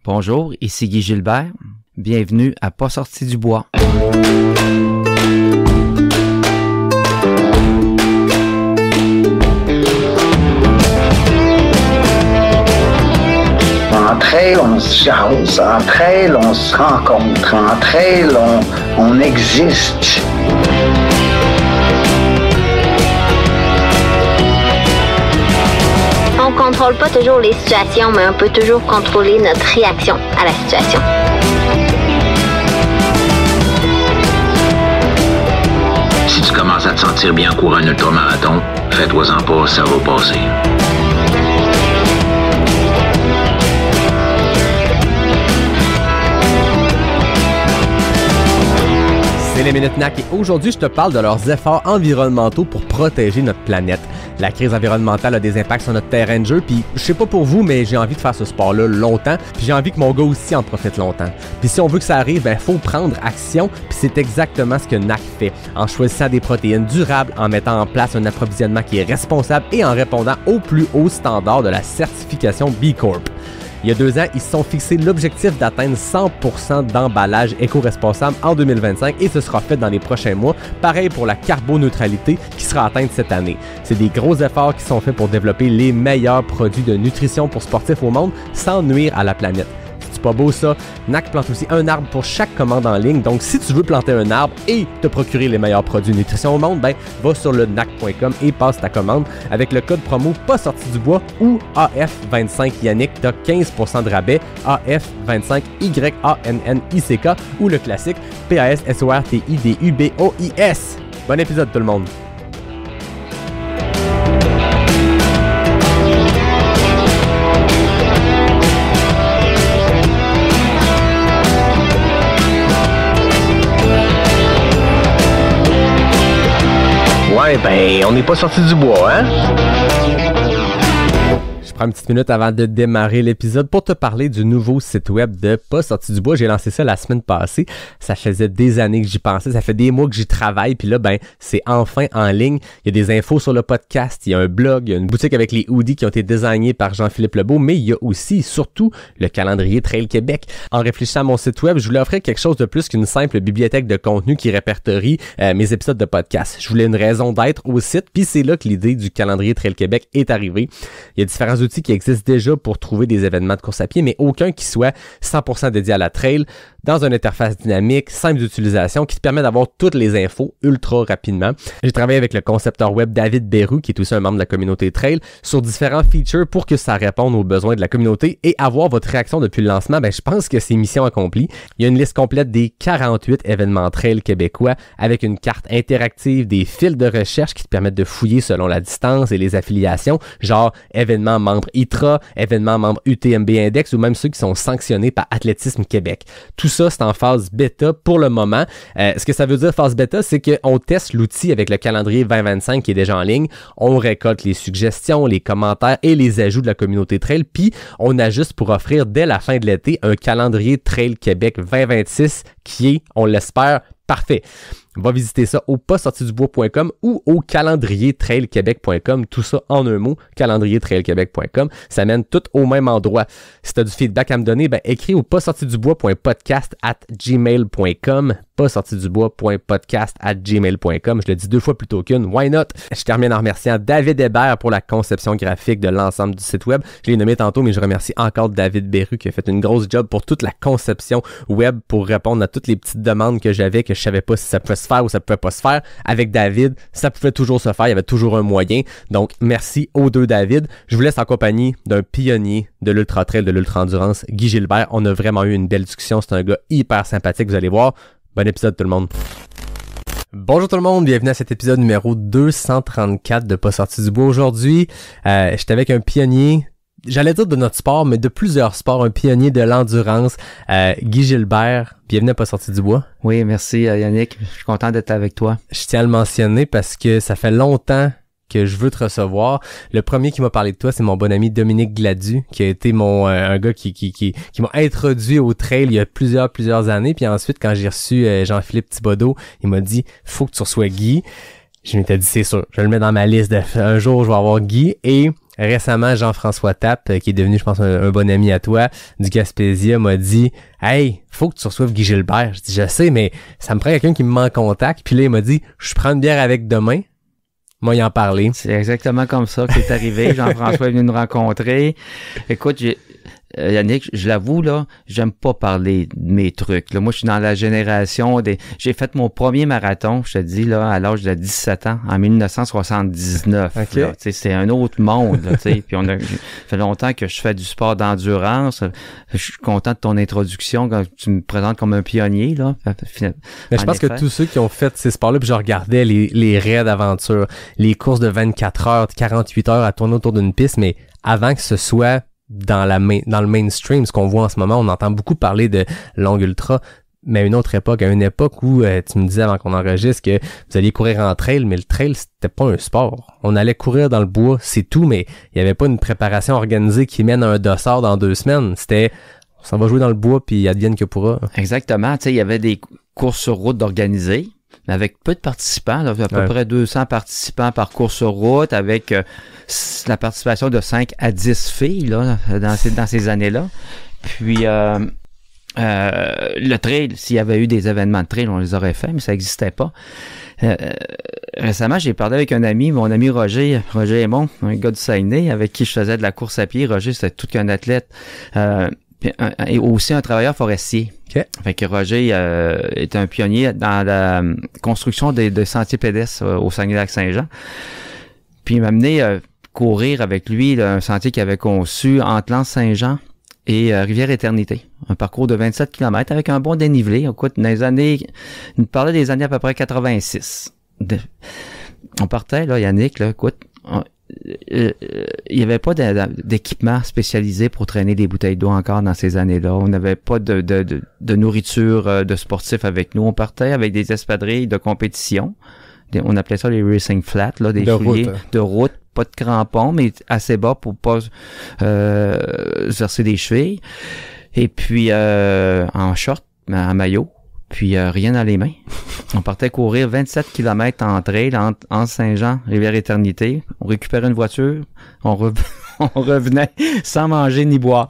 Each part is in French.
Bonjour, ici Guy Gilbert. Bienvenue à Pas sorti du bois. Entre elles, on se jase. Entre elles, on se rencontre. Entre elles, on existe. On contrôle pas toujours les situations, mais on peut toujours contrôler notre réaction à la situation. Si tu commences à te sentir bien en courant un ultramarathon, fais-toi-en pas, ça va passer. C'est les Minutes NAC et aujourd'hui, je te parle de leurs efforts environnementaux pour protéger notre planète. La crise environnementale a des impacts sur notre terrain de jeu, puis je sais pas pour vous, mais j'ai envie de faire ce sport-là longtemps, puis j'ai envie que mon gars aussi en profite longtemps. Puis si on veut que ça arrive, faut prendre action, puis c'est exactement ce que NAC fait, en choisissant des protéines durables, en mettant en place un approvisionnement qui est responsable et en répondant aux plus hauts standards de la certification B Corp. Il y a 2 ans, ils se sont fixés l'objectif d'atteindre 100% d'emballage éco-responsable en 2025 et ce sera fait dans les prochains mois. Pareil pour la carboneutralité qui sera atteinte cette année. C'est des gros efforts qui sont faits pour développer les meilleurs produits de nutrition pour sportifs au monde sans nuire à la planète. C'est pas beau ça? NAC plante aussi un arbre pour chaque commande en ligne. Donc si tu veux planter un arbre et te procurer les meilleurs produits de nutrition au monde, va sur le NAC.com et passe ta commande. Avec le code promo pas sorti du bois ou AF25 Yannick, t'as 15% de rabais. AF25 YANNICK ou le classique PASSORTIDUBOIS. Bon épisode tout le monde! Ouais, on n'est pas sorti du bois, hein? Je prends une petite minute avant de démarrer l'épisode pour te parler du nouveau site web de Pas sorti du bois. J'ai lancé ça la semaine passée. Ça faisait des années que j'y pensais. Ça fait des mois que j'y travaille. Puis là, c'est enfin en ligne. Il y a des infos sur le podcast. Il y a un blog. Il y a une boutique avec les hoodies qui ont été designés par Jean-Philippe Lebeau. Mais il y a aussi, surtout, le calendrier Trail Québec. En réfléchissant à mon site web, je voulais offrir quelque chose de plus qu'une simple bibliothèque de contenu qui répertorie mes épisodes de podcast. Je voulais une raison d'être au site. Puis c'est là que l'idée du calendrier Trail Québec est arrivée. Il y a différents outils qui existent déjà pour trouver des événements de course à pied, mais aucun qui soit 100% dédié à la trail, dans une interface dynamique, simple d'utilisation, qui te permet d'avoir toutes les infos ultra rapidement. J'ai travaillé avec le concepteur web David Bérou, qui est aussi un membre de la communauté trail, sur différents features pour que ça réponde aux besoins de la communauté et avoir votre réaction depuis le lancement, je pense que c'est mission accomplie. Il y a une liste complète des 48 événements trail québécois avec une carte interactive, des fils de recherche qui te permettent de fouiller selon la distance et les affiliations, genre événements membres ITRA, événements membres UTMB Index ou même ceux qui sont sanctionnés par Athlétisme Québec. Tout ça, c'est en phase bêta pour le moment. Ce que ça veut dire phase bêta, c'est qu'on teste l'outil avec le calendrier 2025 qui est déjà en ligne. On récolte les suggestions, les commentaires et les ajouts de la communauté trail, puis on ajuste pour offrir dès la fin de l'été un calendrier Trail Québec 2026 qui est, on l'espère, parfait. Va visiter ça au passortidubois.com ou au calendriertrailquebec.com. Tout ça en un mot, calendriertrailquebec.com. Ça mène tout au même endroit. Si tu as du feedback à me donner, écris au passortidubois.podcast@gmail.com passortidubois.podcast@gmail.com. Je le dis 2 fois plutôt qu'une. Why not? Je termine en remerciant David Hébert pour la conception graphique de l'ensemble du site web. Je l'ai nommé tantôt, mais je remercie encore David Bérou qui a fait une grosse job pour toute la conception web pour répondre à toutes les petites demandes que j'avais, que je savais pas si ça pouvait se faire ou ça pouvait pas se faire. Avec David, ça pouvait toujours se faire. Il y avait toujours un moyen. Donc, merci aux 2 David. Je vous laisse en compagnie d'un pionnier de l'ultra-trail, de l'ultra-endurance, Guy Gilbert. On a vraiment eu une belle discussion. C'est un gars hyper sympathique, vous allez voir. Bon épisode tout le monde. Bonjour tout le monde, bienvenue à cet épisode numéro 234 de Pas sorti du bois. Aujourd'hui, j'étais avec un pionnier, j'allais dire de notre sport, mais de plusieurs sports, un pionnier de l'endurance, Guy Gilbert. Bienvenue à Pas sorti du bois. Oui, merci Yannick, je suis content d'être avec toi. Je tiens à le mentionner parce que ça fait longtemps que je veux te recevoir. Le premier qui m'a parlé de toi, c'est mon bon ami Dominique Gladu, qui a été un gars qui m'a introduit au trail il y a plusieurs années. Puis ensuite, quand j'ai reçu Jean-Philippe Thibodeau, il m'a dit « Faut que tu reçois Guy ». Je m'étais dit, c'est sûr, je le mets dans ma liste. Un jour, je vais avoir Guy. Et récemment, Jean-François Tappe, qui est devenu, je pense, un bon ami à toi, du Gaspésia, m'a dit « Hey, faut que tu reçoives Guy Gilbert. » Je dis « Je sais, mais ça me prend quelqu'un qui me met en contact. » Puis là, il m'a dit « Je prends une bière avec demain. » Moi, y en parler. C'est exactement comme ça qui est arrivé. Jean-François est venu nous rencontrer. Écoute, Yannick, je l'avoue, là, j'aime pas parler de mes trucs. Là, moi, je suis dans la génération des... J'ai fait mon premier marathon, je te dis, là, à l'âge de 17 ans, en 1979. Okay. Là, c'est un autre monde, là, tu sais. Puis ça fait longtemps que je fais du sport d'endurance. Je suis content de ton introduction quand tu me présentes comme un pionnier, là. Mais je pense que tous ceux qui ont fait ces sports-là, puis je regardais les raids d'aventure, les courses de 24 heures, 48 heures à tourner autour d'une piste, mais avant que ce soit dans le mainstream, ce qu'on voit en ce moment, on entend beaucoup parler de long ultra, mais à une autre époque, où tu me disais avant qu'on enregistre que vous alliez courir en trail, mais le trail, c'était pas un sport. On allait courir dans le bois, c'est tout, mais il y avait pas une préparation organisée qui mène à un dossard dans 2 semaines. C'était, on s'en va jouer dans le bois, puis advienne que pourra. Exactement, tu sais, il y avait des courses sur route d'organiser, mais avec peu de participants, là, à peu près 200 participants par course sur route, avec la participation de 5 à 10 filles là, dans ces années-là. Puis le trail, s'il y avait eu des événements de trail, on les aurait fait, mais ça n'existait pas. Récemment, j'ai parlé avec un ami, mon ami Roger Aymon, un gars du Saguenay, avec qui je faisais de la course à pied. Roger, c'était tout qu'un athlète. Et aussi un travailleur forestier. Okay. Fait que Roger est un pionnier dans la construction de sentiers pédestres au Saguenay-Lac-Saint-Jean. Puis il m'a amené courir avec lui là, un sentier qu'il avait conçu entre l'Anse-Saint-Jean et Rivière-Éternité. Un parcours de 27 km avec un bon dénivelé. Écoute, dans les années, il me parlait des années à peu près 86. On partait, là, Yannick, là, écoute, il n'y avait pas d'équipement spécialisé pour traîner des bouteilles d'eau encore dans ces années-là. On n'avait pas de nourriture de sportifs avec nous. On partait avec des espadrilles de compétition. On appelait ça les racing flats, là, des souliers de route, pas de crampons, mais assez bas pour pas verser des chevilles. Et puis en short, en maillot. Puis rien dans les mains. On partait courir 27 km en trail entre Saint-Jean, Rivière-Éternité. On récupérait une voiture, on revenait sans manger ni boire.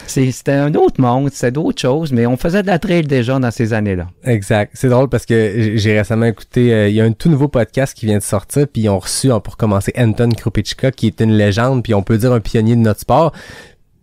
C'était un autre monde, c'était d'autres choses, mais on faisait de la trail déjà dans ces années-là. Exact. C'est drôle parce que j'ai récemment écouté, il y a un tout nouveau podcast qui vient de sortir, puis ils ont reçu, pour commencer, Anton Krupicka, qui est une légende, puis on peut dire un pionnier de notre sport.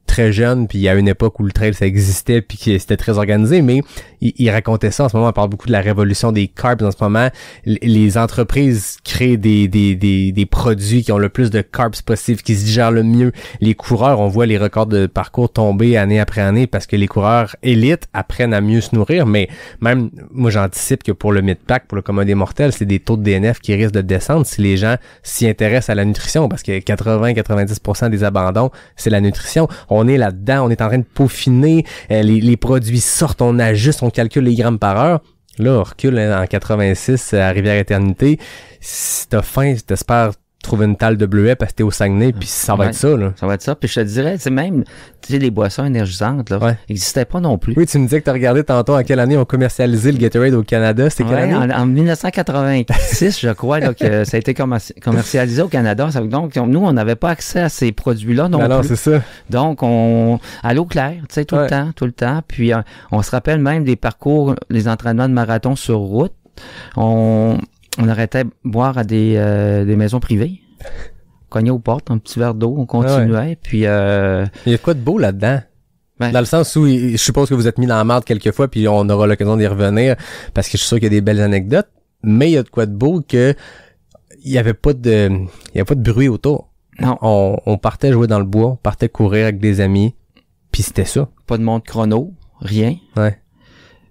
Très jeune, puis à une époque où le trail ça existait puis que c'était très organisé, mais il racontait ça en ce moment. On parle beaucoup de la révolution des carbs en ce moment. Les entreprises créent des produits qui ont le plus de carbs possible, qui se digèrent le mieux. Les coureurs, on voit les records de parcours tomber année après année parce que les coureurs élites apprennent à mieux se nourrir, mais même moi j'anticipe que pour le mid-pack, pour le commun des mortels, c'est des taux de DNF qui risquent de descendre si les gens s'y intéressent à la nutrition, parce que 80-90% des abandons, c'est la nutrition. On est là-dedans, on est en train de peaufiner, les produits sortent, on ajuste, on calcule les grammes par heure. Là, on recule en 86 à Rivière-Éternité. Si t'as faim, t'espères trouver une talle de bleuet parce que t'es au Saguenay, puis ça va être ça, là. Ça va être ça. Puis je te dirais, c'est même, tu sais, les boissons énergisantes, là, n'existaient pas non plus. Oui, tu me disais que t'as regardé tantôt en quelle année on commercialisé le Gatorade au Canada. C'était quelle année? En 1986, je crois, là, que ça a été commercialisé au Canada. Donc, nous, on n'avait pas accès à ces produits-là non plus. Alors, c'est ça. Donc, à l'eau claire, tu sais, tout le temps. Puis, on se rappelle même des parcours, les entraînements de marathon sur route. On arrêtait de boire à des maisons privées. On cognait aux portes, un petit verre d'eau, on continuait. Puis, il y a quoi de beau là-dedans? Dans le sens où je suppose que vous êtes mis dans la marde quelques fois, puis on aura l'occasion d'y revenir, parce que je suis sûr qu'il y a des belles anecdotes. Mais il y a de quoi de beau que il y avait pas de bruit autour. Non. On partait jouer dans le bois, on partait courir avec des amis, puis c'était ça. Pas de montre chrono, rien. Ouais.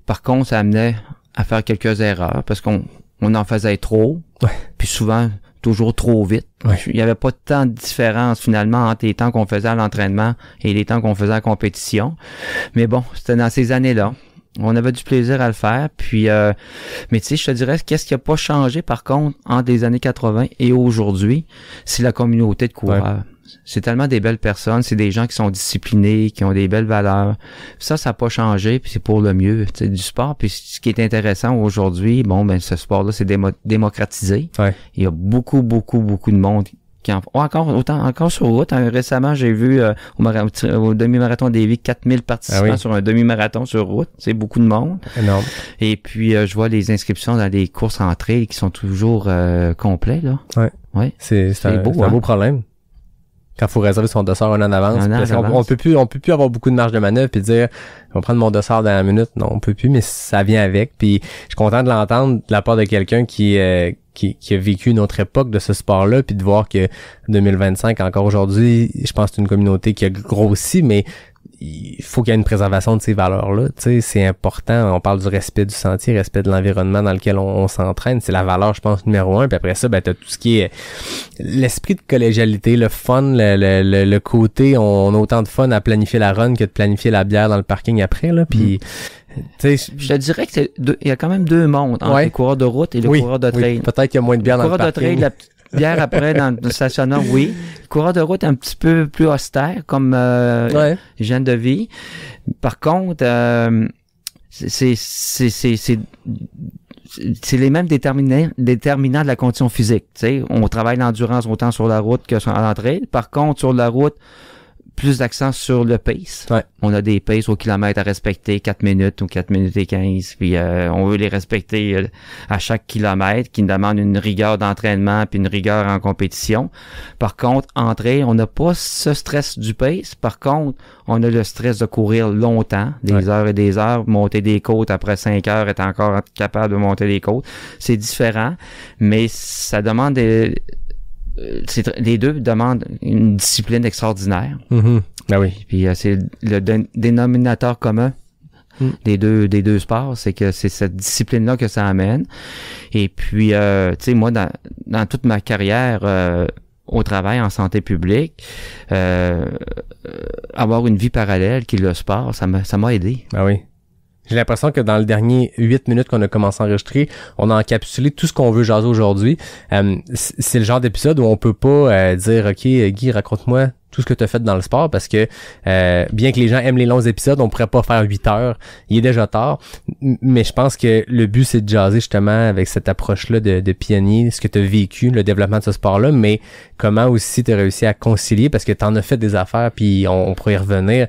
Par contre, ça amenait à faire quelques erreurs, parce qu'on en faisait trop, puis souvent toujours trop vite. Ouais. Il n'y avait pas tant de différence finalement entre les temps qu'on faisait à l'entraînement et les temps qu'on faisait à la compétition. Mais bon, c'était dans ces années-là. On avait du plaisir à le faire. Puis, mais tu sais, je te dirais, qu'est-ce qui n'a pas changé par contre entre les années 80 et aujourd'hui, c'est la communauté de coureurs. Ouais. C'est tellement des belles personnes, c'est des gens qui sont disciplinés, qui ont des belles valeurs. Ça n'a pas changé, puis c'est pour le mieux du sport. Puis ce qui est intéressant aujourd'hui, ce sport-là, c'est démocratisé. Ouais. Il y a beaucoup de monde encore sur route. Récemment, j'ai vu au demi-marathon des Vies 4000 participants sur un demi-marathon sur route. C'est beaucoup de monde. Énorme. Et puis, je vois les inscriptions dans les courses en trail qui sont toujours complets, là. Ouais. C'est un beau problème. Quand il faut réserver son dossard un an d'avance. On peut plus avoir beaucoup de marge de manœuvre puis dire, on va prendre mon dossard dans la minute. Non, on peut plus, mais ça vient avec. Puis, je suis content de l'entendre de la part de quelqu'un qui a vécu une autre époque de ce sport-là, puis de voir que 2025, encore aujourd'hui, je pense que c'est une communauté qui a grossi, mais il faut qu'il y ait une préservation de ces valeurs-là. Tu sais, c'est important. On parle du respect du sentier, respect de l'environnement dans lequel on s'entraîne. C'est la valeur, je pense, numéro 1. Puis après ça, t'as tout ce qui est l'esprit de collégialité, le fun, le côté, on a autant de fun à planifier la run que de planifier la bière dans le parking après, là. Puis, je te dirais que il y a quand même deux mondes entre les coureurs de route et les coureurs de trail. Peut-être qu'il y a moins de bière dans le parking. Bière après dans le stationnement, oui. Le coureur de route est un petit peu plus austère comme hygiène de vie. Par contre, c'est les mêmes déterminants de la condition physique. Tu sais, on travaille l'endurance autant sur la route que sur l'entrée. Par contre, sur la route, plus d'accent sur le pace. Ouais. On a des paces au kilomètre à respecter, 4 minutes ou 4 minutes et 15. Puis on veut les respecter à chaque kilomètre, qui nous demande une rigueur d'entraînement puis une rigueur en compétition. Par contre, entrée, on n'a pas ce stress du pace. Par contre, on a le stress de courir longtemps, des heures et des heures, monter des côtes après 5 heures, être encore capable de monter des côtes. C'est différent, mais ça demande les deux demandent une discipline extraordinaire. Mm-hmm. Ben oui. Puis c'est le dénominateur commun des deux sports, c'est que c'est cette discipline-là que ça amène. Et puis, tu sais, moi, dans toute ma carrière au travail en santé publique, avoir une vie parallèle qui est le sport, ça m'a aidé. Ben oui. J'ai l'impression que dans les derniers 8 minutes qu'on a commencé à enregistrer, on a encapsulé tout ce qu'on veut jaser aujourd'hui. C'est le genre d'épisode où on peut pas dire « Ok, Guy, raconte-moi tout ce que tu as fait dans le sport » parce que bien que les gens aiment les longs épisodes, on pourrait pas faire 8 heures. Il est déjà tard. Mais je pense que le but, c'est de jaser justement avec cette approche-là de pionnier, ce que tu as vécu, le développement de ce sport-là, mais comment aussi tu as réussi à concilier parce que tu en as fait des affaires, puis on pourrait y revenir.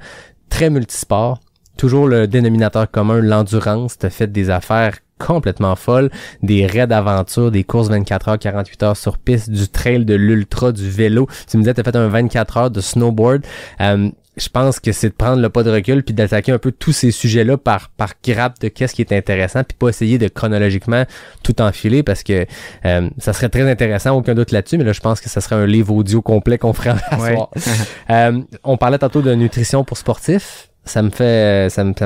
Très multisport. Toujours le dénominateur commun, l'endurance. T'as fait des affaires complètement folles, des raids d'aventure, des courses 24 heures, 48 heures sur piste, du trail, de l'ultra, du vélo. Tu me disais, t'as fait un 24 heures de snowboard. Je pense que c'est de prendre le pas de recul puis d'attaquer un peu tous ces sujets-là par grappe de qu'est-ce qui est intéressant puis pas essayer de chronologiquement tout enfiler parce que ça serait très intéressant, aucun doute là-dessus, mais là je pense que ça serait un livre audio complet qu'on ferait à soir. On parlait tantôt de nutrition pour sportifs. Ça me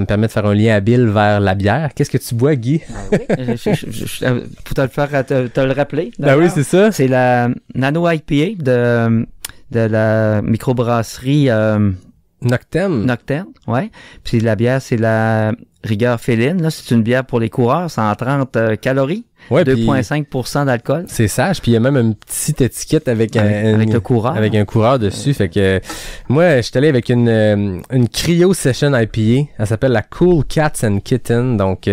permet de faire un lien habile vers la bière. Qu'est-ce que tu bois, Guy? Oui, pour te le faire, te le rappeler. Ben oui, c'est ça. C'est la Nano IPA de la microbrasserie Noctem, ouais. Puis la bière, c'est la Rigueur Féline. Là, c'est une bière pour les coureurs, 130 calories. Ouais, 2,5% d'alcool. C'est sage, puis il y a même une petite étiquette avec le coureur. Avec un coureur dessus. Fait que moi, je suis allé avec une Cryo Session IPA. Elle s'appelle la Cool Cats and Kitten. Donc,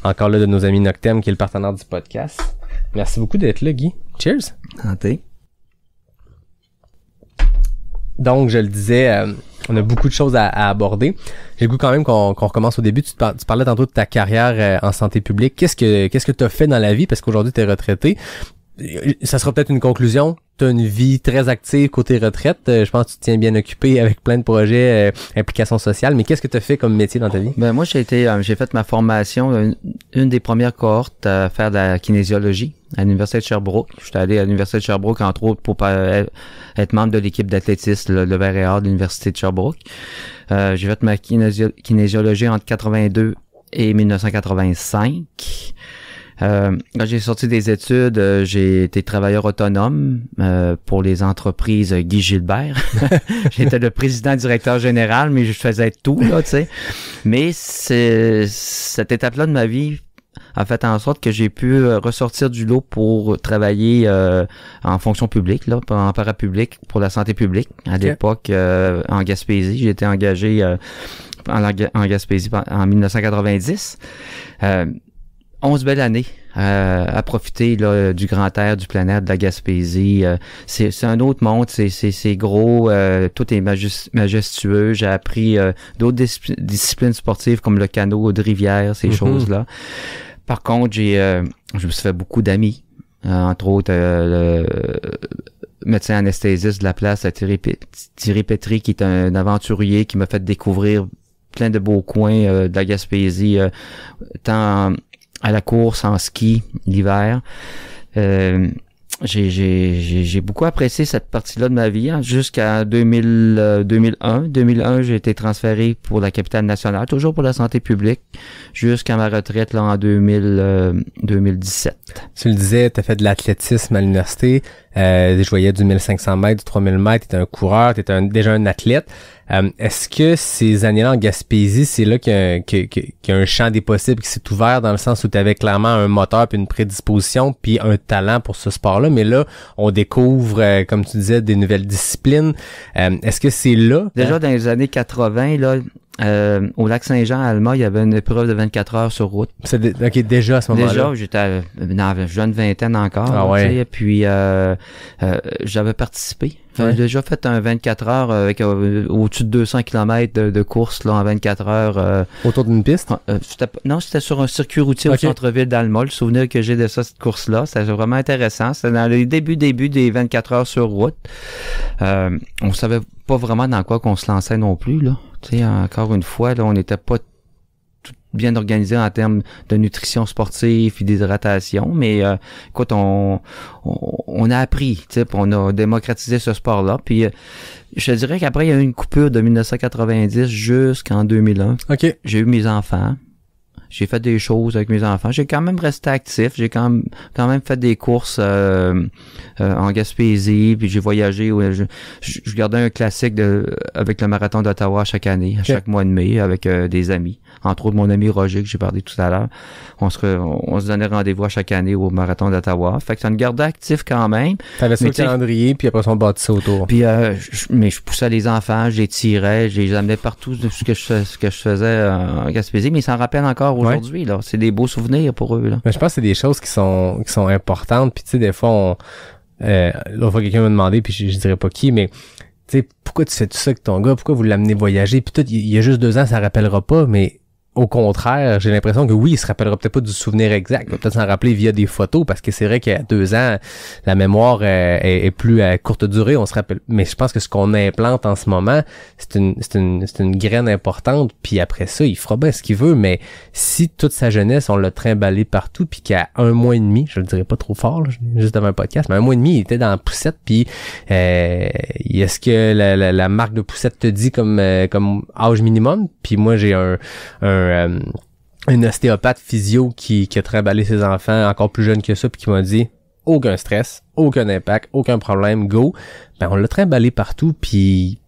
encore là de nos amis Noctem, qui est le partenaire du podcast. Merci beaucoup d'être là, Guy. Cheers. Santé. Donc, je le disais, on a beaucoup de choses à aborder. J'ai le goût quand même qu'on recommence au début. Tu parlais tantôt de ta carrière en santé publique. Qu'est-ce que tu as fait dans la vie? Parce qu'aujourd'hui, tu es retraité. Ça sera peut-être une conclusion. Tu as une vie très active côté retraite. Je pense que tu te tiens bien occupé avec plein de projets, implications sociales. Mais qu'est-ce que tu as fait comme métier dans ta vie? Ben moi, j'ai fait ma formation, une des premières cohortes à faire de la kinésiologie à l'Université de Sherbrooke. J'étais allé à l'Université de Sherbrooke, entre autres, pour être membre de l'équipe d'athlétisme, le vert et or de l'Université de Sherbrooke. J'ai fait ma kinésiologie entre 82 et 1985. Quand j'ai sorti des études, j'ai été travailleur autonome pour les entreprises Guy Gilbert. J'étais le président directeur général, mais je faisais tout, là, tu sais. Mais cette étape-là de ma vie a fait en sorte que j'ai pu ressortir du lot pour travailler en fonction publique, là, en parapublic pour la santé publique. À l'époque, en Gaspésie, j'ai été engagé en Gaspésie en 1990. 11 belles années à profiter là, du grand air, du plein air, de la Gaspésie. C'est un autre monde, c'est gros, tout est majestueux. J'ai appris d'autres disciplines sportives comme le canot de rivière, ces choses-là. Par contre, je me suis fait beaucoup d'amis, entre autres le médecin anesthésiste de la place, Thierry Pétry, qui est un aventurier qui m'a fait découvrir plein de beaux coins de la Gaspésie, tant à la course, en ski, l'hiver. J'ai beaucoup apprécié cette partie-là de ma vie jusqu'à 2001. 2001, j'ai été transféré pour la capitale nationale, toujours pour la santé publique, jusqu'à ma retraite là en 2017. Tu le disais, tu as fait de l'athlétisme à l'université. Je voyais du 1500 mètres, du 3000 mètres. Tu étais un coureur, tu étais déjà un athlète. Est-ce que ces années-là en Gaspésie, c'est là qu'il y a un champ des possibles qui s'est ouvert dans le sens où tu avais clairement un moteur puis une prédisposition puis un talent pour ce sport-là, mais là, on découvre, comme tu disais, des nouvelles disciplines. Est-ce que c'est là? Déjà dans les années 80, là, au lac Saint-Jean, à Alma, il y avait une épreuve de 24 heures sur route. OK, déjà à ce moment-là. Déjà, j'étais dans la jeune vingtaine encore. Ah ouais. Et puis, j'avais participé. J'avais déjà fait un 24 heures avec au-dessus de 200 km de course là, en 24 heures. Autour d'une piste? C'était sur un circuit routier au centre-ville d'Alma. Le souvenir que j'ai de ça, cette course-là, c'était vraiment intéressant. C'était dans les débuts des 24 heures sur route. On savait pas vraiment dans quoi qu'on se lançait non plus, là. Tu sais, encore une fois, là, on n'était pas tout bien organisé en termes de nutrition sportive et d'hydratation, mais écoute, on a appris, tu sais, on a démocratisé ce sport-là, puis je te dirais qu'après, il y a eu une coupure de 1990 jusqu'en 2001. OK. J'ai eu mes enfants. J'ai fait des choses avec mes enfants. J'ai quand même resté actif. J'ai quand même fait des courses en Gaspésie. Puis j'ai voyagé. Je gardais un classique avec le marathon d'Ottawa chaque année, chaque mois de mai, avec des amis. Entre autres, mon ami Roger, que j'ai parlé tout à l'heure. On se donnait rendez-vous à chaque année au marathon d'Ottawa. Fait que ça me gardait actif quand même. T'avais ça au calendrier, puis après ça, on bâtissait autour. Puis, mais je poussais les enfants, je les tirais, je les amenais partout de ce que je faisais en Gaspésie. Mais ils s'en rappellent encore aujourd'hui, là. C'est des beaux souvenirs pour eux, là. Mais je pense que c'est des choses qui sont importantes. Puis, tu sais, des fois, l'autre fois, quelqu'un m'a demandé, puis je dirais pas qui, mais tu sais, pourquoi tu fais tout ça avec ton gars? Pourquoi vous l'amenez voyager? Puis tout, il y a juste 2 ans, ça rappellera pas, mais au contraire, j'ai l'impression que oui, il se rappellera peut-être pas du souvenir exact, il va peut-être s'en rappeler via des photos, parce que c'est vrai qu'à 2 ans, la mémoire est plus à courte durée, on se rappelle. Mais je pense que ce qu'on implante en ce moment, c'est une graine importante, puis après ça, il fera bien ce qu'il veut, mais si toute sa jeunesse, on l'a trimballé partout, puis qu'à 1 mois et demi, je le dirais pas trop fort, là, juste devant un podcast, mais 1 mois et demi, il était dans la poussette, puis est-ce que la marque de poussette te dit comme âge minimum? Puis moi, j'ai un ostéopathe physio qui a trimballé ses enfants encore plus jeunes que ça, puis qui m'a dit aucun stress, aucun impact, aucun problème, go. Ben on l'a trimballé partout, puis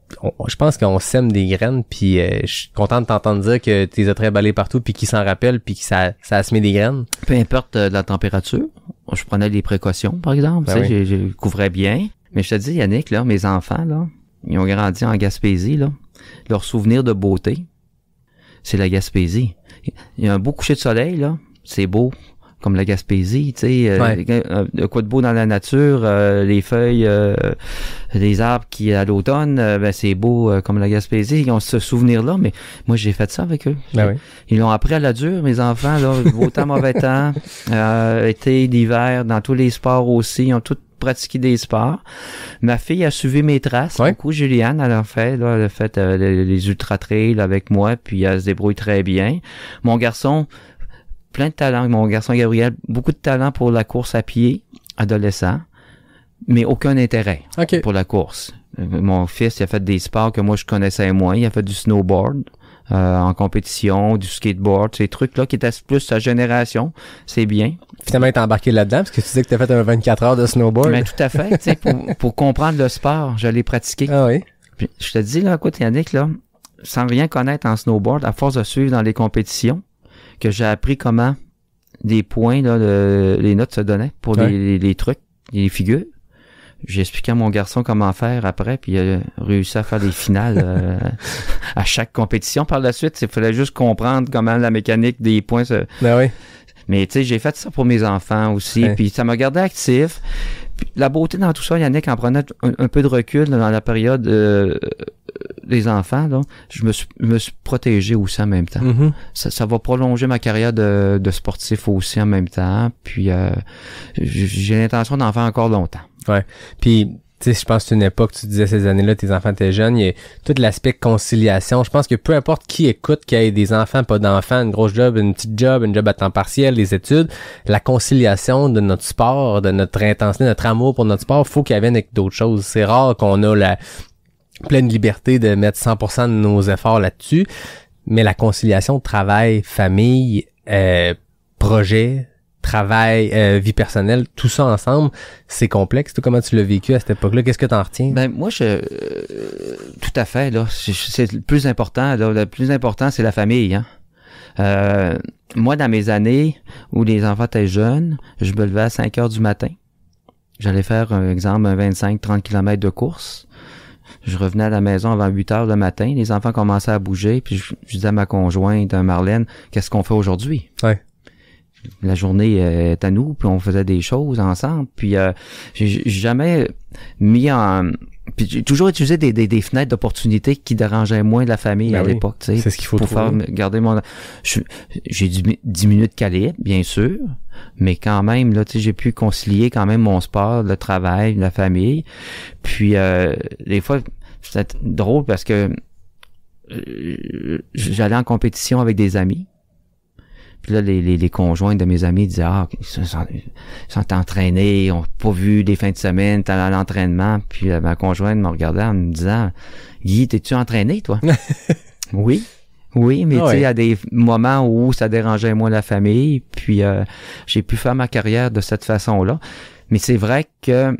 je pense qu'on sème des graines, puis je suis content de t'entendre dire que tu les as trimballés partout, puis qu'ils s'en rappellent, puis que ça a semé des graines. Peu importe la température, je prenais des précautions, par exemple, ben oui. Je couvrais bien. Mais je te dis, Yannick, là, mes enfants, là, ils ont grandi en Gaspésie, là. Leur souvenir de beauté, c'est la Gaspésie. Il y a un beau coucher de soleil, là. C'est beau, comme la Gaspésie, tu sais. Quoi de beau dans la nature, les feuilles, les arbres qui, à l'automne, ben c'est beau comme la Gaspésie. Ils ont ce souvenir-là, mais moi, j'ai fait ça avec eux. Ben oui. Ils l'ont appris à la dure, mes enfants, là. Beau temps, mauvais temps, été, l'hiver, dans tous les sports aussi. Ils ont tout pratiquer des sports. Ma fille a suivi mes traces. Beaucoup, Juliane, elle a fait les ultra-trails avec moi, puis elle se débrouille très bien. Mon garçon, plein de talent. Mon garçon Gabriel, beaucoup de talent pour la course à pied, adolescent, mais aucun intérêt pour la course. Mon fils, il a fait des sports que moi, je connaissais moins. Il a fait du snowboard en compétition, du skateboard, ces trucs-là qui étaient plus sa génération. C'est bien. Finalement, il est embarqué là-dedans parce que tu disais que tu as fait un 24 heures de snowboard. Mais tout à fait. Tu sais, pour comprendre le sport, je l'ai pratiqué. Ah oui? Puis, je te dis, là, écoute, Yannick, là, sans rien connaître en snowboard, à force de suivre dans les compétitions, que j'ai appris comment les points, là, les notes se donnaient pour les trucs, les figures. J'ai expliqué à mon garçon comment faire après, puis il a réussi à faire des finales à chaque compétition. Par la suite, il fallait juste comprendre comment la mécanique des points se... Ben oui. Mais tu sais, j'ai fait ça pour mes enfants aussi, puis ça m'a gardé actif. Puis, la beauté dans tout ça, Yannick, en prenant un peu de recul là, dans la période des enfants, là, je me suis protégé aussi en même temps. Mm-hmm. Ça va prolonger ma carrière de sportif aussi en même temps. Puis j'ai l'intention d'en faire encore longtemps. Ouais. Puis tu sais, je pense que c'est une époque, tu disais ces années-là, tes enfants étaient jeunes, il y a tout l'aspect conciliation. Je pense que peu importe qui écoute, qu'il y ait des enfants, pas d'enfants, une grosse job, une petite job, une job à temps partiel, les études, la conciliation de notre sport, de notre intensité, notre amour pour notre sport, faut qu'il vienne avec d'autres choses. C'est rare qu'on a la pleine liberté de mettre 100% de nos efforts là-dessus, mais la conciliation travail, famille, projet, travail, vie personnelle, tout ça ensemble, c'est complexe. Toi, comment tu l'as vécu à cette époque-là? Qu'est-ce que t'en retiens? Ben moi, tout à fait. Là, c'est le plus important. Là, le plus important, c'est la famille. Hein? Moi, dans mes années où les enfants étaient jeunes, je me levais à 5 heures du matin. J'allais faire, un exemple, un 25-30 km de course. Je revenais à la maison avant 8 heures le matin. Les enfants commençaient à bouger. Puis je disais à ma conjointe, Marlène, qu'est-ce qu'on fait aujourd'hui? Ouais. La journée est à nous, puis on faisait des choses ensemble. Puis j'ai jamais mis en... Puis j'ai toujours utilisé des fenêtres d'opportunité qui dérangeaient moins de la famille à l'époque. Tu sais, c'est ce qu'il faut pour trouver. faire garder mon... J'ai 10 minutes calibre, bien sûr, mais quand même, là, tu sais, j'ai pu concilier quand même mon sport, le travail, la famille. Puis des fois, c'était drôle parce que j'allais en compétition avec des amis. Puis là, les conjoints de mes amis disaient, ils sont entraînés, ils ont pas vu des fins de semaine, t'es à l'entraînement. Puis ma conjointe me regardait en me disant, Guy, t'es-tu entraîné, toi? Oui, mais tu sais, il y a des moments où ça dérangeait moins la famille, puis j'ai pu faire ma carrière de cette façon-là. Mais c'est vrai que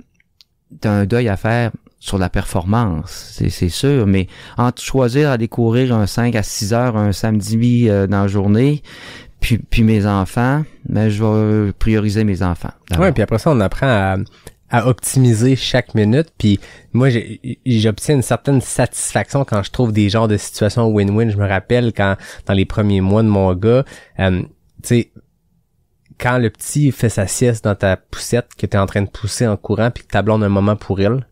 t'as un deuil à faire sur la performance, c'est sûr, mais entre choisir d'aller courir un 5 à 6 heures un samedi dans la journée, puis mes enfants, ben je vais prioriser mes enfants. Ouais, puis après ça, on apprend à optimiser chaque minute. Puis moi, j'obtiens une certaine satisfaction quand je trouve des genres de situations win-win. Je me rappelle quand, dans les premiers mois de mon gars, tu sais, quand le petit fait sa sieste dans ta poussette, que t'es en train de pousser en courant, puis que ta blonde a un moment pour elle,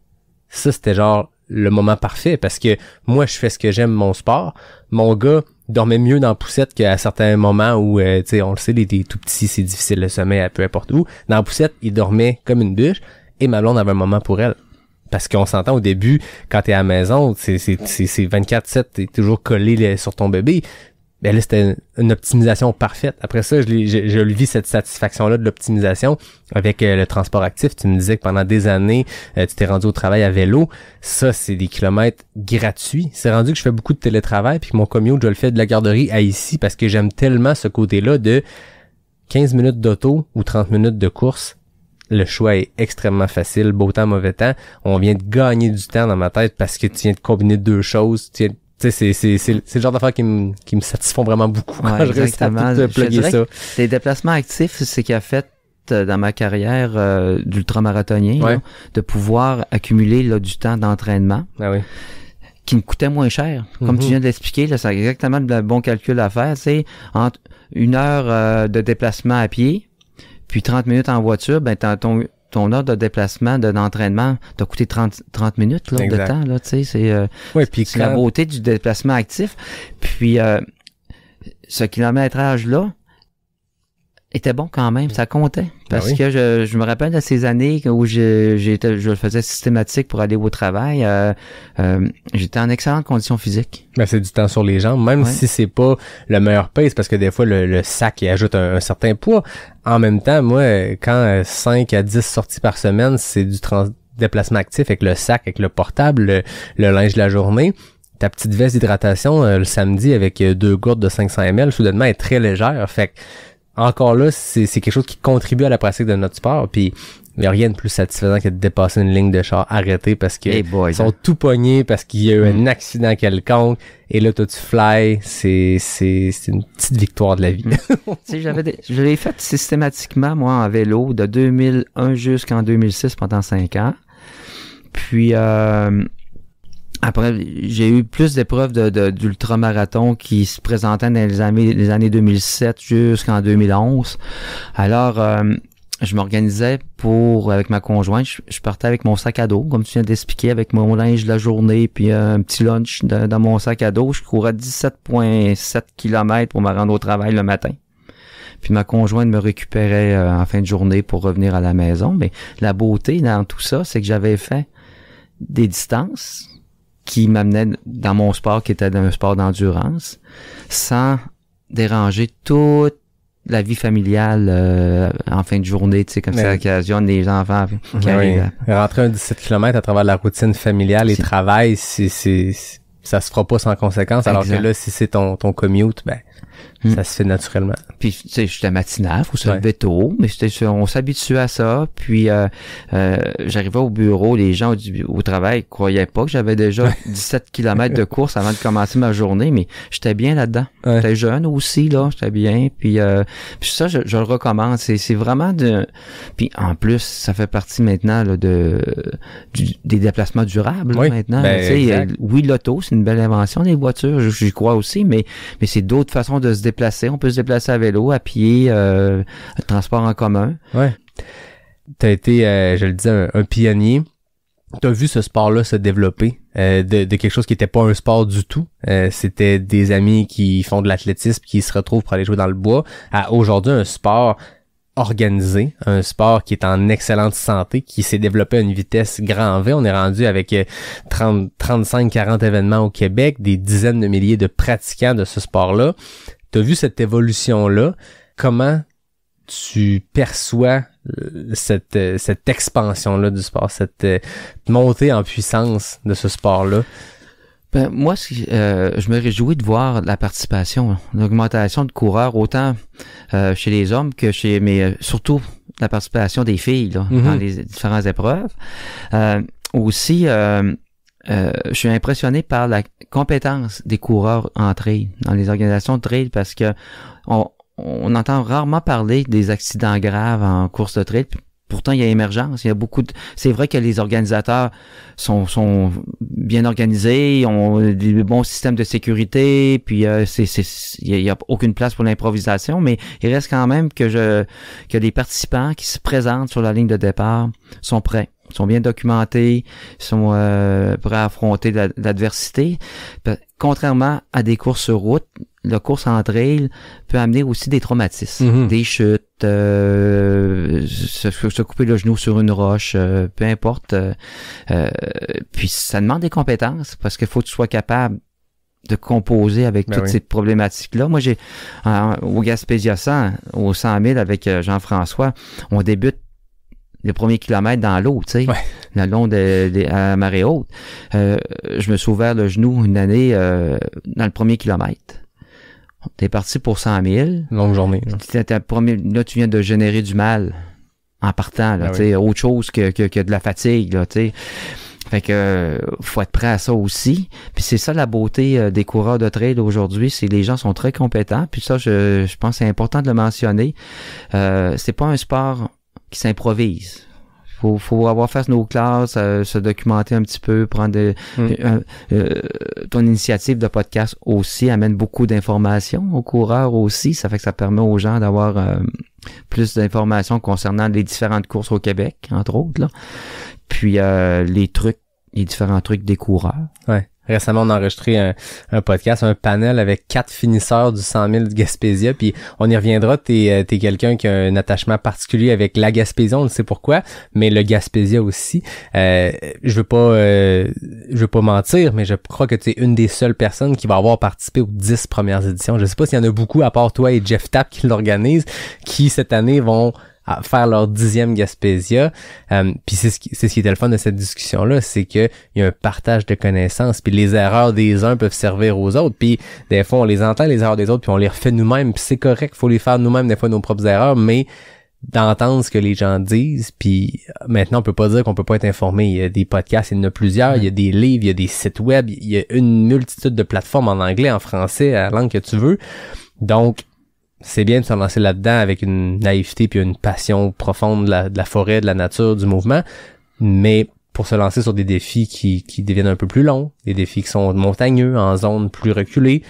ça, c'était genre le moment parfait, parce que moi, je fais ce que j'aime, mon sport. Mon gars dormait mieux dans la poussette qu'à certains moments où, tu sais, on le sait, les tout petits, c'est difficile le sommeil à peu importe où. Dans la poussette, il dormait comme une bûche, et ma blonde avait un moment pour elle. Parce qu'on s'entend au début, quand t'es à la maison, c'est 24/7, t'es toujours collé sur ton bébé. Ben là, c'était une optimisation parfaite. Après ça, je le vis cette satisfaction-là de l'optimisation avec le transport actif. Tu me disais que pendant des années, tu t'es rendu au travail à vélo. Ça, c'est des kilomètres gratuits. C'est rendu que je fais beaucoup de télétravail, puis que mon commute, je le fais de la garderie à ici, parce que j'aime tellement ce côté-là de 15 minutes d'auto ou 30 minutes de course. Le choix est extrêmement facile, beau temps, mauvais temps. On vient de gagner du temps dans ma tête parce que tu viens de combiner deux choses. Tu sais, c'est le genre d'affaires qui me satisfont vraiment beaucoup quand je réussis à tout plugger ça. Les déplacements actifs, c'est ce qui a fait dans ma carrière d'ultramarathonien, là, de pouvoir accumuler là, du temps d'entraînement qui me coûtait moins cher. Comme tu viens de l'expliquer, là, c'est exactement le bon calcul à faire. C'est entre 1 heure de déplacement à pied, puis 30 minutes en voiture, ben ton heure de déplacement, d'entraînement, t'a coûté 30 minutes là, de temps. Là, tu sais, c'est la beauté du déplacement actif. Puis ce kilométrage-là était bon quand même, ça comptait. Parce que je me rappelle de ces années où je le faisais systématique pour aller au travail. J'étais en excellente condition physique. Ben, c'est du temps sur les jambes, même si c'est pas le meilleur pace, parce que des fois, le sac, il ajoute un certain poids. En même temps, moi, quand 5 à 10 sorties par semaine, c'est du déplacement actif avec le sac, avec le portable, le linge de la journée, ta petite veste d'hydratation le samedi avec 2 gourdes de 500 ml, soudainement, est très légère. Fait que encore là, c'est quelque chose qui contribue à la pratique de notre sport, puis il n'y a rien de plus satisfaisant que de dépasser une ligne de char arrêtée parce que ils sont tout pognés, parce qu'il y a eu un accident quelconque, et là, toi, tu fly, c'est une petite victoire de la vie. Tu sais, je l'ai fait systématiquement, moi, en vélo, de 2001 jusqu'en 2006 pendant 5 ans. Puis, Après, j'ai eu plus d'épreuves d'ultramarathon qui se présentaient dans les années 2007 jusqu'en 2011. Alors, je m'organisais avec ma conjointe, je partais avec mon sac à dos, comme tu viens d'expliquer, avec mon linge de la journée, puis un petit lunch dans mon sac à dos. Je courais 17,7 km pour me rendre au travail le matin. Puis ma conjointe me récupérait en fin de journée pour revenir à la maison. Mais la beauté dans tout ça, c'est que j'avais fait des distances qui m'amenait dans mon sport, qui était un sport d'endurance, sans déranger toute la vie familiale en fin de journée, tu sais, comme ça occasionne les enfants qui arrivent. Rentrer un 17 km à travers la routine familiale et travail, ça se fera pas sans conséquence, alors que là, si c'est ton commute, ben ça se fait naturellement. Puis, tu sais, j'étais matinal, faut se lever tôt, mais on s'habitue à ça. Puis, j'arrivais au bureau, les gens au travail croyaient pas que j'avais déjà 17 km de course avant de commencer ma journée, mais j'étais bien là-dedans. J'étais jeune aussi, là, j'étais bien. Puis ça, je le recommande. C'est vraiment Puis, en plus, ça fait partie maintenant là, des déplacements durables là, maintenant. Ben, tu sais, oui, l'auto, c'est une belle invention, les voitures, j'y crois aussi, mais c'est d'autres façons de se déplacer. On peut se déplacer à vélo, à pied, transport en commun. Ouais. T'as été, je le disais, un pionnier. T'as vu ce sport-là se développer de quelque chose qui était pas un sport du tout. C'était des amis qui font de l'athlétisme, qui se retrouvent pour aller jouer dans le bois, à aujourd'hui un sport organisé, un sport qui est en excellente santé, qui s'est développé à une vitesse grand V. On est rendu avec 35-40 événements au Québec, des dizaines de milliers de pratiquants de ce sport-là. T'as vu cette évolution-là. Comment tu perçois cette expansion-là du sport, cette montée en puissance de ce sport-là? Ben, moi, je me réjouis de voir la participation, l'augmentation de coureurs, autant chez les hommes que mais surtout la participation des filles là, dans les différentes épreuves. Aussi, je suis impressionné par la compétence des coureurs en trail, dans les organisations de trail, parce que on entend rarement parler des accidents graves en course de trail. Pourtant, il y a émergence. Il y a c'est vrai que les organisateurs sont bien organisés, ont des bons systèmes de sécurité, puis il y a aucune place pour l'improvisation, mais il reste quand même que les participants qui se présentent sur la ligne de départ sont prêts. Sont bien documentés, sont prêts à affronter l'adversité. Contrairement à des courses sur route, la course en trail peut amener aussi des traumatismes, des chutes, se couper le genou sur une roche, peu importe. Puis ça demande des compétences parce qu'il faut que tu sois capable de composer avec toutes ces problématiques-là. Moi, j'ai au Gaspésia 100, au 100 000 avec Jean-François, on débute le premier kilomètre dans l'eau, tu sais, le long à marée haute. Je me suis ouvert le genou une année dans le premier kilomètre. T'es parti pour 100 000. Longue journée. Là, tu viens de générer du mal en partant, là, tu sais, autre chose que de la fatigue, là, tu sais. Fait que faut être prêt à ça aussi. Puis c'est ça la beauté des coureurs de trail aujourd'hui, c'est que les gens sont très compétents. Puis ça, je pense que c'est important de le mentionner. C'est pas un sport qui s'improvise. Faut avoir fait nos classes, se documenter un petit peu, prendre ton initiative de podcast aussi amène beaucoup d'informations aux coureurs aussi. Ça fait que ça permet aux gens d'avoir plus d'informations concernant les différentes courses au Québec, entre autres, là. Puis les différents trucs des coureurs. Ouais. Récemment, on a enregistré un podcast, un panel avec 4 finisseurs du 100 000 de Gaspésia, puis on y reviendra. T'es quelqu'un qui a un attachement particulier avec la Gaspésie, on ne sait pourquoi, mais le Gaspésia aussi. Je veux pas mentir, mais je crois que tu es une des seules personnes qui va avoir participé aux 10 premières éditions. Je sais pas s'il y en a beaucoup, à part toi et Jeff Tapp qui l'organisent, qui cette année vont à faire leur 10e Gaspésia. Puis c'est ce qui était le fun de cette discussion-là, c'est que il y a un partage de connaissances, puis les erreurs des uns peuvent servir aux autres, puis des fois on les entend les erreurs des autres, puis on les refait nous-mêmes, puis c'est correct, faut les faire nous-mêmes des fois nos propres erreurs, mais d'entendre ce que les gens disent, puis maintenant on peut pas dire qu'on peut pas être informé. Il y a des podcasts, il y en a plusieurs, il y a des livres, il y a des sites web, il y a une multitude de plateformes en anglais, en français, à la langue que tu veux. Donc c'est bien de se lancer là-dedans avec une naïveté puis une passion profonde de la forêt, de la nature, du mouvement, mais pour se lancer sur des défis qui deviennent un peu plus longs, des défis qui sont montagneux, en zone plus reculée.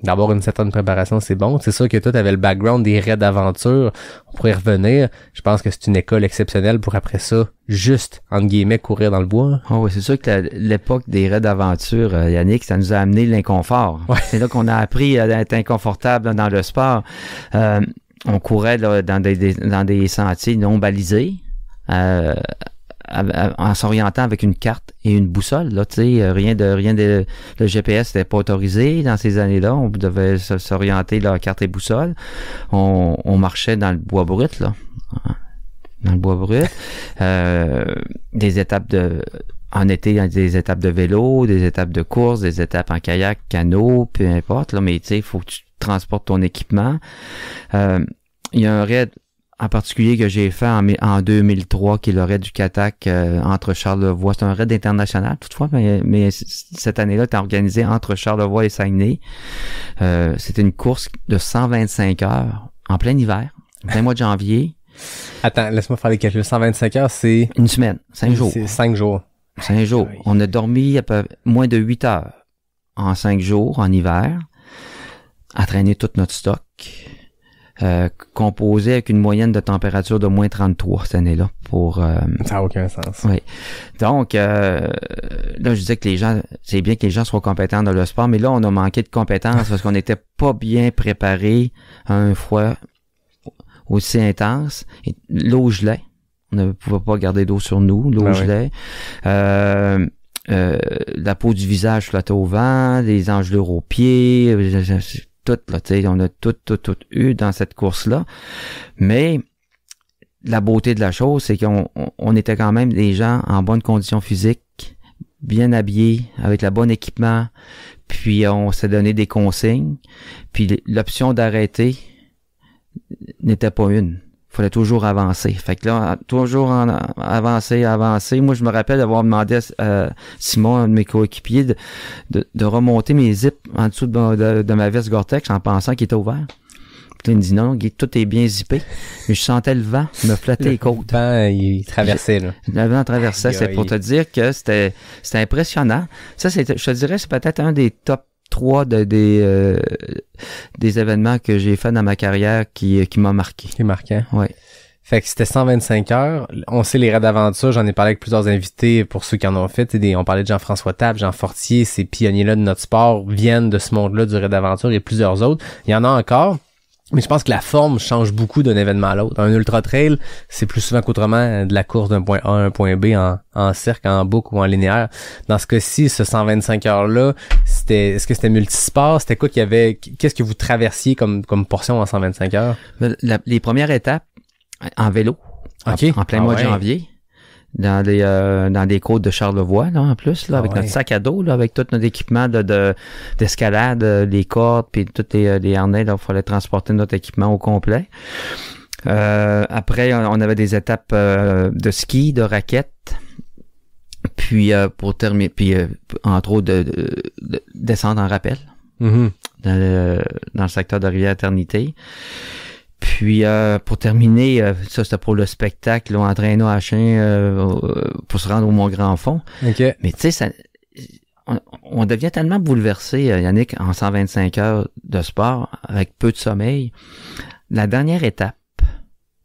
D'avoir une certaine préparation, c'est bon. C'est sûr que toi, t'avais le background des raids d'aventure. On pourrait y revenir. Je pense que c'est une école exceptionnelle pour après ça, juste, entre guillemets, courir dans le bois. Oh, oui, c'est sûr que l'époque des raids d'aventure, Yannick, ça nous a amené l'inconfort. Ouais. C'est là qu'on a appris à être inconfortable dans le sport. On courait là, dans des sentiers non balisés. En s'orientant avec une carte et une boussole, là, tu sais, rien de le GPS n'était pas autorisé dans ces années-là. On devait s'orienter la carte et boussole. On marchait dans le bois brut, là. Dans le bois brut. Des étapes en été, des étapes de vélo, des étapes de course, des étapes en kayak, canot, peu importe, là, mais tu sais, il faut que tu transportes ton équipement. Il y a un raid en particulier que j'ai fait en 2003, qui est le raid du Catac entre Charlevoix. C'est un raid international toutefois, mais cette année-là, c'était organisé entre Charlevoix et Saguenay. C'était une course de 125 heures en plein hiver, en plein mois de janvier. Attends, laisse-moi faire les calculs. 125 heures, c'est... Une semaine, 5 jours. C'est 5 jours. 5 jours. Oui. On a dormi à peu moins de 8 heures en 5 jours, en hiver, à traîner tout notre stock. Composé avec une moyenne de température de moins 33 cette année-là pour ça n'a aucun sens. Oui. Donc là je disais que les gens, c'est bien que les gens soient compétents dans le sport, mais là on a manqué de compétences parce qu'on n'était pas bien préparés à un froid aussi intense. Et l'eau gelait. On ne pouvait pas garder d'eau sur nous, l'eau gelait. La peau du visage flottait au vent, les engelures aux pieds, tout, là, tu sais, on a tout eu dans cette course-là. Mais la beauté de la chose, c'est qu'on était quand même des gens en bonne condition physique, bien habillés, avec le bon équipement, puis on s'est donné des consignes, puis l'option d'arrêter n'était pas une. Il fallait toujours avancer. Fait que là, toujours avancer. Moi, je me rappelle d'avoir demandé à Simon, un de mes coéquipiers, de remonter mes zips en dessous de ma veste Gore-Tex en pensant qu'il était ouvert. Puis là, il me dit non, tout est bien zippé. Mais je sentais le vent me flatter les côtes. Le vent, il traversait, là. Le vent traversait. C'est pour te dire que c'était impressionnant. Ça, je te dirais, c'est peut-être un des top 3 des événements que j'ai fait dans ma carrière qui m'a marqué. Qui est marquant. Oui. Fait que c'était 125 heures. On sait les raids d'aventure, j'en ai parlé avec plusieurs invités pour ceux qui en ont fait. On parlait de Jean-François Table, Jean Fortier, ces pionniers-là de notre sport viennent de ce monde-là du raid d'aventure et plusieurs autres. Il y en a encore. Mais je pense que la forme change beaucoup d'un événement à l'autre. Un ultra trail, c'est plus souvent qu'autrement de la course d'un point A à un point B en cercle, en boucle ou en linéaire. Dans ce cas-ci, ce 125 heures-là, est-ce que c'était multisport? C'était quoi qu'est-ce que vous traversiez comme portion en 125 heures? Les premières étapes, en vélo. Okay. En plein mois de janvier. Dans des côtes de Charlevoix, là, en plus, là, avec notre sac à dos, là, avec tout notre équipement d'escalade, les cordes, puis tous les harnais, là, il fallait transporter notre équipement au complet. Après, on avait des étapes de ski, de raquettes, puis pour terminer, puis entre autres de descendre en rappel, dans le secteur de Rivière-Éternité. Puis pour terminer, ça c'était pour le spectacle, là, en traîneau à chien pour se rendre au Mont-Grand-Fond. Okay. Mais tu sais, on devient tellement bouleversé, Yannick, en 125 heures de sport, avec peu de sommeil. La dernière étape,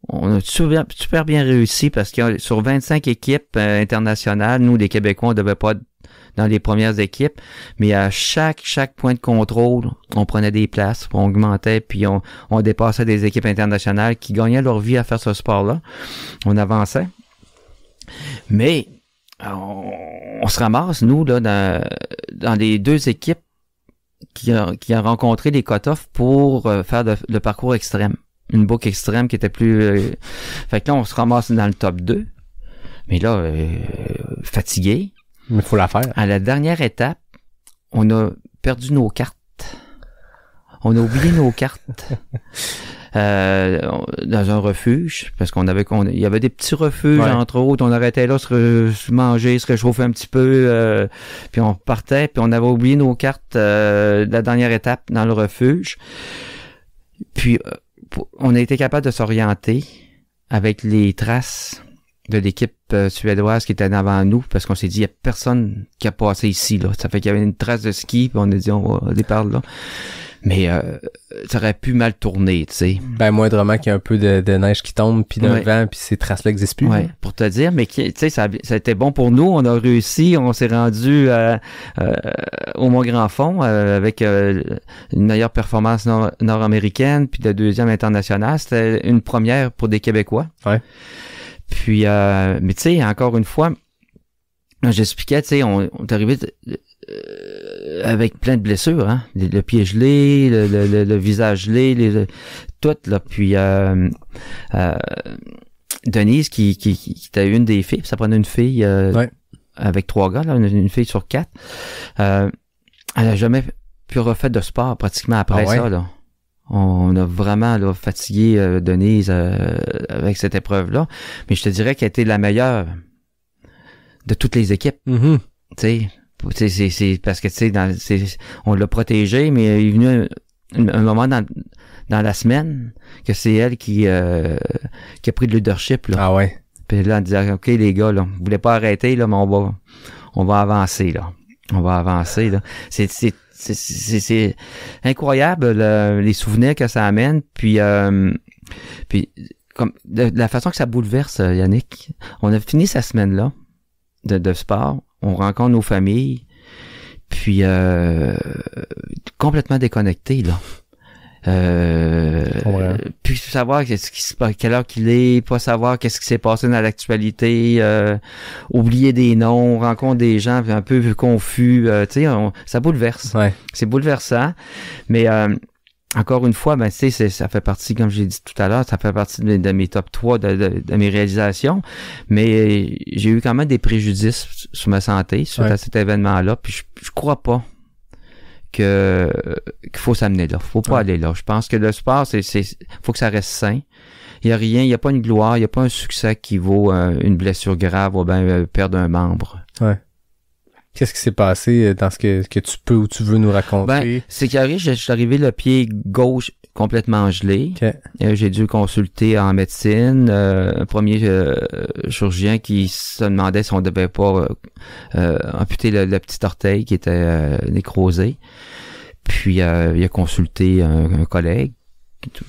on a super bien réussi parce que sur 25 équipes internationales, nous les Québécois, on devait pas être dans les premières équipes, mais à chaque point de contrôle, on prenait des places, on augmentait, puis on dépassait des équipes internationales qui gagnaient leur vie à faire ce sport-là. On avançait. Mais on se ramasse, nous, là, dans les deux équipes qui ont rencontré les cut-offs pour faire le parcours extrême. Une boucle extrême qui était plus... Fait que là, on se ramasse dans le top 2. Mais là, fatigué. Mais il faut la faire. À la dernière étape, on a perdu nos cartes. On a oublié nos cartes dans un refuge, parce il y avait des petits refuges, entre autres. On arrêtait là, se manger, se réchauffer un petit peu, puis on partait, puis on avait oublié nos cartes de la dernière étape dans le refuge. Puis on a été capable de s'orienter avec les traces de l'équipe suédoise qui était avant nous, parce qu'on s'est dit, il n'y a personne qui a passé ici, là. Ça fait qu'il y avait une trace de ski, puis on a dit, on va aller par là. Mais ça aurait pu mal tourner, tu sais. Ben, moindrement qu'il y a un peu de neige qui tombe, puis d'un vent, puis ces traces-là n'existent plus. Ouais, pour te dire, mais tu sais, ça a été bon pour nous. On a réussi, on s'est rendu au Mont-Grand-Fond avec une meilleure performance nord-américaine, puis de deuxième international. C'était une première pour des Québécois. Ouais. Puis, mais tu sais, encore une fois, j'expliquais, tu sais, on est arrivé avec plein de blessures, hein, le pied gelé, le visage gelé, tout là. Puis Denise qui était une des filles, ça prenait une fille avec 3 gars, là, une fille sur 4. Elle a jamais pu refaire de sport pratiquement après ça, là. On a vraiment là, fatigué Denise avec cette épreuve-là. Mais je te dirais qu'elle a été la meilleure de toutes les équipes. Mm-hmm. Tu sais, c'est parce que tu sais, on l'a protégée, mais il est venu un moment dans la semaine que c'est elle qui a pris le leadership, là. Ah ouais. Puis là, on disait, OK, les gars, là, vous voulez pas arrêter, là, mais on va avancer, là. On va avancer, là. C'est incroyable les souvenirs que ça amène, puis comme de la façon que ça bouleverse, Yannick. On a fini cette semaine-là de sport, on rencontre nos familles, puis complètement déconnecté là. Puis savoir quelle heure qu'il est, pas savoir qu'est-ce qui s'est passé dans l'actualité, oublier des noms, on rencontre des gens un peu confus, tu sais, ça bouleverse. Ouais. C'est bouleversant, mais encore une fois, ben tu sais, ça fait partie, comme j'ai dit tout à l'heure, ça fait partie de mes top 3 de mes réalisations, mais j'ai eu quand même des préjudices sur ma santé suite à cet événement-là, puis je crois pas qu'il faut s'amener là. Faut pas aller là. Je pense que le sport, faut que ça reste sain. Il y a rien, il y a pas une gloire, il y a pas un succès qui vaut une blessure grave ou bien perdre un membre. Ouais. Qu'est-ce qui s'est passé dans ce que tu peux ou tu veux nous raconter? Ben, c'est qu'il je suis arrivé le pied gauche complètement gelé. Okay. J'ai dû consulter en médecine un premier chirurgien qui se demandait si on devait pas amputer le petit orteil qui était nécrosé. Puis il a consulté un collègue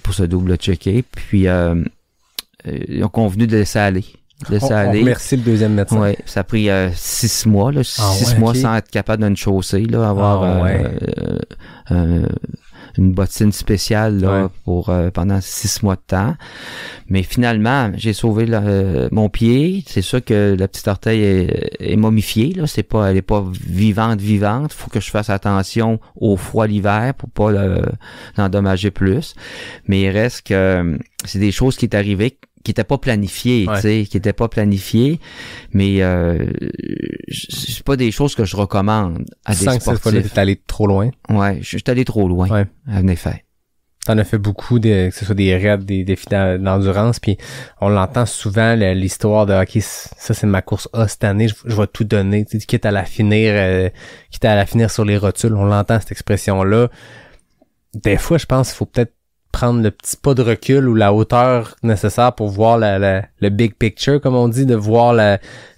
pour se double-checker. Puis ils ont convenu de laisser aller. On remercie le deuxième médecin. Oui, ça a pris 6 mois, là, 6 mois sans être capable d'une chaussée, là, avoir une bottine spéciale là, pour pendant 6 mois de temps. Mais finalement, j'ai sauvé mon pied. C'est sûr que la petite orteil est momifiée, là. Elle est pas vivante. Faut que je fasse attention au froid l'hiver pour pas l'endommager plus. Mais il reste que c'est des choses qui est arrivées qui n'était pas planifié, tu sais, qui n'était pas planifié, mais c'est pas des choses que je recommande à des sportifs. Cette fois-là, t'es allé trop loin. Ouais, je suis allé trop loin, en effet. T'en as fait beaucoup, que ce soit des raids, des défis d'endurance, puis on l'entend souvent, l'histoire de « OK, ça c'est ma course A cette année, je vais tout donner », tu sais, quitte à la finir sur les rotules, on l'entend cette expression-là. Des fois, je pense qu'il faut peut-être prendre le petit pas de recul ou la hauteur nécessaire pour voir le big picture, comme on dit, de voir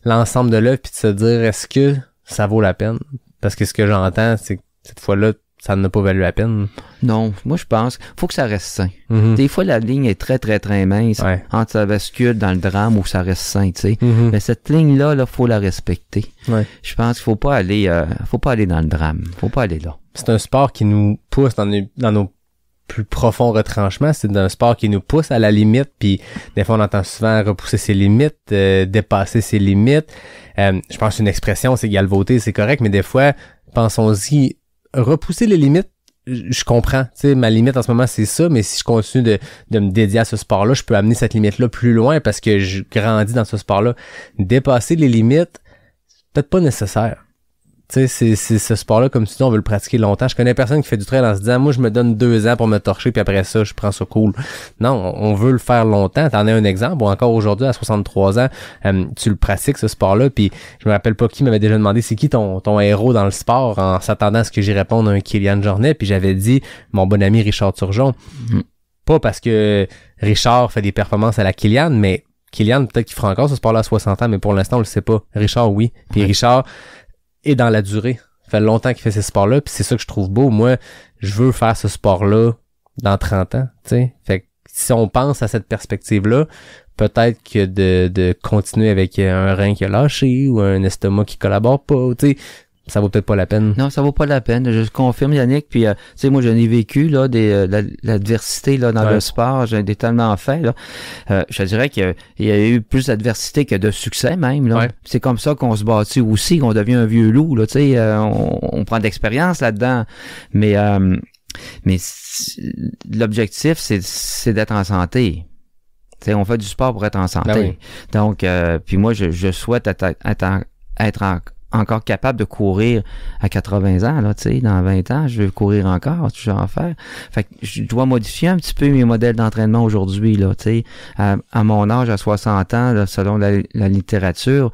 l'ensemble de l'œuvre puis de se dire est-ce que ça vaut la peine? Parce que ce que j'entends, c'est que cette fois-là, ça n'a pas valu la peine. Non, moi je pense faut que ça reste sain. Mm-hmm. Des fois, la ligne est très, très, très mince entre ça bascule dans le drame ou ça reste sain, tu sais. Mm-hmm. Mais cette ligne-là, faut la respecter. Ouais. Je pense qu'il faut pas aller dans le drame. Faut pas aller là. C'est un sport qui nous pousse dans nos plus profond retranchement, c'est un sport qui nous pousse à la limite, puis des fois on entend souvent repousser ses limites, dépasser ses limites. Je pense qu'une expression, c'est galvauder, c'est correct, mais des fois, pensons-y, repousser les limites, je comprends, tu sais, ma limite en ce moment c'est ça, mais si je continue de me dédier à ce sport-là, je peux amener cette limite-là plus loin parce que je grandis dans ce sport-là. Dépasser les limites, peut-être pas nécessaire. Tu sais, c'est ce sport-là, comme tu dis, on veut le pratiquer longtemps. Je connais personne qui fait du trail en se disant, moi, je me donne 2 ans pour me torcher, puis après ça, je prends ça cool. Non, on veut le faire longtemps. T'en as un exemple, ou encore aujourd'hui, à 63 ans, tu le pratiques, ce sport-là, puis je me rappelle pas qui m'avait déjà demandé, c'est qui ton héros dans le sport, en s'attendant à ce que j'y réponde à un Kylian Jornet, puis j'avais dit, mon bon ami Richard Turgeon. Pas parce que Richard fait des performances à la Kylian, mais Kylian, peut-être qu'il fera encore ce sport-là à 60 ans, mais pour l'instant, on le sait pas. Richard, oui. Puis Richard est dans la durée. Ça fait longtemps qu'il fait ces sports-là, puis c'est ça que je trouve beau. Moi, je veux faire ce sport-là dans 30 ans, tu sais. Fait que si on pense à cette perspective-là, peut-être que de continuer avec un rein qui a lâché ou un estomac qui collabore pas, tu sais, ça vaut peut-être pas la peine. Non, ça vaut pas la peine. Je confirme, Yannick. Puis, tu sais, moi, j'en ai vécu là l'adversité là dans le sport. J'en ai tellement fait là. Je dirais qu'il y a eu plus d'adversité que de succès même. Là. C'est comme ça qu'on se bâtit aussi, qu'on devient un vieux loup. Là, tu sais, on prend d'expérience là-dedans. Mais l'objectif, c'est d'être en santé. Tu sais, on fait du sport pour être en santé. Ben oui. Donc, puis moi, je souhaite être encore capable de courir à 80 ans, là, tu sais, dans 20 ans, je veux courir encore, toujours en faire. Fait que je dois modifier un petit peu mes modèles d'entraînement aujourd'hui, là, tu sais. À mon âge, à 60 ans, là, selon la littérature,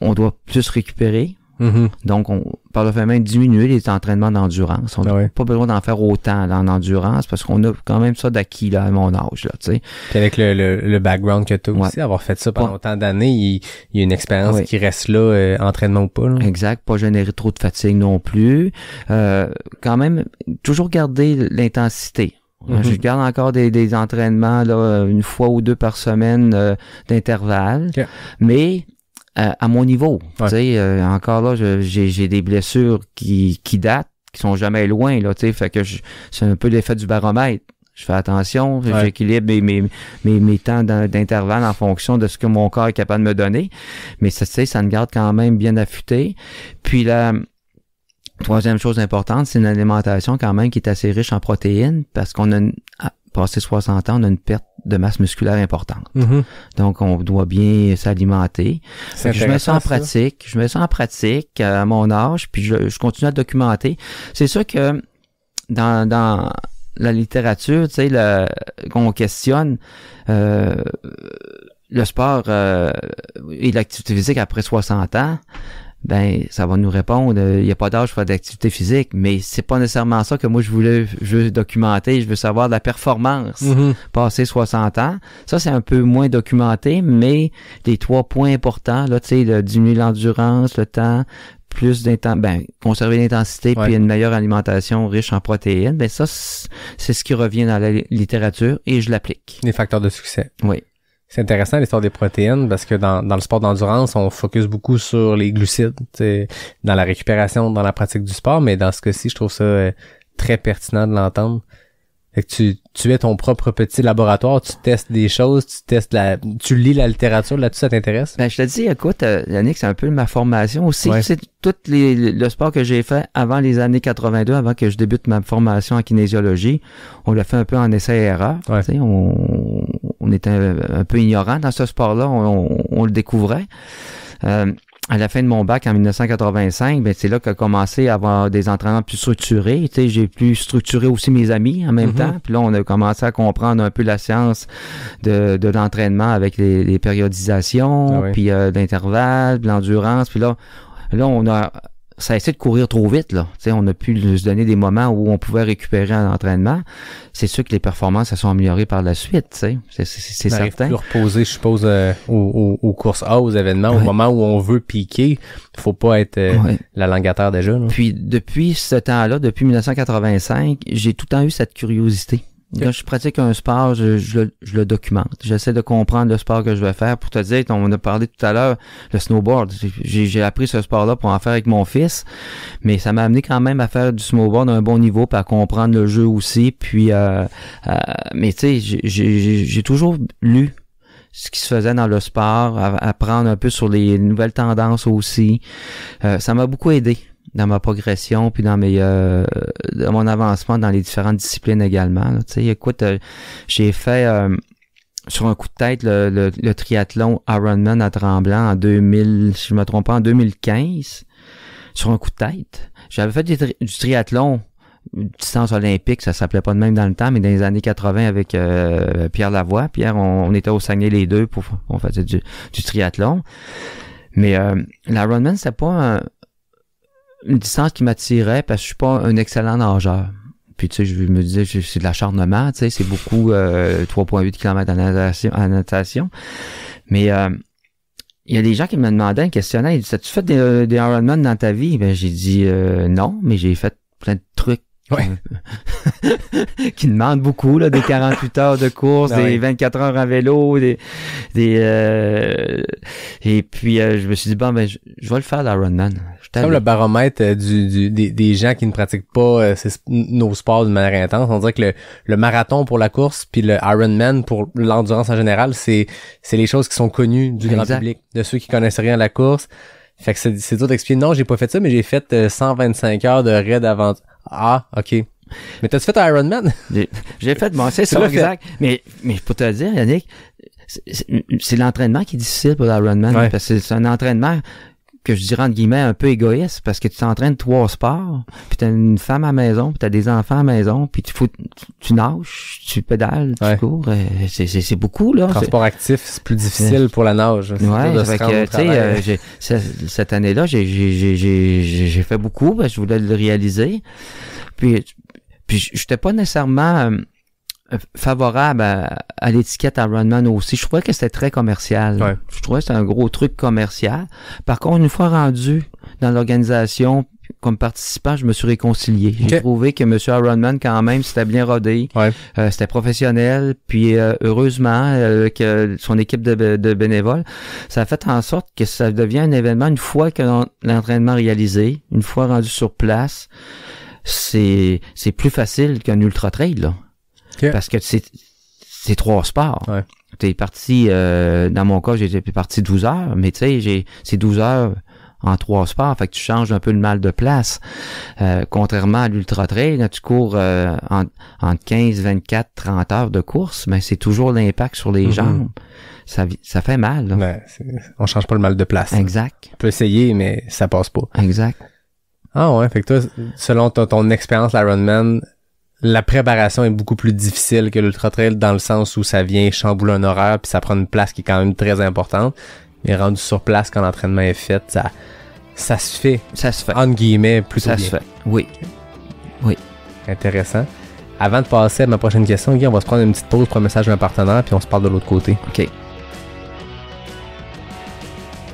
on doit plus récupérer. Mm-hmm. Donc, par le fait même diminuer les entraînements d'endurance. On n'a pas besoin d'en faire autant là, en endurance parce qu'on a quand même ça d'acquis là, à mon âge. Là, tu sais. Puis avec le background que tu as aussi, avoir fait ça pendant autant d'années, il y a une expérience qui reste là, entraînement ou pas. Là. Exact, pas générer trop de fatigue non plus. Quand même, toujours garder l'intensité. Mm-hmm. Je garde encore des entraînements là, une fois ou deux par semaine d'intervalle, mais à mon niveau. Tu sais, encore là, j'ai des blessures qui datent, qui sont jamais loin, là, tu sais, fait que c'est un peu l'effet du baromètre. Je fais attention, j'équilibre mes temps d'intervalle en fonction de ce que mon corps est capable de me donner. Mais ça, tu sais, ça me garde quand même bien affûté. Puis la troisième chose importante, c'est une alimentation quand même qui est assez riche en protéines parce qu'on a passé 60 ans, on a une perte de masse musculaire importante. Mm-hmm. Donc, on doit bien s'alimenter. Je mets ça en pratique. Je mets ça en pratique à mon âge, puis je continue à documenter. C'est sûr que dans la littérature, tu sais, qu'on questionne le sport et l'activité physique après 60 ans, ben ça va nous répondre, il n'y a pas d'âge pour faire d'activité physique, mais c'est pas nécessairement ça que moi je veux documenter, je veux savoir la performance passé 60 ans. Ça, c'est un peu moins documenté, mais les 3 points importants, là, tu sais, diminuer l'endurance, le temps, plus conserver l'intensité, puis une meilleure alimentation riche en protéines, ben ça, c'est ce qui revient dans la littérature et je l'applique. Les facteurs de succès. Oui. C'est intéressant l'histoire des protéines parce que dans le sport d'endurance, on focus beaucoup sur les glucides, dans la récupération, dans la pratique du sport, mais dans ce cas-ci, je trouve ça très pertinent de l'entendre. Fait que tu es ton propre petit laboratoire, tu testes des choses, tu lis la littérature là-dessus, ça t'intéresse? Ben, je te dis, écoute, Yannick, c'est un peu ma formation aussi. C'est tout le sport que j'ai fait avant les années 82, avant que je débute ma formation en kinésiologie. On l'a fait un peu en essai-erreur. On était un peu ignorant dans ce sport-là, on le découvrait. À la fin de mon bac en 1985, ben c'est là qu'a commencé à avoir des entraînements plus structurés. Tu sais, j'ai plus structuré aussi mes amis en même temps. Puis là, on a commencé à comprendre un peu la science de l'entraînement avec les périodisations, puis l'intervalle, puis l'endurance. Puis là, ça a essayé de courir trop vite, là. Tu sais, on a pu se donner des moments où on pouvait récupérer un entraînement. C'est sûr que les performances se sont améliorées par la suite, tu sais. C'est certain. Plus reposer, je suppose, aux courses A, aux événements, au moment où on veut piquer. Faut pas être la langue à terre déjà, là. Puis, depuis ce temps-là, depuis 1985, j'ai tout le temps eu cette curiosité. Quand je pratique un sport, je le documente. J'essaie de comprendre le sport que je vais faire. Pour te dire, on a parlé tout à l'heure, le snowboard. J'ai appris ce sport-là pour en faire avec mon fils, mais ça m'a amené quand même à faire du snowboard à un bon niveau, puis à comprendre le jeu aussi. Puis, mais tu sais, j'ai toujours lu ce qui se faisait dans le sport, apprendre un peu sur les nouvelles tendances aussi. Ça m'a beaucoup aidé dans ma progression puis dans mon avancement dans les différentes disciplines également. Tu sais, écoute, j'ai fait sur un coup de tête le triathlon Ironman à Tremblant en 2000, si je me trompe pas, en 2015. Sur un coup de tête. J'avais fait du triathlon distance olympique, ça s'appelait pas de même dans le temps, mais dans les années 80 avec Pierre Lavoie. Pierre, on était au Saguenay les deux on faisait du triathlon. Mais l'Ironman, c'est pas une distance qui m'attirait parce que je suis pas un excellent nageur. Puis tu sais, je me disais, c'est de l'acharnement, tu sais, c'est beaucoup 3,8 km en natation. Mais il y a des gens qui me demandaient, me questionnaient, ils disaient, as-tu fait des Ironman dans ta vie? Ben j'ai dit non, mais j'ai fait plein de trucs. Ouais. Qui demandent beaucoup, là, des 48 heures de course, des 24 heures en vélo, et puis je me suis dit, bon, ben, je vais le faire, l'Ironman. C'est comme le baromètre des gens qui ne pratiquent pas nos sports d'une manière intense. On dirait que le marathon pour la course puis le Ironman pour l'endurance en général, c'est les choses qui sont connues du grand public, de ceux qui connaissent rien à la course. Fait que c'est dur d'expliquer. Non, j'ai pas fait ça, mais j'ai fait 125 heures de raid avant. Ah, ok. Mais t'as-tu fait un Ironman? J'ai fait, bon, c'est ça, exact. Mais pour te le dire, Yannick, c'est l'entraînement qui est difficile pour l'Ironman. Ouais. Parce que c'est un entraînement que je dirais entre guillemets un peu égoïste, parce que tu t'entraînes 3 sports, puis t'as une femme à la maison, puis t'as des enfants à la maison, puis tu nages, tu pédales, tu cours, c'est beaucoup, là. Transport actif, c'est plus difficile pour la nage. Ouais, fait que, tu sais, cette année-là, j'ai fait beaucoup, parce que je voulais le réaliser. Puis j'étais pas nécessairement favorable à l'étiquette Ironman aussi. Je trouvais que c'était très commercial. Ouais. Je trouvais que c'était un gros truc commercial. Par contre, une fois rendu dans l'organisation comme participant, je me suis réconcilié. J'ai trouvé que Monsieur Ironman, quand même, c'était bien rodé. Ouais. C'était professionnel. Puis heureusement, avec son équipe de bénévoles, ça a fait en sorte que ça devient un événement une fois que l'entraînement réalisé, une fois rendu sur place. C'est plus facile qu'un ultra trail, là. Okay. Parce que c'est 3 sports. Ouais. T'es parti, dans mon cas, j'ai parti 12 heures, mais tu sais, c'est 12 heures en 3 sports, fait que tu changes un peu le mal de place. Contrairement à l'ultra trail, là, tu cours entre 15, 24, 30 heures de course, mais c'est toujours l'impact sur les jambes. Ça fait mal, là. Ben, on change pas le mal de place. Exact. On peut essayer, mais ça passe pas. Exact. Ah ouais, fait que toi, selon ton expérience l'Ironman, la préparation est beaucoup plus difficile que l'ultra trail dans le sens où ça vient chambouler un horaire puis ça prend une place qui est quand même très importante. Mais rendu sur place quand l'entraînement est fait, ça se fait. Ça se fait. Entre guillemets, plutôt ça bien. Se fait. Oui. Oui. Intéressant. Avant de passer à ma prochaine question, Guy, on va se prendre une petite pause pour un message d'un partenaire puis on se parle de l'autre côté. OK.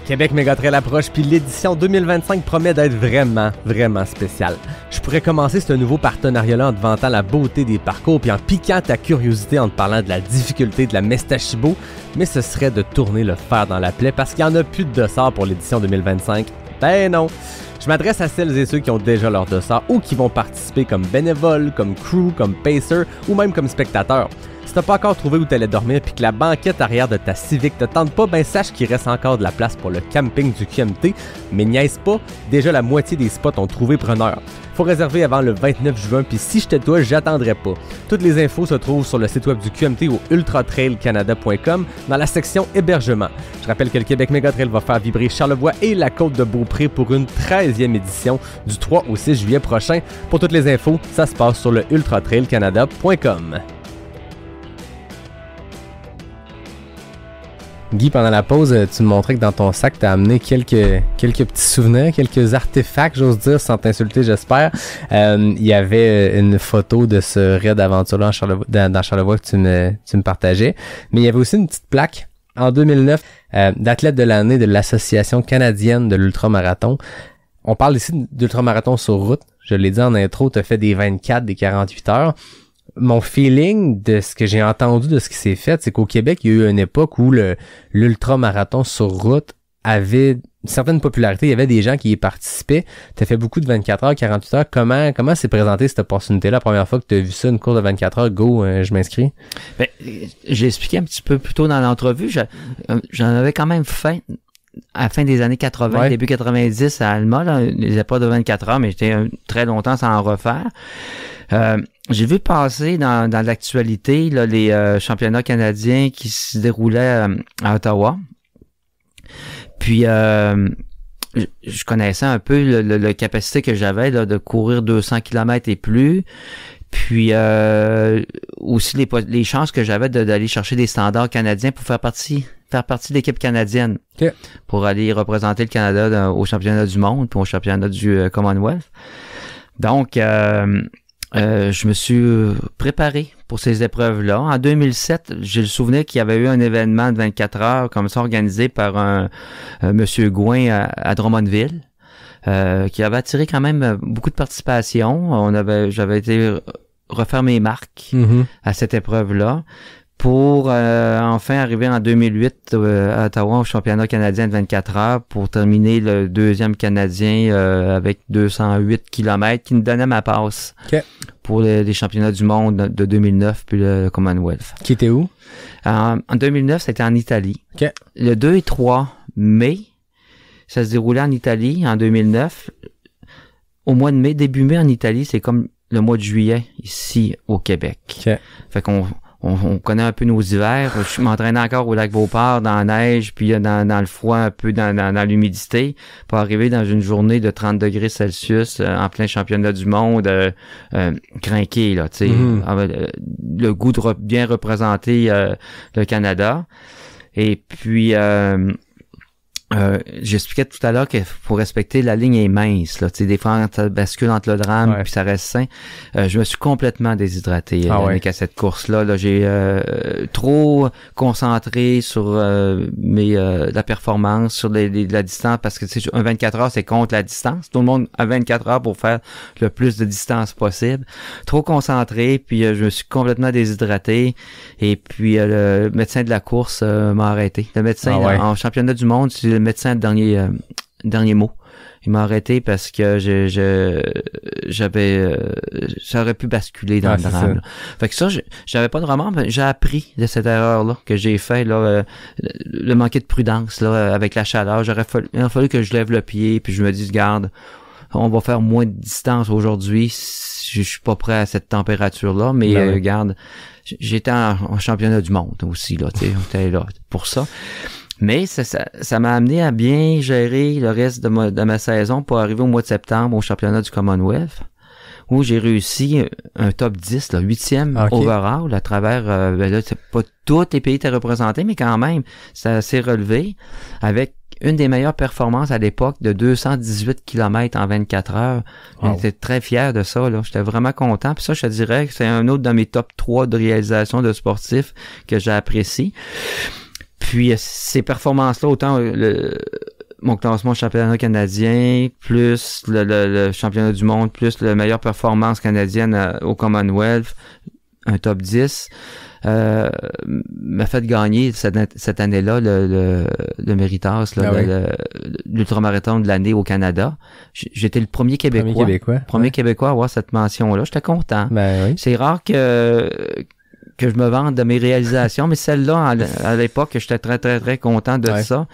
Québec Mégatrail approche, puis l'édition 2025 promet d'être vraiment, vraiment spéciale. Je pourrais commencer ce nouveau partenariat-là en te vantant la beauté des parcours, puis en piquant ta curiosité en te parlant de la difficulté de la Mestachibo, mais ce serait de tourner le fer dans la plaie parce qu'il n'y en a plus de dossard pour l'édition 2025. Ben non! Je m'adresse à celles et ceux qui ont déjà leur dossard ou qui vont participer comme bénévoles, comme crew, comme pacer ou même comme spectateurs. Si t'as pas encore trouvé où t'allais dormir puis que la banquette arrière de ta Civic te tente pas, ben sache qu'il reste encore de la place pour le camping du QMT, mais niaise pas, déjà la moitié des spots ont trouvé preneur. Faut réserver avant le 29 juin, puis si j'étais toi, j'attendrai pas. Toutes les infos se trouvent sur le site web du QMT au ultratrailcanada.com dans la section hébergement. Je rappelle que le Québec Mégatrail va faire vibrer Charlevoix et la Côte-de-Beaupré pour une 13e édition du 3 au 6 juillet prochain. Pour toutes les infos, ça se passe sur le ultratrailcanada.com. Guy, pendant la pause, tu me montrais que dans ton sac, tu as amené quelques petits souvenirs, quelques artefacts, j'ose dire, sans t'insulter, j'espère. Il y avait une photo de ce raid d'aventure-là dans Charlevoix que tu me partageais. Mais il y avait aussi une petite plaque en 2009 d'athlète de l'année de l'Association canadienne de l'ultramarathon. On parle ici d'ultramarathon sur route. Je l'ai dit en intro, tu as fait des 24, des 48 heures. Mon feeling de ce que j'ai entendu de ce qui s'est fait, c'est qu'au Québec, il y a eu une époque où l'ultramarathon sur route avait une certaine popularité. Il y avait des gens qui y participaient. Tu as fait beaucoup de 24 heures, 48 heures. Comment s'est présentée cette opportunité-là? La première fois que tu as vu ça, une course de 24 heures, go, je m'inscris. Ben, j'ai expliqué un petit peu plus tôt dans l'entrevue. J'en avais quand même fait à la fin des années 80, début 90 à Alma, là, les épreuves de 24 heures, mais j'étais très longtemps sans en refaire. J'ai vu passer dans l'actualité là, les championnats canadiens qui se déroulaient à Ottawa. Puis je connaissais un peu la capacité que j'avais là, de courir 200 km et plus. Puis aussi les chances que j'avais d'aller chercher des standards canadiens pour faire partie de l'équipe canadienne. Okay. Pour aller représenter le Canada au championnat du monde puis au championnat du Commonwealth. Donc je me suis préparé pour ces épreuves-là. En 2007, j'ai le souvenir qu'il y avait eu un événement de 24 heures comme ça organisé par un Monsieur Gouin à Drummondville, qui avait attiré quand même beaucoup de participation. J'avais été refaire mes marques à cette épreuve-là pour enfin arriver en 2008 à Ottawa au championnat canadien de 24 heures pour terminer le deuxième canadien avec 208 km qui me donnait ma passe pour les championnats du monde de 2009 puis le Commonwealth. Qui était où? En 2009, c'était en Italie. Okay. Le 2 et 3 mai, ça se déroulait en Italie en 2009. Au mois de mai, début mai en Italie, c'est comme le mois de juillet ici au Québec. Okay. Fait qu'on connaît un peu nos hivers. Je m'entraînais encore au lac Beauport dans la neige, puis dans le froid, un peu dans l'humidité, pour arriver dans une journée de 30 degrés Celsius en plein championnat du monde, crinqué, là, tu sais. Le goût de bien représenter le Canada. Et puis j'expliquais tout à l'heure qu'il faut respecter la ligne est mince, là. Tu sais, des fois, ça bascule entre le drame puis ça reste sain. Je me suis complètement déshydraté à cette course-là. Là, j'ai trop concentré sur la performance, sur la distance, parce que tu sais, un 24 heures, c'est contre la distance. Tout le monde a 24 heures pour faire le plus de distance possible. Trop concentré, puis je me suis complètement déshydraté. Et puis le médecin de la course m'a arrêté. Le médecin en championnat du monde, c'est le médecin de dernier mot. Il m'a arrêté parce que ça aurait pu basculer dans le drame. Fait que ça, j'avais pas de remords, mais j'ai appris de cette erreur-là que j'ai fait, là, le manquer de prudence, là, avec la chaleur. Il a fallu que je lève le pied, puis je me dise, garde, on va faire moins de distance aujourd'hui. Je suis pas prêt à cette température-là, mais garde, j'étais en championnat du monde aussi, là, tu sais, j'étais là pour ça. Mais ça m'a amené à bien gérer le reste de ma saison pour arriver au mois de septembre au championnat du Commonwealth, où j'ai réussi un top 10, là, 8e overall à travers, là, c'est pas tous les pays étaient représentés, mais quand même, ça s'est relevé avec une des meilleures performances à l'époque de 218 km en 24 heures. J'étais très fier de ça, là. J'étais vraiment content. Puis ça, je te dirais que c'est un autre de mes top 3 de réalisation de sportifs que j'apprécie. Puis ces performances-là, autant mon classement championnat canadien, plus le championnat du monde, plus la meilleure performance canadienne au Commonwealth, un top 10, m'a fait gagner cette année-là le Méritas, l'ultramarathon de l'année au Canada. J'étais le premier Québécois à avoir cette mention-là. J'étais content. Ben oui. C'est rare que je me vante de mes réalisations, mais celle-là, à l'époque, j'étais très, très, très content de ça.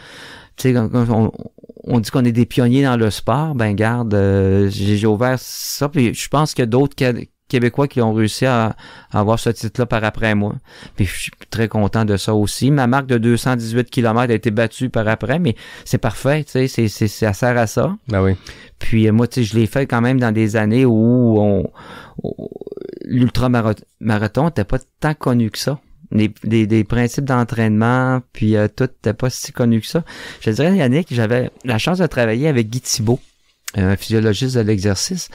Tu sais, on dit qu'on est des pionniers dans le sport, ben garde, j'ai ouvert ça, puis je pense qu'il y a d'autres Québécois qui ont réussi à avoir ce titre-là par après moi. Puis je suis très content de ça aussi. Ma marque de 218 km a été battue par après, mais c'est parfait, tu sais, ça sert à ça. Ben oui. Puis moi, tu sais, je l'ai fait quand même dans des années où l'ultramarathon n'était pas tant connu que ça. Des principes d'entraînement, puis tout n'était pas si connu que ça. Je te dirais, Yannick, j'avais la chance de travailler avec Guy Thibault, un physiologiste de l'exercice.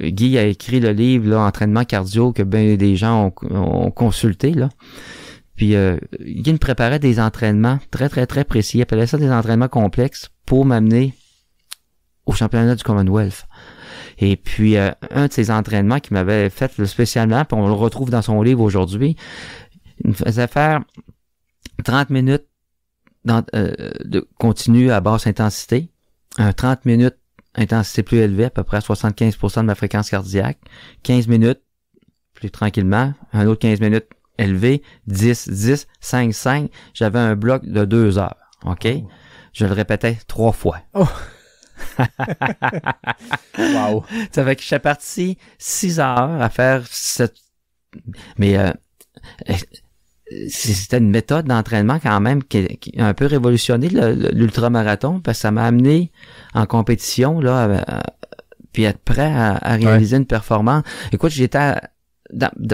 Guy a écrit le livre là, Entraînement cardio que bien des gens ont consulté, là. Puis Guy me préparait des entraînements très, très, très précis. Il appelait ça des entraînements complexes pour m'amener au championnat du Commonwealth. Et puis, un de ces entraînements qu'il m'avait fait spécialement, puis on le retrouve dans son livre aujourd'hui, il me faisait faire 30 minutes de continu à basse intensité, 30 minutes intensité plus élevée, à peu près à 75% de ma fréquence cardiaque, 15 minutes plus tranquillement, un autre 15 minutes élevé, 10, 5, 5, j'avais un bloc de 2 heures, OK? Je le répétais 3 fois. Oh! Wow! Ça fait que je suis parti 6 heures à faire mais c'était une méthode d'entraînement quand même qui a un peu révolutionné l'ultramarathon parce que ça m'a amené en compétition là puis être prêt à réaliser une performance. Écoute, j'étais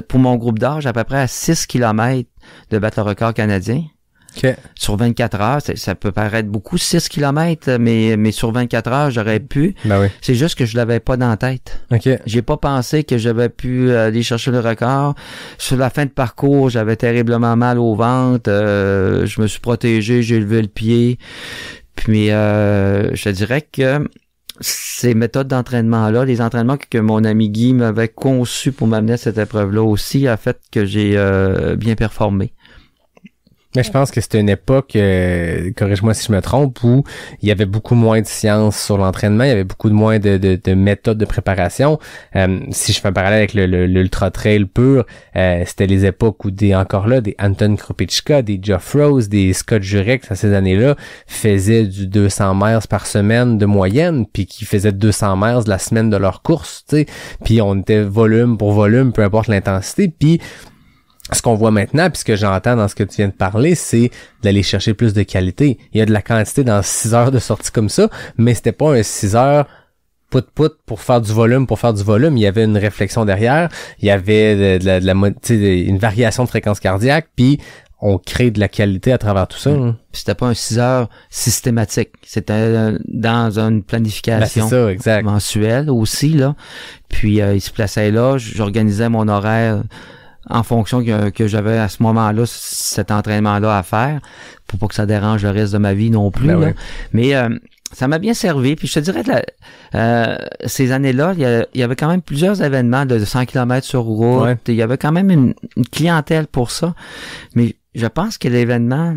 pour mon groupe d'âge à peu près à 6 km de battre le record canadien Okay. Sur 24 heures. Ça peut paraître beaucoup, 6 km, mais sur 24 heures, j'aurais pu. Ben oui. C'est juste que je l'avais pas dans la tête. OK. J'ai pas pensé que j'avais pu aller chercher le record. Sur la fin de parcours, j'avais terriblement mal au ventre. Je me suis protégé, j'ai levé le pied. Puis je te dirais que ces méthodes d'entraînement-là, les entraînements que mon ami Guy m'avait conçus pour m'amener à cette épreuve-là aussi, a fait que j'ai bien performé. Mais je pense que c'était une époque, corrige-moi si je me trompe, où il y avait beaucoup moins de science sur l'entraînement, il y avait beaucoup moins de méthodes de préparation. Si je fais un parallèle avec l'ultra trail pur, c'était les époques où des Anton Krupicka, des Geoff Rose, des Scott Jurek à ces années-là faisaient du 200 miles par semaine de moyenne, puis qui faisaient 200 miles la semaine de leur course, tu sais. Puis on était volume pour volume, peu importe l'intensité, puis ce qu'on voit maintenant, puis ce que j'entends dans ce que tu viens de parler, c'est d'aller chercher plus de qualité. Il y a de la quantité dans 6 heures de sortie comme ça, mais c'était pas un 6 heures put pour faire du volume, Il y avait une réflexion derrière, il y avait une variation de fréquence cardiaque, puis on crée de la qualité à travers tout ça. Hein. C'était pas un 6 heures systématique. C'était dans une planification c'est ça, exact. mensuelle aussi, là. Puis il se plaçait là, j'organisais mon horaire en fonction que j'avais à ce moment-là cet entraînement-là à faire pour pas que ça dérange le reste de ma vie non plus. Ben là. ouais. Mais ça m'a bien servi. Puis je te dirais ces années-là, il y avait quand même plusieurs événements de 100 km sur route. Ouais. Il y avait quand même une clientèle pour ça. Mais je pense que l'événement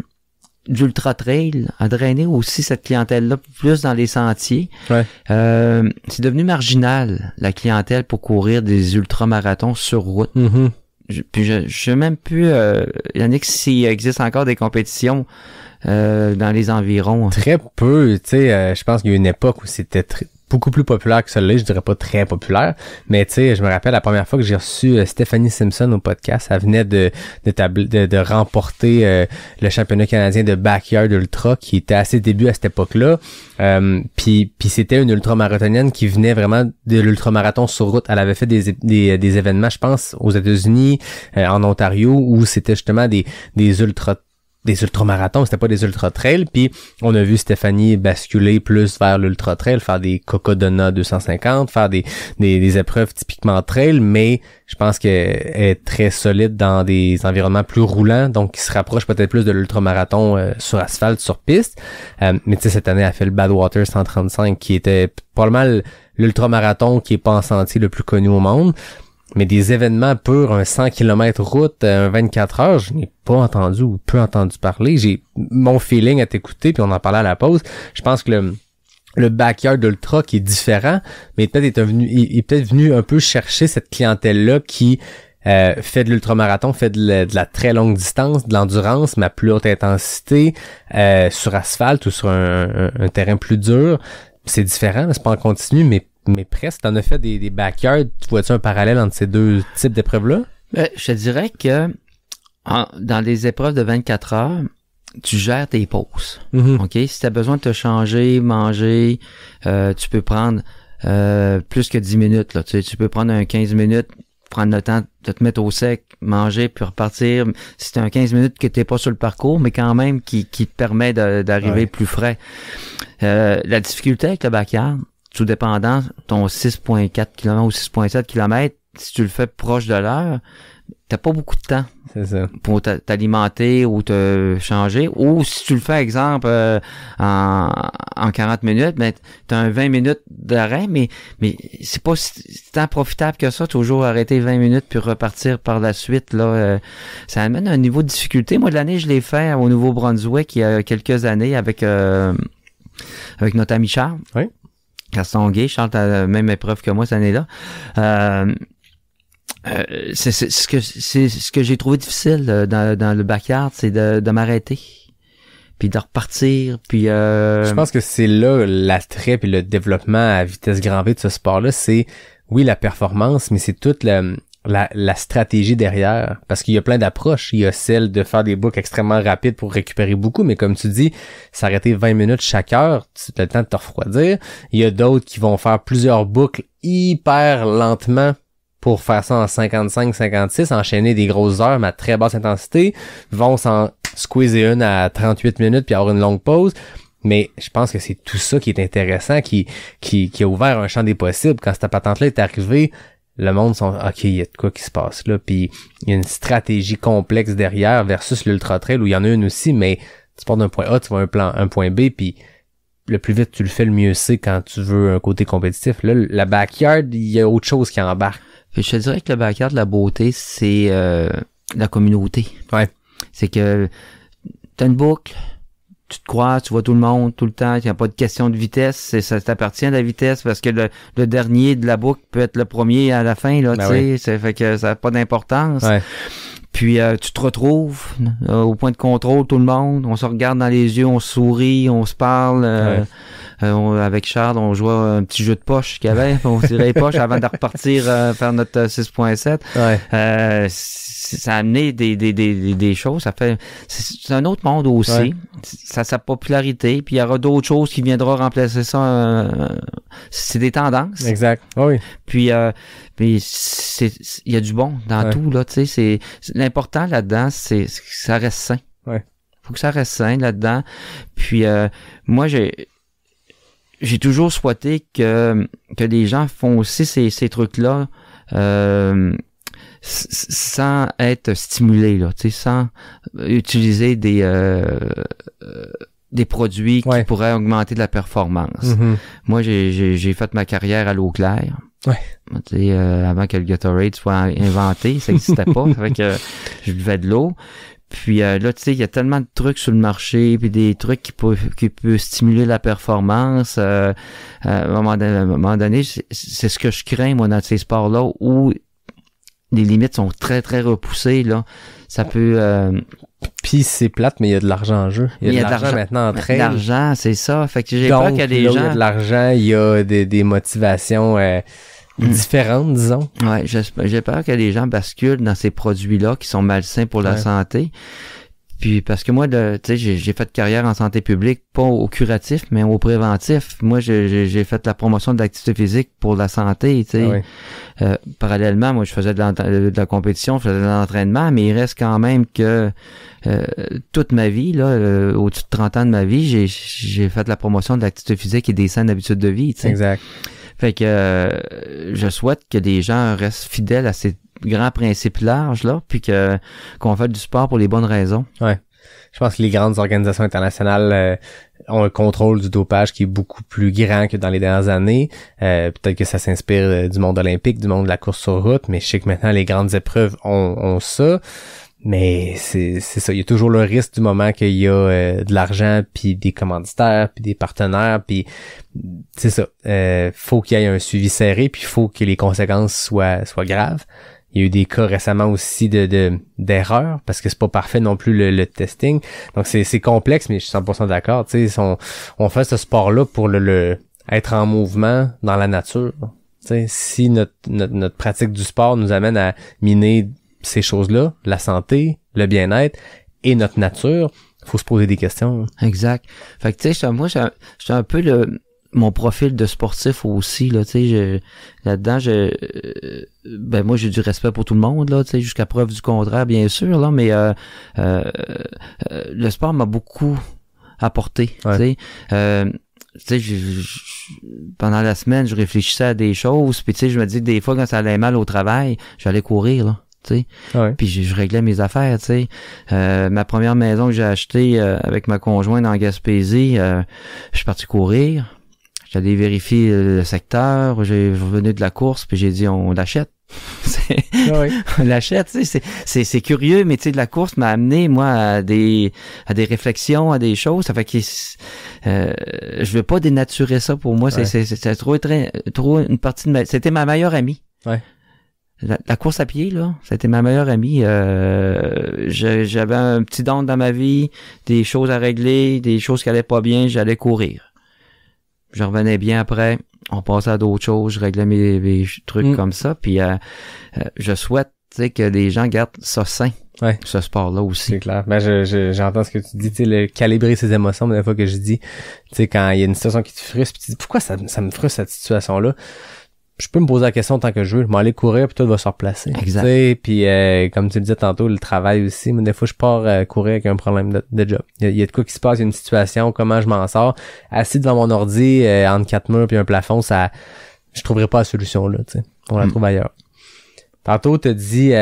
d'Ultra Trail a drainé aussi cette clientèle-là plus dans les sentiers. Ouais. C'est devenu marginal, la clientèle pour courir des ultramarathons sur route. Mm-hmm. Puis je sais même plus, Yannick, s'il existe encore des compétitions dans les environs. Très peu, tu sais, je pense qu'il y a eu une époque où c'était beaucoup plus populaire que celle-là, je dirais pas très populaire, mais tu sais, je me rappelle la première fois que j'ai reçu Stephanie Simpson au podcast, elle venait de remporter le championnat canadien de Backyard Ultra qui était à ses débuts à cette époque-là. Puis c'était une ultramarathonienne qui venait vraiment de l'ultramarathon sur route. Elle avait fait des événements, je pense, aux États-Unis, en Ontario, où c'était justement des ultramarathons, c'était pas des ultra-trails, puis on a vu Stéphanie basculer plus vers l'ultra-trail, faire des Cocodona 250, faire des épreuves typiquement trail, mais je pense qu'elle est très solide dans des environnements plus roulants, donc qui se rapproche peut-être plus de l'ultramarathon sur asphalte, sur piste. Mais tu sais, cette année, elle a fait le Badwater 135, qui était probablement l'ultramarathon qui est pas en sentier le plus connu au monde. Mais des événements purs, un 100 km route, un 24 heures, je n'ai pas entendu ou peu entendu parler. J'ai mon feeling à t'écouter, puis on en parlait à la pause. Je pense que le Backyard Ultra qui est différent, mais il est peut-être venu un peu chercher cette clientèle-là qui fait de l'ultramarathon, fait de la très longue distance, de l'endurance, mais à plus haute intensité, sur asphalte ou sur un terrain plus dur. C'est différent, c'est pas en continu, mais presque, t'en as fait des backyards. Tu vois-tu un parallèle entre ces deux types d'épreuves-là? Je te dirais que dans les épreuves de 24 heures, tu gères tes pauses. Mm-hmm. OK? Si tu as besoin de te changer, manger, tu peux prendre plus que 10 minutes. Là. Tu peux prendre un 15 minutes, prendre le temps de te mettre au sec, manger, puis repartir. C'est un 15 minutes que tu n'es pas sur le parcours, mais quand même qui te permet d'arriver plus frais. La difficulté avec le backyard, tout dépendant, ton 6.4 km ou 6.7 km, si tu le fais proche de l'heure, t'as pas beaucoup de temps. C'est ça. Pour t'alimenter ou te changer. Ou si tu le fais, exemple, en 40 minutes, ben, t'as un 20 minutes d'arrêt, mais c'est pas si tant profitable que ça, toujours arrêter 20 minutes puis repartir par la suite, là. Ça amène un niveau de difficulté. Moi, de l'année, je l'ai fait au Nouveau-Brunswick il y a quelques années avec notre ami Charles. Oui. Gaston Gay, Charles, t'as la même épreuve que moi cette année-là. C'est ce que j'ai trouvé difficile dans le backyard, c'est de m'arrêter, puis de repartir, puis Je pense que c'est là l'attrait puis le développement à vitesse grand V de ce sport-là, c'est oui la performance, mais c'est toute la stratégie derrière, parce qu'il y a plein d'approches. Il y a celle de faire des boucles extrêmement rapides pour récupérer beaucoup, mais comme tu dis, s'arrêter 20 minutes chaque heure, tu as le temps de te refroidir. Il y a d'autres qui vont faire plusieurs boucles hyper lentement pour faire ça en 55-56, enchaîner des grosses heures, mais à très basse intensité, vont s'en squeezer une à 38 minutes puis avoir une longue pause. Mais je pense que c'est tout ça qui est intéressant, qui a ouvert un champ des possibles. Quand cette patente-là est arrivée, le monde sont OK, il y a de quoi qui se passe là, puis il y a une stratégie complexe derrière versus l'ultra trail où il y en a une aussi, mais tu pars d'un point A, tu vas un point B, puis le plus vite tu le fais, le mieux c'est quand tu veux un côté compétitif. Là, la backyard, il y a autre chose qui embarque. Puis je te dirais que le backyard, la beauté, c'est la communauté. Ouais. C'est que t'as une boucle, tu te crois, tu vois tout le monde tout le temps, il n'y a pas de question de vitesse, ça t'appartient à la vitesse parce que le dernier de la boucle peut être le premier à la fin, là, ben tu sais, oui. Ça fait que ça n'a pas d'importance. Ouais. Puis tu te retrouves au point de contrôle, tout le monde, on se regarde dans les yeux, on sourit, on se parle. Avec Charles, on jouait un petit jeu de poche qu'il y avait, on tirait les poches avant de repartir faire notre 6.7. Ouais. Ça a amené des choses, ça fait c'est un autre monde aussi. Ouais. Ça a sa popularité, puis il y aura d'autres choses qui viendront remplacer ça. C'est des tendances. Exact. Oh oui. Puis il y a du bon dans tout là, tu sais, c'est l'important là-dedans, c'est que ça reste sain. Ouais. Faut que ça reste sain là-dedans. Puis moi j'ai toujours souhaité que les gens font aussi ces trucs-là sans être stimulés, là, tu sais, sans utiliser des produits qui pourraient augmenter de la performance. Mm-hmm. Moi, j'ai fait ma carrière à l'eau claire. Ouais. Tu sais, avant que le Gatorade soit inventé, ça n'existait pas. Ça fait que je buvais de l'eau. Puis là, tu sais, il y a tellement de trucs sur le marché, puis des trucs qui peuvent stimuler la performance. À un moment donné, c'est ce que je crains, moi, dans ces sports-là, où les limites sont très, très repoussées, là. Ça peut... Puis c'est plate, mais il y a de l'argent en jeu. Il y a de l'argent maintenant en train. L'argent, c'est ça. Fait que j'ai peur qu'il y a des gens... il y a de l'argent, il y a des motivations différentes, disons. Ouais, j'ai peur que les gens basculent dans ces produits-là qui sont malsains pour la santé. Puis parce que moi, tu sais, j'ai fait carrière en santé publique, pas au curatif, mais au préventif. Moi, j'ai fait la promotion de l'activité physique pour la santé, tu sais. Parallèlement, moi, je faisais de la compétition, je faisais de l'entraînement, mais il reste quand même que toute ma vie, là, au-dessus de 30 ans de ma vie, j'ai fait la promotion de l'activité physique et des saines habitudes de vie, tu sais. Exact. Fait que je souhaite que les gens restent fidèles à ces grands principes larges là, puis qu'on fait du sport pour les bonnes raisons. Ouais. Je pense que les grandes organisations internationales ont un contrôle du dopage qui est beaucoup plus grand que dans les dernières années. Peut-être que ça s'inspire du monde olympique, du monde de la course sur route, mais je sais que maintenant les grandes épreuves ont ça. Mais c'est ça, il y a toujours le risque du moment qu'il y a de l'argent, puis des commanditaires, puis des partenaires, puis c'est ça. Faut qu'il y ait un suivi serré, puis il faut que les conséquences soient graves. Il y a eu des cas récemment aussi d'erreurs, parce que c'est pas parfait non plus le testing. Donc c'est complexe, mais je suis 100% d'accord. Tu sais, on fait ce sport-là pour le être en mouvement dans la nature. Tu sais, si notre pratique du sport nous amène à miner ces choses-là, la santé, le bien-être et notre nature, faut se poser des questions. Exact. Fait que tu sais, moi, j'ai un peu mon profil de sportif aussi, là, tu sais, là-dedans, ben moi, j'ai du respect pour tout le monde, là, tu sais, jusqu'à preuve du contraire, bien sûr, là, mais le sport m'a beaucoup apporté, tu sais. Tu sais, pendant la semaine, je réfléchissais à des choses, puis tu sais, je me dis que des fois, quand ça allait mal au travail, j'allais courir, là. Puis je réglais mes affaires, tu sais. Ma première maison que j'ai achetée avec ma conjointe en Gaspésie, je suis parti courir. J'allais vérifier le secteur, j'ai revenu de la course, puis j'ai dit on l'achète. On l'achète, tu sais, c'est curieux, mais tu sais, de la course m'a amené, moi, à des réflexions, à des choses. Ça fait que je veux pas dénaturer ça pour moi. C'est trop une partie de c'était ma meilleure amie. Ouais. La course à pied, là, c'était ma meilleure amie. J'avais un petit don dans ma vie, des choses à régler, des choses qui allaient pas bien, j'allais courir. Je revenais bien après, on passait à d'autres choses, je réglais mes trucs comme ça, puis je souhaite, tu sais, que les gens gardent ça sain, ce sport-là aussi. C'est clair. Ben, j'entends ce que tu dis, tu sais, le calibrer ses émotions, mais des fois que je dis, tu sais, quand il y a une situation qui te frustre, puis tu dis, pourquoi ça me frustre cette situation-là? je peux me poser la question tant que je veux. Je vais aller courir, puis tout va se replacer. Exact. Puis comme tu le disais tantôt, le travail aussi. Mais des fois, je pars courir avec un problème de job. Il y a de quoi qui se passe, il y a une situation, comment je m'en sors. Assis devant mon ordi, entre 4 murs puis un plafond, ça, je trouverais pas la solution là. Tu sais, on la trouve ailleurs. Tantôt, t'as dit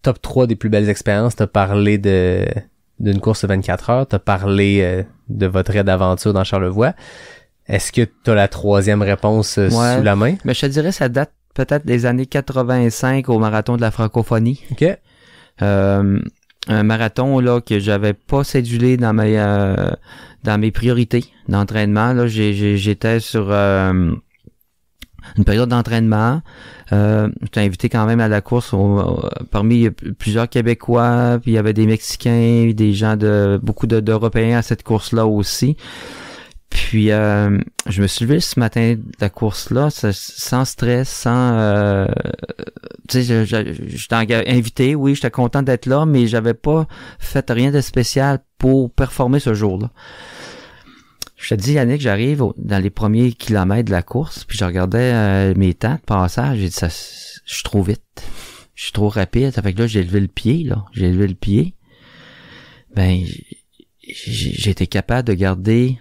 top 3 des plus belles expériences. T'as parlé d'une course de 24 heures. T'as parlé de votre raid d'aventure dans Charlevoix. Est-ce que tu as la troisième réponse sous la main? Mais je te dirais, ça date peut-être des années 85 au marathon de la francophonie. OK. Un marathon là que j'avais pas cédulé dans mes priorités d'entraînement. Là, j'étais sur une période d'entraînement. J'étais invité quand même à la course parmi plusieurs Québécois, puis il y avait des Mexicains, des gens beaucoup d'Européens à cette course-là aussi. Puis je me suis levé ce matin de la course-là sans stress, sans tu sais, j'étais invité, oui, j'étais content d'être là, mais j'avais pas fait rien de spécial pour performer ce jour-là. Je te dis, Yannick, j'arrive dans les premiers kilomètres de la course, puis je regardais mes temps de passage, j'ai dit ça, je suis trop vite. Je suis trop rapide. Ça fait que là, j'ai levé le pied. Ben, j'ai été capable de garder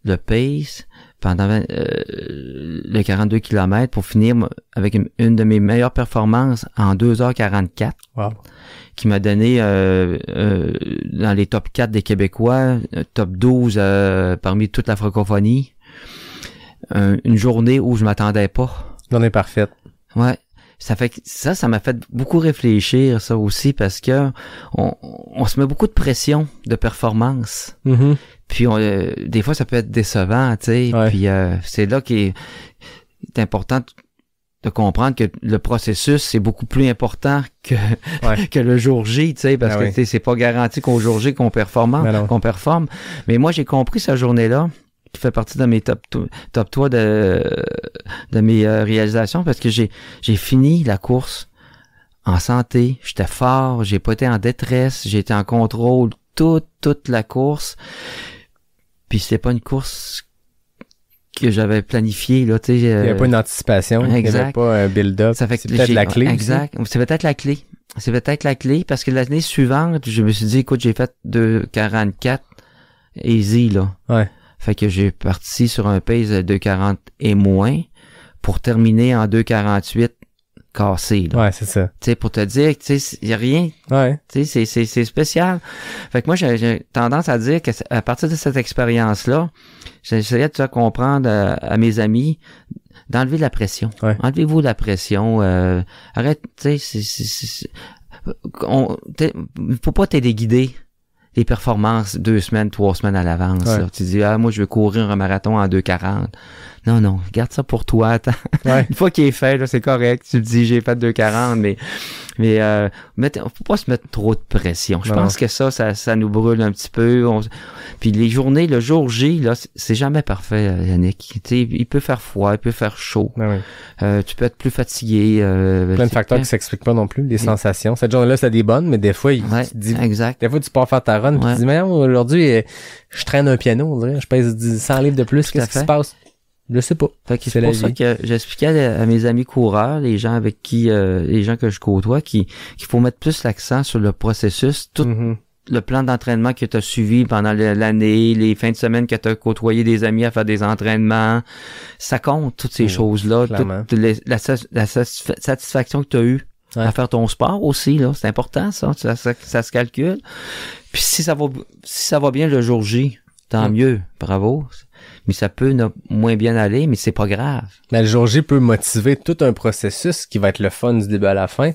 le pace pendant le 42 km pour finir avec une de mes meilleures performances en 2h44. Wow. Qui m'a donné dans les top 4 des Québécois, top 12 parmi toute la francophonie. Une journée où je m'attendais pas. Journée parfaite. Ouais. Ça fait que ça m'a fait beaucoup réfléchir, ça aussi, parce que on se met beaucoup de pression de performance. Mm-hmm. Puis des fois, ça peut être décevant, tu sais. Ouais. Puis c'est là qu'il est important de comprendre que le processus, c'est beaucoup plus important que le jour J, tu sais, parce que c'est pas garanti qu'au jour J qu'on performe. Mais moi, j'ai compris cette journée-là, qui fait partie de mes top 3 de mes réalisations, parce que j'ai fini la course en santé, j'étais fort, j'ai pas été en détresse, j'ai été en contrôle toute la course. Puis c'était pas une course que j'avais planifiée, là, tu sais. Il n'y avait pas une anticipation. Exact. Il n'y avait pas un build-up. Ça fait que c'est peut-être la clé. Exact. Aussi. C'est peut-être la clé. C'est peut-être la clé, parce que l'année suivante, je me suis dit, écoute, j'ai fait 2,44 easy, là. Ouais. Fait que j'ai parti sur un pace de 2,40 et moins pour terminer en 2,48 cassé, là. Ouais, c'est ça. Tu sais, pour te dire, tu sais, il y a rien. Ouais. Tu sais, c'est spécial. Fait que moi, j'ai tendance à dire que à partir de cette expérience-là, j'essayais de faire comprendre à mes amis d'enlever la pression. Ouais. Enlevez-vous la pression. Arrête, tu sais, faut pas téléguider les performances 2 semaines, 3 semaines à l'avance. Ouais. Là. Tu dis, moi, je veux courir un marathon en 2,40. Non, garde ça pour toi. Attends. Ouais. Une fois qu'il est fait, là, c'est correct. Tu te dis, j'ai fait 2,40, mais faut pas se mettre trop de pression. Je pense que ça nous brûle un petit peu. Puis les journées, le jour J, là, c'est jamais parfait, Yannick. Tu sais, il peut faire froid, il peut faire chaud. Tu peux être plus fatigué. Plein de facteurs qui s'expliquent pas non plus. Les sensations. Cette journée-là, c'est des bonnes, mais des fois, tu te dis, exact. Des fois, tu pars faire ta run, puis tu te dis, mais aujourd'hui, je traîne un piano, on dirait. Je pèse 100 livres de plus. Qu'est-ce qui se passe? Je sais pas. Fait que c'est pour ça que j'expliquais à mes amis coureurs, les gens que je côtoie, qu'il faut mettre plus l'accent sur le processus, tout le plan d'entraînement que tu as suivi pendant l'année, les fins de semaine que tu as côtoyé des amis à faire des entraînements. Ça compte, toutes ces choses-là. La satisfaction que tu as eue à faire ton sport aussi, là. C'est important, ça se calcule. Puis si ça va bien le jour J, tant mieux. Bravo. Mais ça peut moins bien aller, mais c'est pas grave. Mais le jour J peut motiver tout un processus qui va être le fun du début à la fin.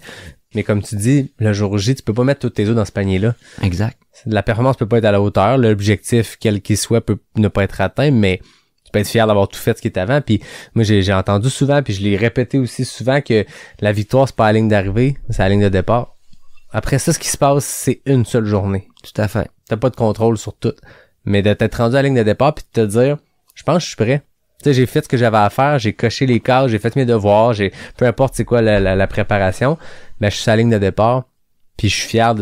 Mais comme tu dis, le jour J, tu peux pas mettre tous tes œufs dans ce panier-là. Exact. La performance peut pas être à la hauteur. L'objectif, quel qu'il soit, peut ne pas être atteint, mais tu peux être fier d'avoir tout fait ce qui est avant. Puis moi, j'ai entendu souvent, puis je l'ai répété aussi souvent, que la victoire, c'est pas la ligne d'arrivée, c'est la ligne de départ. Après ça, ce qui se passe, c'est une seule journée. Tout à fait. T'as pas de contrôle sur tout. Mais de t'être rendu à la ligne de départ puis de te dire, je pense que je suis prêt. Tu sais, j'ai fait ce que j'avais à faire, j'ai coché les cases, j'ai fait mes devoirs, peu importe c'est quoi la préparation, mais je suis à la ligne de départ, puis je suis fier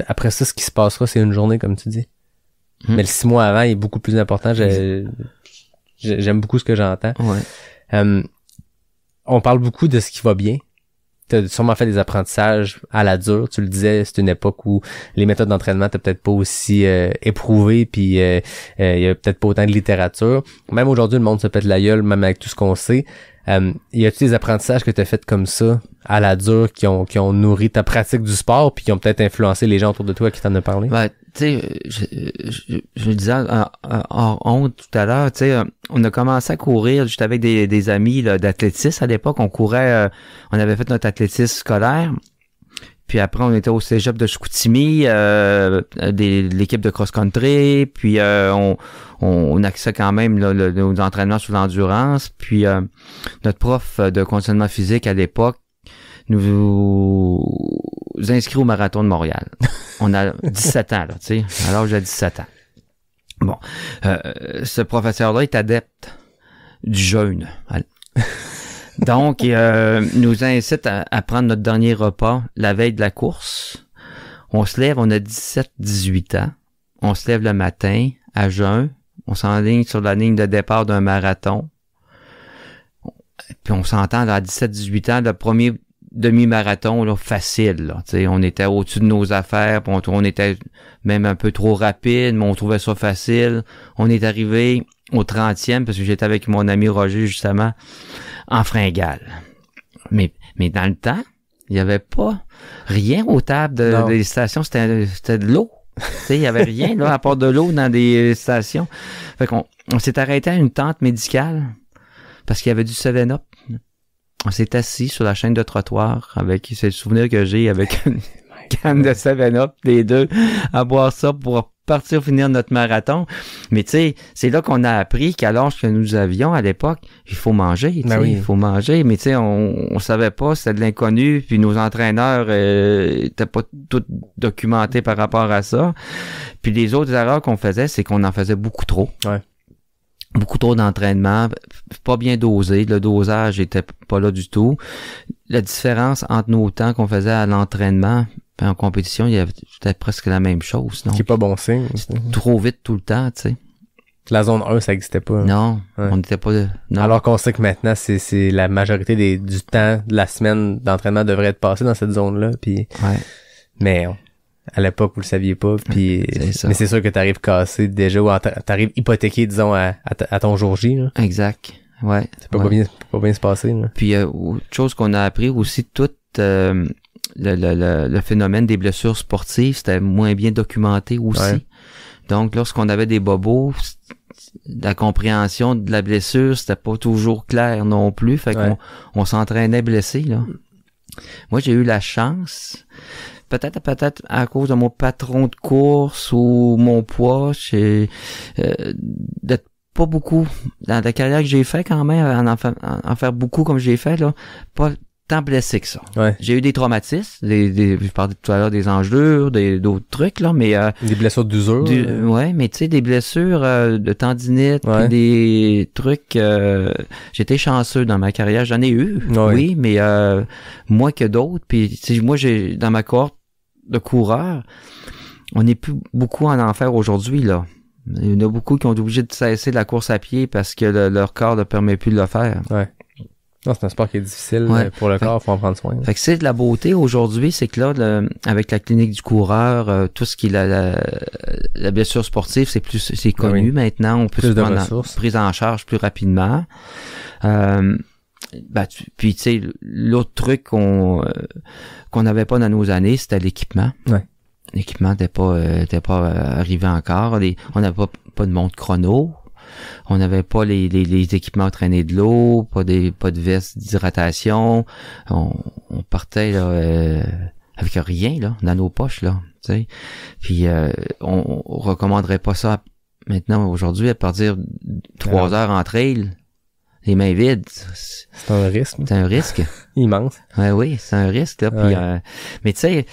après ça, ce qui se passera, c'est une journée, comme tu dis. Mais le 6 mois avant, il est beaucoup plus important. J'aime beaucoup ce que j'entends. Ouais. on parle beaucoup de ce qui va bien. T'as sûrement fait des apprentissages à la dure. Tu le disais, c'est une époque où les méthodes d'entraînement t'as peut-être pas aussi éprouvées, puis il y a peut-être pas autant de littérature. Même aujourd'hui, le monde se pète la gueule, même avec tout ce qu'on sait. Y a-tu des apprentissages que t'as fait comme ça, à la dure, qui ont nourri ta pratique du sport, puis qui ont peut-être influencé les gens autour de toi qui t'en ont parlé? Ben, tu sais, je disais en honte tout à l'heure, tu sais, on a commencé à courir juste avec des amis là, d'athlétisme à l'époque. On courait, on avait fait notre athlétisme scolaire. Puis après, on était au cégep de Chicoutimi, l'équipe de cross-country. Puis on axait quand même là, nos entraînements sur l'endurance. Puis notre prof de conditionnement physique à l'époque nous inscrit au marathon de Montréal. On a 17 ans, là, tu sais. Alors, j'ai 17 ans. Bon. Ce professeur-là est adepte du jeûne. Donc, il nous incite à prendre notre dernier repas la veille de la course. On se lève, on a 17-18 ans. On se lève le matin, à jeun. On s'enligne sur la ligne de départ d'un marathon. Puis on s'entend là, à 17-18 ans, le premier demi-marathon là, facile. Là, t'sais, on était au-dessus de nos affaires, puis on était même un peu trop rapide, mais on trouvait ça facile. On est arrivé au 30e, parce que j'étais avec mon ami Roger, justement, en fringale. Mais dans le temps, il n'y avait pas rien aux tables des stations, c'était de l'eau. Il n'y avait rien là, à part de l'eau dans des stations. Fait qu'on s'est arrêté à une tente médicale, parce qu'il y avait du 7-Up. On s'est assis sur la chaîne de trottoir avec, c'est le souvenir que j'ai avec une canne de 7-Up, les deux, à boire ça pour partir finir notre marathon. Mais tu sais, c'est là qu'on a appris qu'à l'âge que nous avions à l'époque, il faut manger, tu sais, il faut manger. Mais tu sais, on savait pas, c'était de l'inconnu, puis nos entraîneurs étaient pas tous documentés par rapport à ça. Puis les autres erreurs qu'on faisait, c'est qu'on en faisait beaucoup trop. Ouais. Beaucoup trop d'entraînement, pas bien dosé, le dosage était pas là du tout. La différence entre nos temps qu'on faisait à l'entraînement et en compétition, il y avait peut-être presque la même chose. Ce qui est pas bon signe. Trop vite tout le temps, tu sais. La zone 1, ça existait pas. Non, on n'était pas... Non. Alors qu'on sait que maintenant, c'est la majorité du temps de la semaine d'entraînement devrait être passé dans cette zone-là. Puis, ouais. Mais à l'époque, vous le saviez pas, puis mais c'est sûr que t'arrives cassé déjà, ou t'arrives hypothéqué, disons, à ton jour J. Là. Exact, ouais. Ça peut pas bien se passer. Là. Puis, autre chose qu'on a appris aussi, tout le phénomène des blessures sportives, c'était moins bien documenté aussi. Ouais. Donc, lorsqu'on avait des bobos, la compréhension de la blessure, c'était pas toujours clair non plus, fait qu'on s'entraînait blessé, là. Moi, j'ai eu la chance... Peut-être à cause de mon patron de course ou mon poids, d'être pas beaucoup dans la carrière que j'ai fait quand même, en faire beaucoup comme j'ai fait là, pas tant blessé que ça. Ouais. J'ai eu des traumatismes, je parlais tout à l'heure des engelures, d'autres trucs là, mais des blessures d'usure. Ouais, mais tu sais des blessures de tendinite, puis des trucs. J'étais chanceux dans ma carrière, j'en ai eu, oui, mais moins que d'autres. Puis moi j'ai dans ma cohorte de coureurs, on n'est plus beaucoup en faire aujourd'hui là. Il y en a beaucoup qui ont été obligés de cesser la course à pied parce que leur corps ne permet plus de le faire. Ouais. Non, c'est un sport qui est difficile pour le corps, faut en prendre soin. Fait que c'est de la beauté aujourd'hui, c'est que là, avec la clinique du coureur, tout ce qui est la blessure sportive, c'est connu maintenant. On peut se prendre prise en charge plus rapidement. Puis tu sais, l'autre truc qu'on n'avait pas dans nos années, c'était l'équipement. Ouais. L'équipement n'était pas arrivé encore. On n'avait pas de montre chrono. On n'avait pas les équipements à traîner de l'eau, pas de veste d'hydratation. On partait là avec rien là dans nos poches là, tu sais. Puis on recommanderait pas ça maintenant aujourd'hui à partir 3 heures en trail, les mains vides. C'est un risque. C'est un risque immense. Ouais, oui, c'est un risque là. Puis mais tu sais.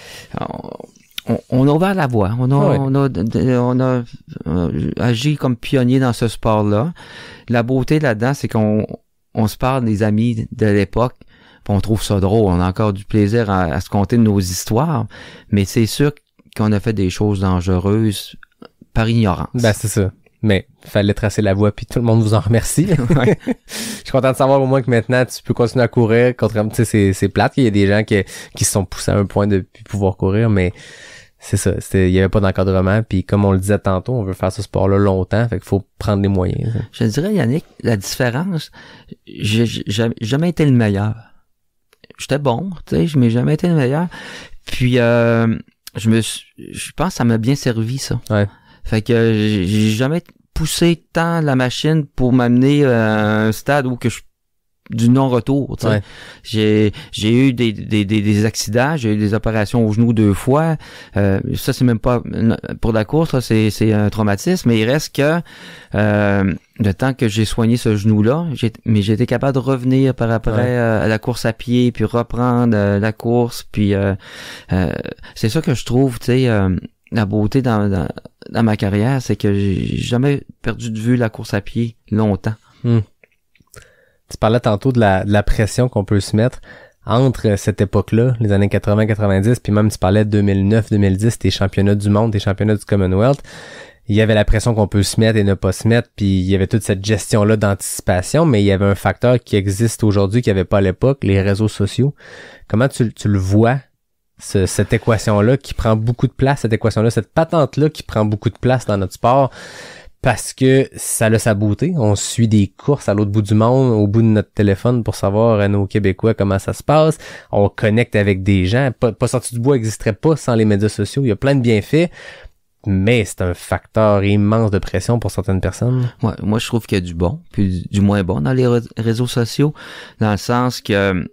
On a ouvert la voie. On a agi comme pionnier dans ce sport-là. La beauté là-dedans, c'est qu'on se parle des amis de l'époque, puis on trouve ça drôle. On a encore du plaisir à se conter de nos histoires, mais c'est sûr qu'on a fait des choses dangereuses par ignorance. Ben c'est ça. Mais fallait tracer la voie, puis tout le monde vous en remercie. Ouais. Je suis content de savoir au moins que maintenant, tu peux continuer à courir. Contrairement, tu sais, c'est plate. Il y a des gens qui se sont poussés à un point de plus pouvoir courir, mais c'est ça. Il y avait pas d'encadrement, puis comme on le disait tantôt, on veut faire ce sport-là longtemps, fait qu'il faut prendre les moyens. Je dirais, Yannick, la différence, j'ai jamais été le meilleur. J'étais bon, tu sais, mais jamais été le meilleur. Puis, je pense que ça m'a bien servi, ça. Ouais. Fait que j'ai jamais poussé tant la machine pour m'amener à un stade où que du non-retour, tu sais. Ouais. J'ai eu des accidents, j'ai eu des opérations au genou 2 fois. Ça, c'est même pas pour la course, là, c'est un traumatisme, mais il reste que le temps que j'ai soigné ce genou-là, j'ai été capable de revenir par après à la course à pied, puis reprendre la course, puis c'est ça que je trouve, tu sais, la beauté dans ma carrière, c'est que j'ai jamais perdu de vue la course à pied longtemps. Tu parlais tantôt de la pression qu'on peut se mettre entre cette époque-là, les années 80-90, puis même tu parlais de 2009-2010, tes championnats du monde, tes championnats du Commonwealth. Il y avait la pression qu'on peut se mettre et ne pas se mettre, puis il y avait toute cette gestion-là d'anticipation, mais il y avait un facteur qui existe aujourd'hui qu'il n'y avait pas à l'époque, les réseaux sociaux. Comment tu le vois, cette équation-là qui prend beaucoup de place, cette équation-là, cette patente-là qui prend beaucoup de place dans notre sport? Parce que ça a sa beauté. On suit des courses à l'autre bout du monde, au bout de notre téléphone pour savoir à nos Québécois comment ça se passe. On connecte avec des gens. Pas sorti du bois n'existerait pas sans les médias sociaux. Il y a plein de bienfaits, mais c'est un facteur immense de pression pour certaines personnes. Ouais, moi, je trouve qu'il y a du bon, puis du moins bon dans les réseaux sociaux, dans le sens que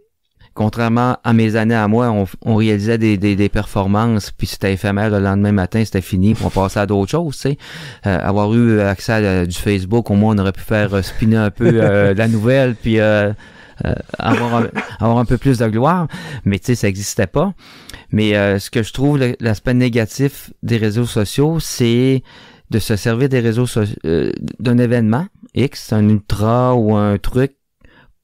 contrairement à mes années à moi, on réalisait des performances, puis c'était éphémère, le lendemain matin, c'était fini, puis on passait à d'autres choses, tu sais. Avoir eu accès à du Facebook, au moins, on aurait pu faire spinner un peu la nouvelle, puis avoir un peu plus de gloire, mais tu sais, ça n'existait pas. Mais ce que je trouve, l'aspect négatif des réseaux sociaux, c'est de se servir des réseaux sociaux, d'un événement X, un ultra ou un truc,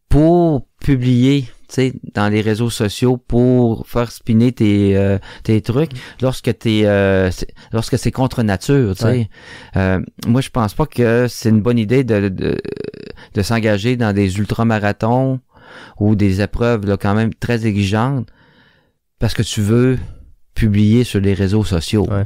pour publier, tu sais, dans les réseaux sociaux pour faire spinner tes trucs lorsque c'est contre nature, tu sais. Ouais. Moi, je pense pas que c'est une bonne idée de s'engager dans des ultramarathons ou des épreuves là quand même très exigeantes parce que tu veux publier sur les réseaux sociaux. Ouais.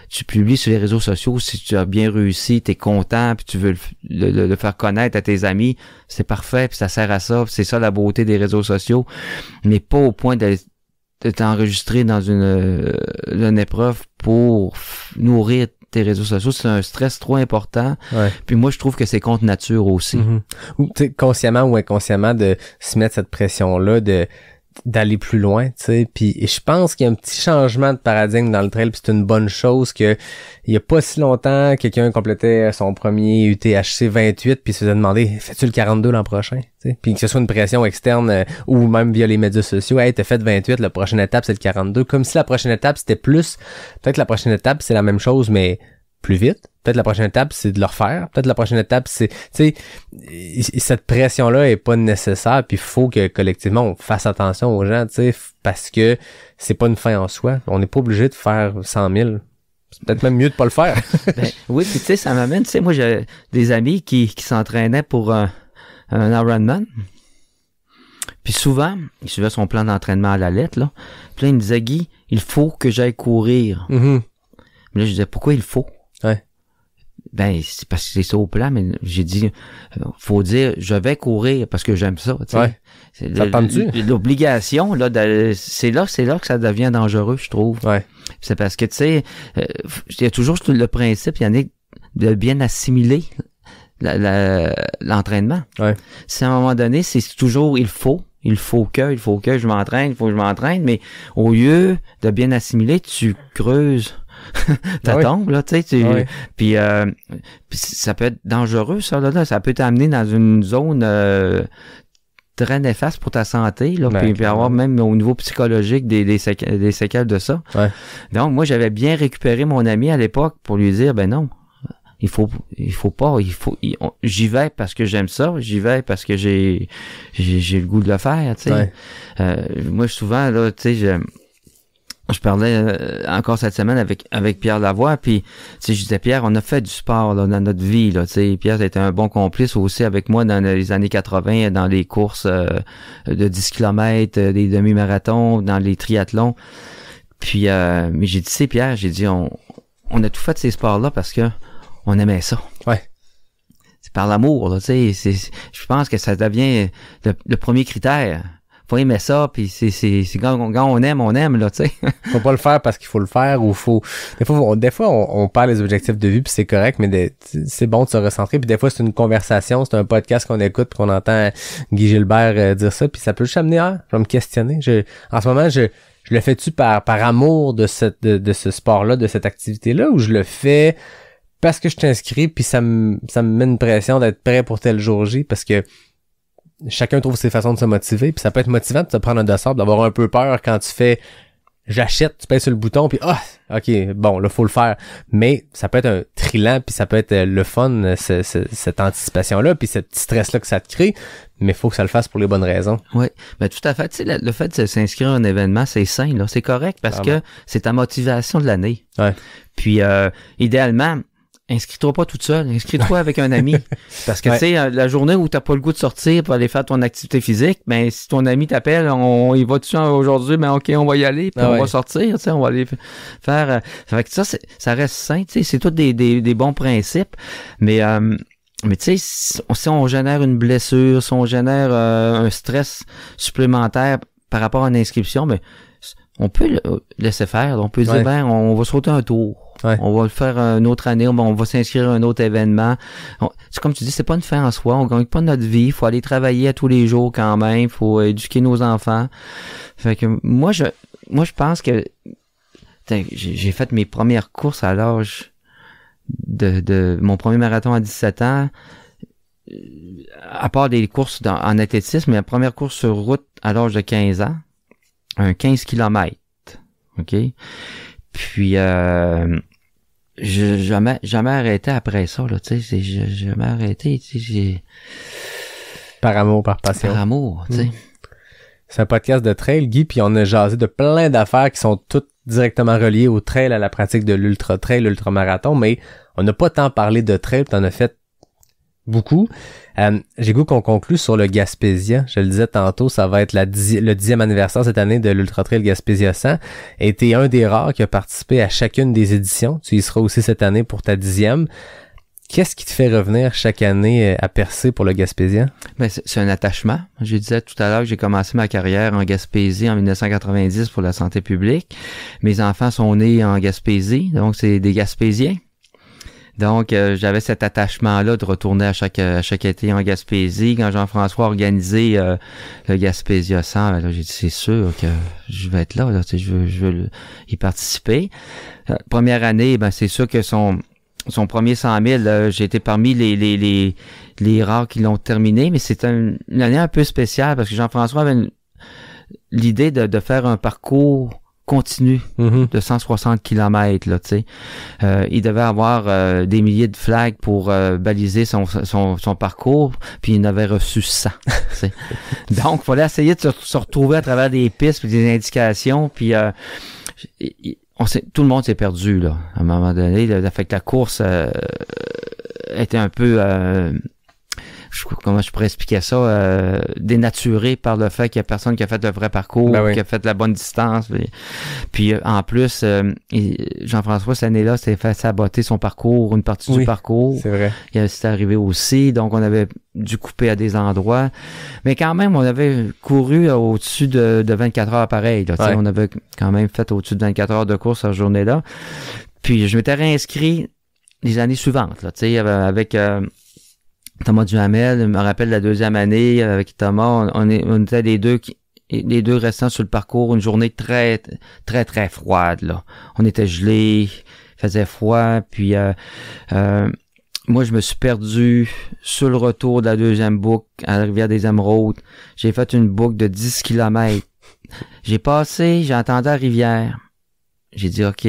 Tu publies sur les réseaux sociaux si tu as bien réussi, t'es content, puis tu veux le faire connaître à tes amis, c'est parfait, puis ça sert à ça, c'est ça la beauté des réseaux sociaux, mais pas au point de t'enregistrer dans une épreuve pour nourrir tes réseaux sociaux. C'est un stress trop important. Ouais. Puis moi, je trouve que c'est contre nature aussi. Mm-hmm. Ou consciemment ou inconsciemment de se mettre cette pression-là d'aller plus loin, tu sais, puis je pense qu'il y a un petit changement de paradigme dans le trail, puis c'est une bonne chose que il y a pas si longtemps, quelqu'un complétait son premier UTHC 28 puis se faisait demander « Fais-tu le 42 l'an prochain? » Puis que ce soit une pression externe ou même via les médias sociaux, « Hey, t'as fait 28, la prochaine étape c'est le 42. » Comme si la prochaine étape c'était plus, peut-être la prochaine étape c'est la même chose, mais plus vite. Peut-être la prochaine étape, c'est de le refaire. Peut-être la prochaine étape, c'est... Tu sais, cette pression-là est pas nécessaire, puis il faut que, collectivement, on fasse attention aux gens, tu sais, parce que c'est pas une fin en soi. On n'est pas obligé de faire 100 000. C'est peut-être même mieux de pas le faire. Oui, puis tu sais, ça m'amène... Tu sais, moi, j'ai des amis qui s'entraînaient pour un Ironman. Puis souvent, il suivait son plan d'entraînement à la lettre, là. Puis là, il me disait, Guy, il faut que j'aille courir. Mm-hmm. Mais là, je disais, pourquoi il faut? Ouais. Ben, c'est parce que c'est ça au plan, mais j'ai dit, faut dire, je vais courir parce que j'aime ça, tu sais. Ouais. Ça te tente-tu? L'obligation, là, c'est là que ça devient dangereux, je trouve. Ouais. C'est parce que, tu sais, il y a toujours le principe, Yannick, de bien assimiler l'entraînement. Ouais. Si à un moment donné, c'est toujours, il faut que je m'entraîne, mais au lieu de bien assimiler, tu creuses ta tombe, là, tu sais, puis ça peut être dangereux, ça, là, ça peut t'amener dans une zone très néfaste pour ta santé, là, puis avoir même au niveau psychologique des séquelles de ça. Ouais. Donc, moi, j'avais bien récupéré mon ami à l'époque pour lui dire, ben non, j'y vais parce que j'aime ça, j'y vais parce que j'ai le goût de le faire, tu sais. Ouais. Moi, souvent, là, tu sais, je parlais encore cette semaine avec Pierre Lavoie, puis je disais, Pierre, on a fait du sport là, dans notre vie. Là, Pierre était un bon complice aussi avec moi dans les années 80, dans les courses de 10 km, des demi-marathons, dans les triathlons. Puis mais j'ai dit, Pierre, j'ai dit, on a tout fait de ces sports-là parce que on aimait ça. Ouais. C'est par l'amour, là, je pense que ça devient le premier critère. Faut aimer ça, puis c'est quand on aime, là, tu sais. Faut pas le faire parce qu'il faut le faire, ou faut... Des fois, on perd les objectifs de vie, puis c'est correct, mais c'est bon de se recentrer, puis des fois, c'est une conversation, c'est un podcast qu'on écoute, puis qu'on entend Guy Gilbert dire ça, puis ça peut juste amener, je vais me questionner. En ce moment, je le fais-tu par amour de ce sport-là, de cette activité-là, ou je le fais parce que je t'inscris, puis ça me met une pression d'être prêt pour tel jour J, parce que chacun trouve ses façons de se motiver, puis ça peut être motivant de te prendre un dossard, d'avoir un peu peur quand tu fais j'achète, tu pèses sur le bouton, puis ok, bon, là, faut le faire. Mais ça peut être un trillant, puis ça peut être le fun, cette anticipation-là, puis ce petit stress-là que ça te crée, mais faut que ça le fasse pour les bonnes raisons. Oui, ben tout à fait. Tu sais, le fait de s'inscrire à un événement, c'est sain, là, c'est correct, parce que c'est ta motivation de l'année. Ouais. Puis, idéalement, inscris-toi pas toute seule, inscris-toi avec un ami. Parce que, tu sais, la journée où t'as pas le goût de sortir pour aller faire ton activité physique, ben, si ton ami t'appelle, on y va dessus aujourd'hui, ben, ok, on va y aller, puis on va sortir, tu sais, on va aller faire, fait que ça reste sain, tu sais, c'est tout des bons principes, mais tu sais, si on génère une blessure, si on génère un stress supplémentaire par rapport à une inscription, ben, on peut le laisser faire, on peut dire, ben, on va sauter un tour. Ouais. On va le faire une autre année, on va s'inscrire à un autre événement. C'est comme tu dis, c'est pas une fin en soi, on gagne pas notre vie, il faut aller travailler à tous les jours quand même, il faut éduquer nos enfants. Fait que moi je pense que j'ai fait mes premières courses à l'âge de mon premier marathon à 17 ans, à part des courses en athlétisme, mais la première course sur route à l'âge de 15 ans, un 15 km. OK? Puis j'ai jamais arrêté après ça, là, tu sais, j'ai jamais arrêté, tu sais, par amour, par passion. Par amour, tu sais. C'est un podcast de trail, Guy, puis on a jasé de plein d'affaires qui sont toutes directement reliées au trail, à la pratique de l'ultra-trail, l'ultramarathon, mais on n'a pas tant parlé de trail, t'en as fait beaucoup. J'ai goût qu'on conclue sur le Gaspésia. Je le disais tantôt, ça va être le 10e anniversaire cette année de l'Ultra Trail Gaspésia 100. Et t'es un des rares qui a participé à chacune des éditions. Tu y seras aussi cette année pour ta 10e. Qu'est-ce qui te fait revenir chaque année à Percé pour le Gaspésia? Ben, c'est un attachement. Je disais tout à l'heure que j'ai commencé ma carrière en Gaspésie en 1990 pour la santé publique. Mes enfants sont nés en Gaspésie, donc c'est des Gaspésiens. Donc, j'avais cet attachement-là de retourner à chaque été en Gaspésie. Quand Jean-François a organisé le Gaspésia 100, là, j'ai dit, c'est sûr que je vais être là, tu sais, je veux y participer. Première année, ben c'est sûr que son premier 100 000, j'ai été parmi les rares qui l'ont terminé, mais c'est une année un peu spéciale parce que Jean-François avait l'idée de faire un parcours continu de 160 km, là, tu sais. Il devait avoir des milliers de flags pour baliser son parcours, puis il en avait reçu 100. Donc, il fallait essayer de se retrouver à travers des pistes, puis des indications, puis tout le monde s'est perdu, là, à un moment donné. Ça fait que la course était un peu... comment je pourrais expliquer ça, dénaturé par le fait qu'il y a personne qui a fait le vrai parcours, qui a fait la bonne distance. Puis en plus, Jean-François, cette année-là, s'est fait saboter son parcours, une partie du parcours. C'est vrai. C'est arrivé aussi, donc on avait dû couper à des endroits. Mais quand même, on avait couru au-dessus de 24 heures pareil. Là, on avait quand même fait au-dessus de 24 heures de course cette journée-là. Puis je m'étais réinscrit les années suivantes, là, avec... Thomas Duhamel, je me rappelle la deuxième année avec Thomas, on était les deux restants sur le parcours, une journée très, très, très froide, là. On était gelés, il faisait froid, puis moi, je me suis perdu sur le retour de la deuxième boucle à la rivière des Émeraudes. J'ai fait une boucle de 10 km. J'ai entendu la rivière. J'ai dit, OK,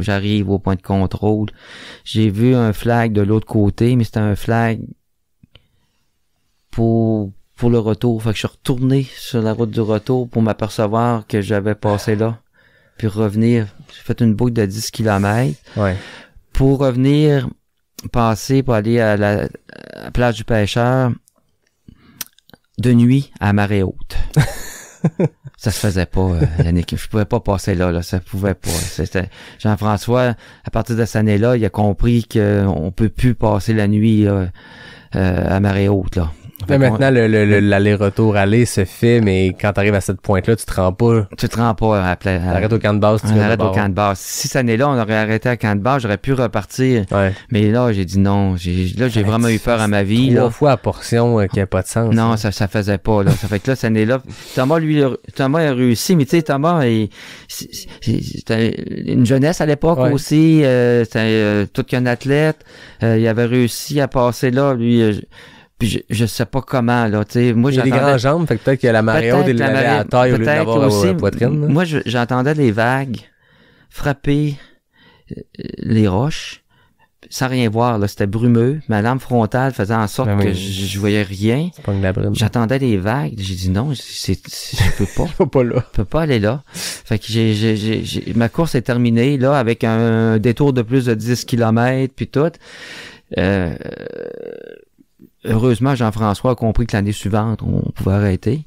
j'arrive au point de contrôle. J'ai vu un flag de l'autre côté, mais c'était un flag pour le retour. Fait que je suis retourné sur la route du retour pour m'apercevoir que j'avais passé là. puis revenir. J'ai fait une boucle de 10 km. Ouais. Pour revenir, passer pour aller à la plage du Pêcheur de nuit à marée haute. Ça se faisait pas, Yannick. Je pouvais pas passer là, ça pouvait pas. C'était Jean-François, à partir de cette année-là, il a compris qu'on peut plus passer la nuit à marée haute, là. Mais maintenant, l'aller-retour aller se fait, mais quand t'arrives à cette pointe-là, tu te rends pas. Tu te rends pas à t'arrêtes au camp de base, on arrête au camp de base. Si cette année-là, on aurait arrêté à camp de base, j'aurais pu repartir. Ouais. Mais là, j'ai dit non. J'ai vraiment eu peur à ma vie. 3 fois à portion qui a pas de sens. Non, ça faisait pas, là. Ça fait que là, cette année-là, Thomas a réussi, mais tu sais, Thomas, c'était une jeunesse à l'époque aussi. C'était tout qu'un athlète. Il avait réussi à passer là, lui. Puis je sais pas comment, là, tu sais. Moi, il y a des grandes jambes, fait que peut-être que la marée haute, il l'avait à taille au lieu d'avoir à la poitrine. Moi, j'entendais les vagues frapper les roches sans rien voir, là. C'était brumeux. Ma lampe frontale faisait en sorte que je voyais rien. C'est pas une la brume. J'entendais les vagues. J'ai dit non, je peux pas. Faut pas là. Je peux pas aller là. Fait que ma course est terminée, là, avec un détour de plus de 10 km, puis tout. Heureusement, Jean-François a compris que l'année suivante, on pouvait arrêter.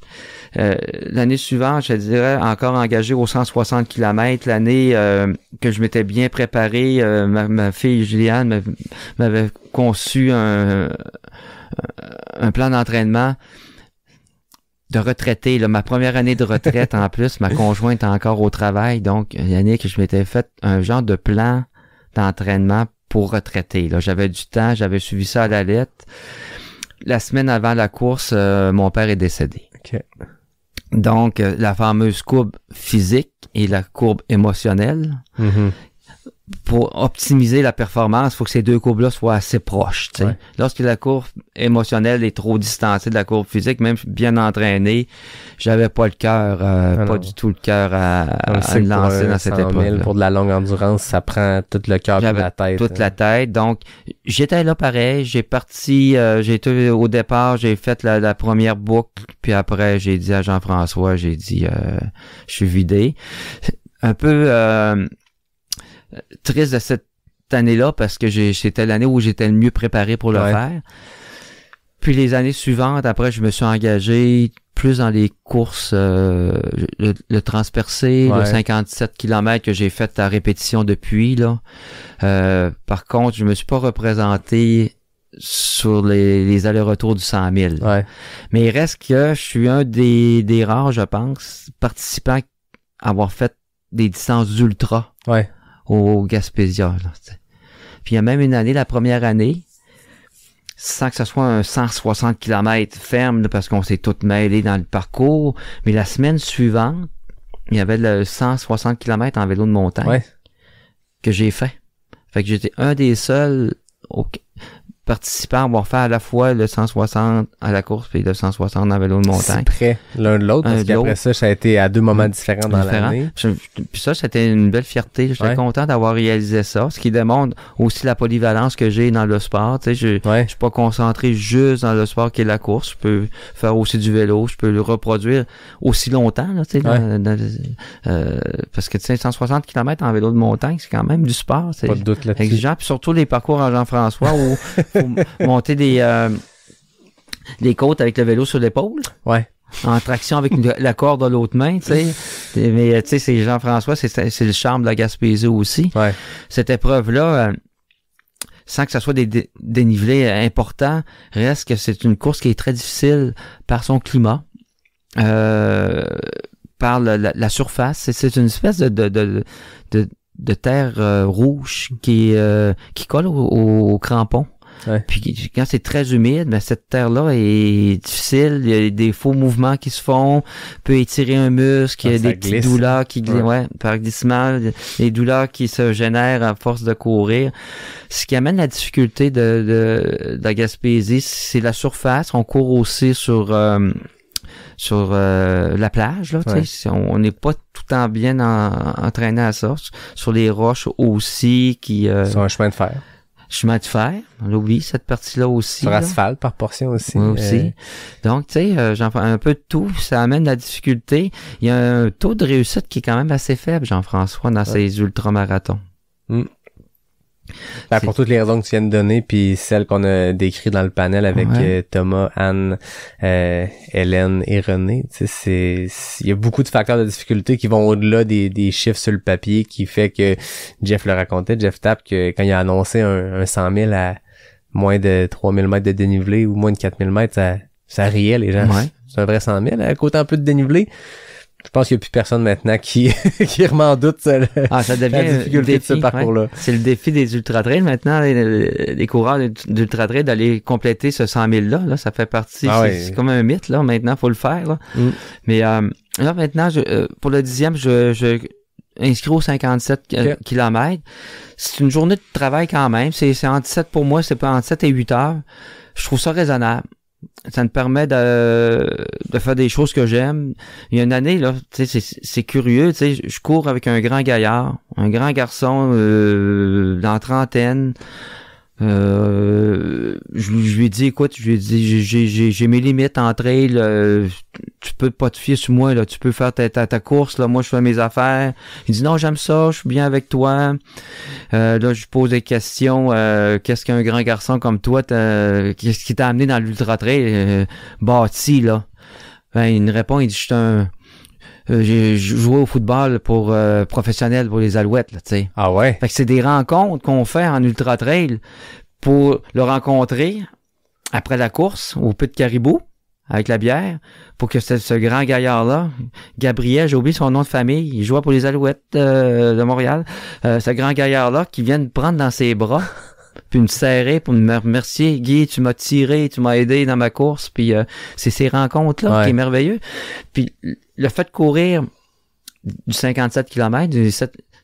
L'année suivante, je dirais, encore engagé aux 160 km. L'année que je m'étais bien préparé, ma fille Juliane m'avait conçu un plan d'entraînement de retraité. Là, ma première année de retraite en plus, ma conjointe est encore au travail. Donc, Yannick, je m'étais fait un genre de plan d'entraînement pour retraiter. Là, j'avais du temps, j'avais suivi ça à la lettre. La semaine avant la course, mon père est décédé. Okay. Donc, la fameuse courbe physique et la courbe émotionnelle. Mm-hmm. Pour optimiser la performance, il faut que ces deux courbes-là soient assez proches. Tu sais. Ouais. Lorsque la courbe émotionnelle est trop distancée de la courbe physique, même bien entraîné, j'avais pas le cœur, pas du tout le cœur à me lancer dans cette épreuve. Pour de la longue endurance, ça prend tout le cœur et la tête. Toute la tête. Donc, j'étais là pareil. J'ai parti, au départ, j'ai fait la première boucle, puis après, j'ai dit à Jean-François, je suis vidé. Un peu triste de cette année-là parce que c'était l'année où j'étais le mieux préparé pour le faire. Puis les années suivantes, après, je me suis engagé plus dans les courses, le transpercé, le 57 km que j'ai fait à répétition depuis, là. Par contre, je me suis pas représenté sur les allers-retours du 100 000. Ouais. Mais il reste que je suis un des rares, je pense, participants à avoir fait des distances ultra. Ouais. Au Gaspésia. Là, puis il y a même une année, la première année, sans que ce soit un 160 km ferme, là, parce qu'on s'est tous mêlés dans le parcours, mais la semaine suivante, il y avait le 160 km en vélo de montagne que j'ai fait. Fait que j'étais un des seuls participants à avoir fait à la fois le 160 à la course puis le 160 en vélo de montagne. C'est près l'un de l'autre, parce qu'après ça a été à 2 moments différents dans l'année. Puis ça, c'était une belle fierté. J'étais content d'avoir réalisé ça, ce qui démontre aussi la polyvalence que j'ai dans le sport. Tu sais, je suis pas concentré juste dans le sport qui est la course. Je peux faire aussi du vélo, je peux le reproduire aussi longtemps, là, tu sais, parce que tu sais, 160 km en vélo de montagne, c'est quand même du sport. C'est pas de doute là-dessus. Exigeant, puis surtout les parcours en Jean-François où monter des côtes avec le vélo sur l'épaule. Ouais. En traction avec la corde de l'autre main, tu sais. Mais tu sais, c'est Jean-François, c'est le charme de la Gaspésie aussi. Ouais. Cette épreuve-là, sans que ça soit des dénivelés importants, reste que c'est une course qui est très difficile par son climat. Par la surface. C'est une espèce de terre rouge qui colle au crampon. Ouais. Puis quand c'est très humide, ben cette terre-là est difficile, il y a des faux mouvements qui se font, peut étirer un muscle, il y a des petites douleurs qui glissent, par glissement, des douleurs qui se génèrent à force de courir. Ce qui amène la difficulté de la Gaspésie, c'est la surface. On court aussi sur la plage, là, tu sais, on n'est pas tout le temps bien entraîné à ça. Sur les roches aussi qui sur un chemin de fer. chemin de fer, on oublie cette partie-là aussi. Sur là. asphalte, par portion aussi. Oui, aussi. Donc, tu sais, j'en fais un peu de tout, ça amène la difficulté. Il y a un taux de réussite qui est quand même assez faible, Jean-François, dans ces ultramarathons. Ben, pour toutes les raisons que tu viens de donner, puis celles qu'on a décrites dans le panel avec Thomas, Anne, Hélène et René, tu sais, il y a beaucoup de facteurs de difficulté qui vont au-delà des chiffres sur le papier, qui fait que Jeff le racontait, Jeff Tapp, que quand il a annoncé un 100 000 à moins de 3000 mètres de dénivelé ou moins de 4000 mètres, ça riait les gens. Ouais. C'est un vrai 100 000, avec autant peu de dénivelé. Je pense qu'il n'y a plus personne maintenant qui remet en doute ça devient la difficulté de ce parcours-là. Ouais. C'est le défi des ultra-trails maintenant, les coureurs d'ultra-trail d'aller compléter ce 100 000 là, ça fait partie, c'est comme un mythe là. Maintenant, faut le faire là. Mais là maintenant, pour le 10e, je inscrit aux 57 km. C'est une journée de travail quand même. C'est entre 7 pour moi, c'est pas entre 7 et 8 heures. Je trouve ça raisonnable. Ça me permet de faire des choses que j'aime. Il y a une année, là, tu sais, c'est curieux, tu sais, je cours avec un grand gaillard, un grand garçon dans la trentaine. Je lui ai dit, écoute, j'ai mes limites en trail, tu peux pas te fier sur moi, là, tu peux faire ta course, là, moi je fais mes affaires. Il dit non, j'aime ça, je suis bien avec toi. Là, je pose des questions, qu'est-ce qu'un grand garçon comme toi, qu'est-ce qui t'a amené dans l'ultra trail bâti, là? Ben, il me répond, il dit, j'ai joué au football pour professionnel pour les Alouettes, là, tu sais. Ah ouais? Fait que c'est des rencontres qu'on fait en ultra-trail pour le rencontrer après la course au Pit Caribou avec la bière pour que ce grand gaillard-là, Gabriel, j'ai oublié son nom de famille, il jouait pour les Alouettes de Montréal, ce grand gaillard-là qui vient me prendre dans ses bras puis me serrer pour me remercier. Guy, tu m'as tiré, tu m'as aidé dans ma course, puis c'est ces rencontres-là qui est merveilleux. Puis le fait de courir du 57 km,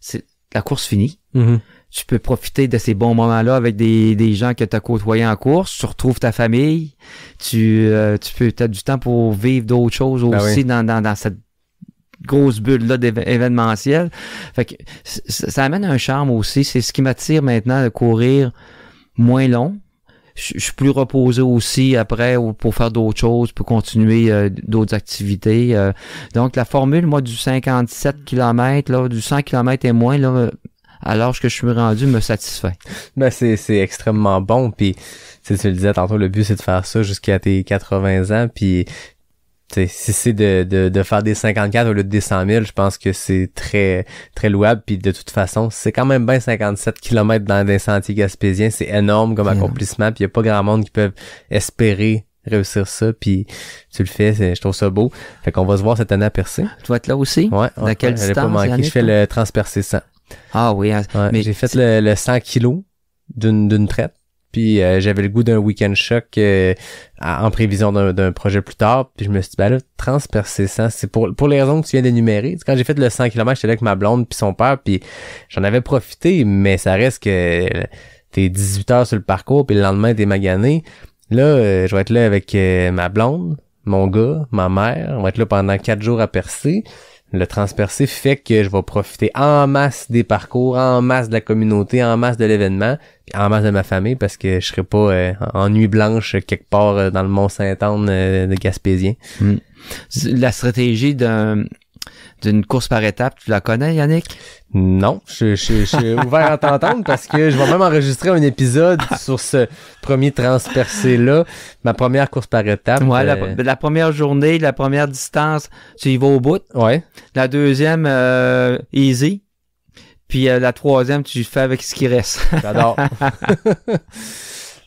c'est la course finie. Mm-hmm. Tu peux profiter de ces bons moments-là avec des gens que tu as côtoyés en course. Tu retrouves ta famille. T'as du temps pour vivre d'autres choses aussi dans cette grosse bulle-là événementielle. Fait que ça amène un charme aussi. C'est ce qui m'attire maintenant de courir moins long. Je suis plus reposé aussi après pour faire d'autres choses, pour continuer d'autres activités. Donc, la formule, moi, du 57 km, là, du 100 km et moins, là, à l'âge que je suis rendu, me satisfait. Ben, c'est extrêmement bon. Puis, tu le disais tantôt, le but, c'est de faire ça jusqu'à tes 80 ans. Puis, si c'est de faire des 54 au lieu de des 100 000, je pense que c'est très très louable. Puis de toute façon, c'est quand même bien 57 km dans des sentiers gaspésiens. C'est énorme comme accomplissement. Puis il n'y a pas grand monde qui peut espérer réussir ça. Puis tu le fais, je trouve ça beau. Fait qu'on va se voir cette année à Percé. Tu vas être là aussi? Ouais. Dans quelle distance? Pas manqué. Je fais le Transpercé 100. Ah oui. Mais j'ai fait le 100 kilos d'une traite. Puis j'avais le goût d'un week-end choc en prévision d'un projet plus tard. Puis je me suis dit, ben là, Transpercé 100, c'est pour les raisons que tu viens d'énumérer. Quand j'ai fait le 100 km, j'étais là avec ma blonde puis son père, puis j'en avais profité, mais ça reste que t'es 18 heures sur le parcours, puis le lendemain, t'es magané. Là, je vais être là avec ma blonde, mon gars, ma mère. On va être là pendant 4 jours à Percé. Le Transpercé fait que je vais profiter en masse des parcours, en masse de la communauté, en masse de l'événement, puis en masse de ma famille, parce que je serai pas en nuit blanche quelque part dans le Mont-Saint-Anne de Gaspésien. La stratégie d'une course par étapes, tu la connais, Yannick? Non, je suis ouvert à t'entendre parce que je vais même enregistrer un épisode sur ce premier Transpercé-là, ma première course par étapes. Ouais, la première journée, la première distance, tu y vas au bout. Ouais. La deuxième, easy. Puis la troisième, tu fais avec ce qui reste. J'adore.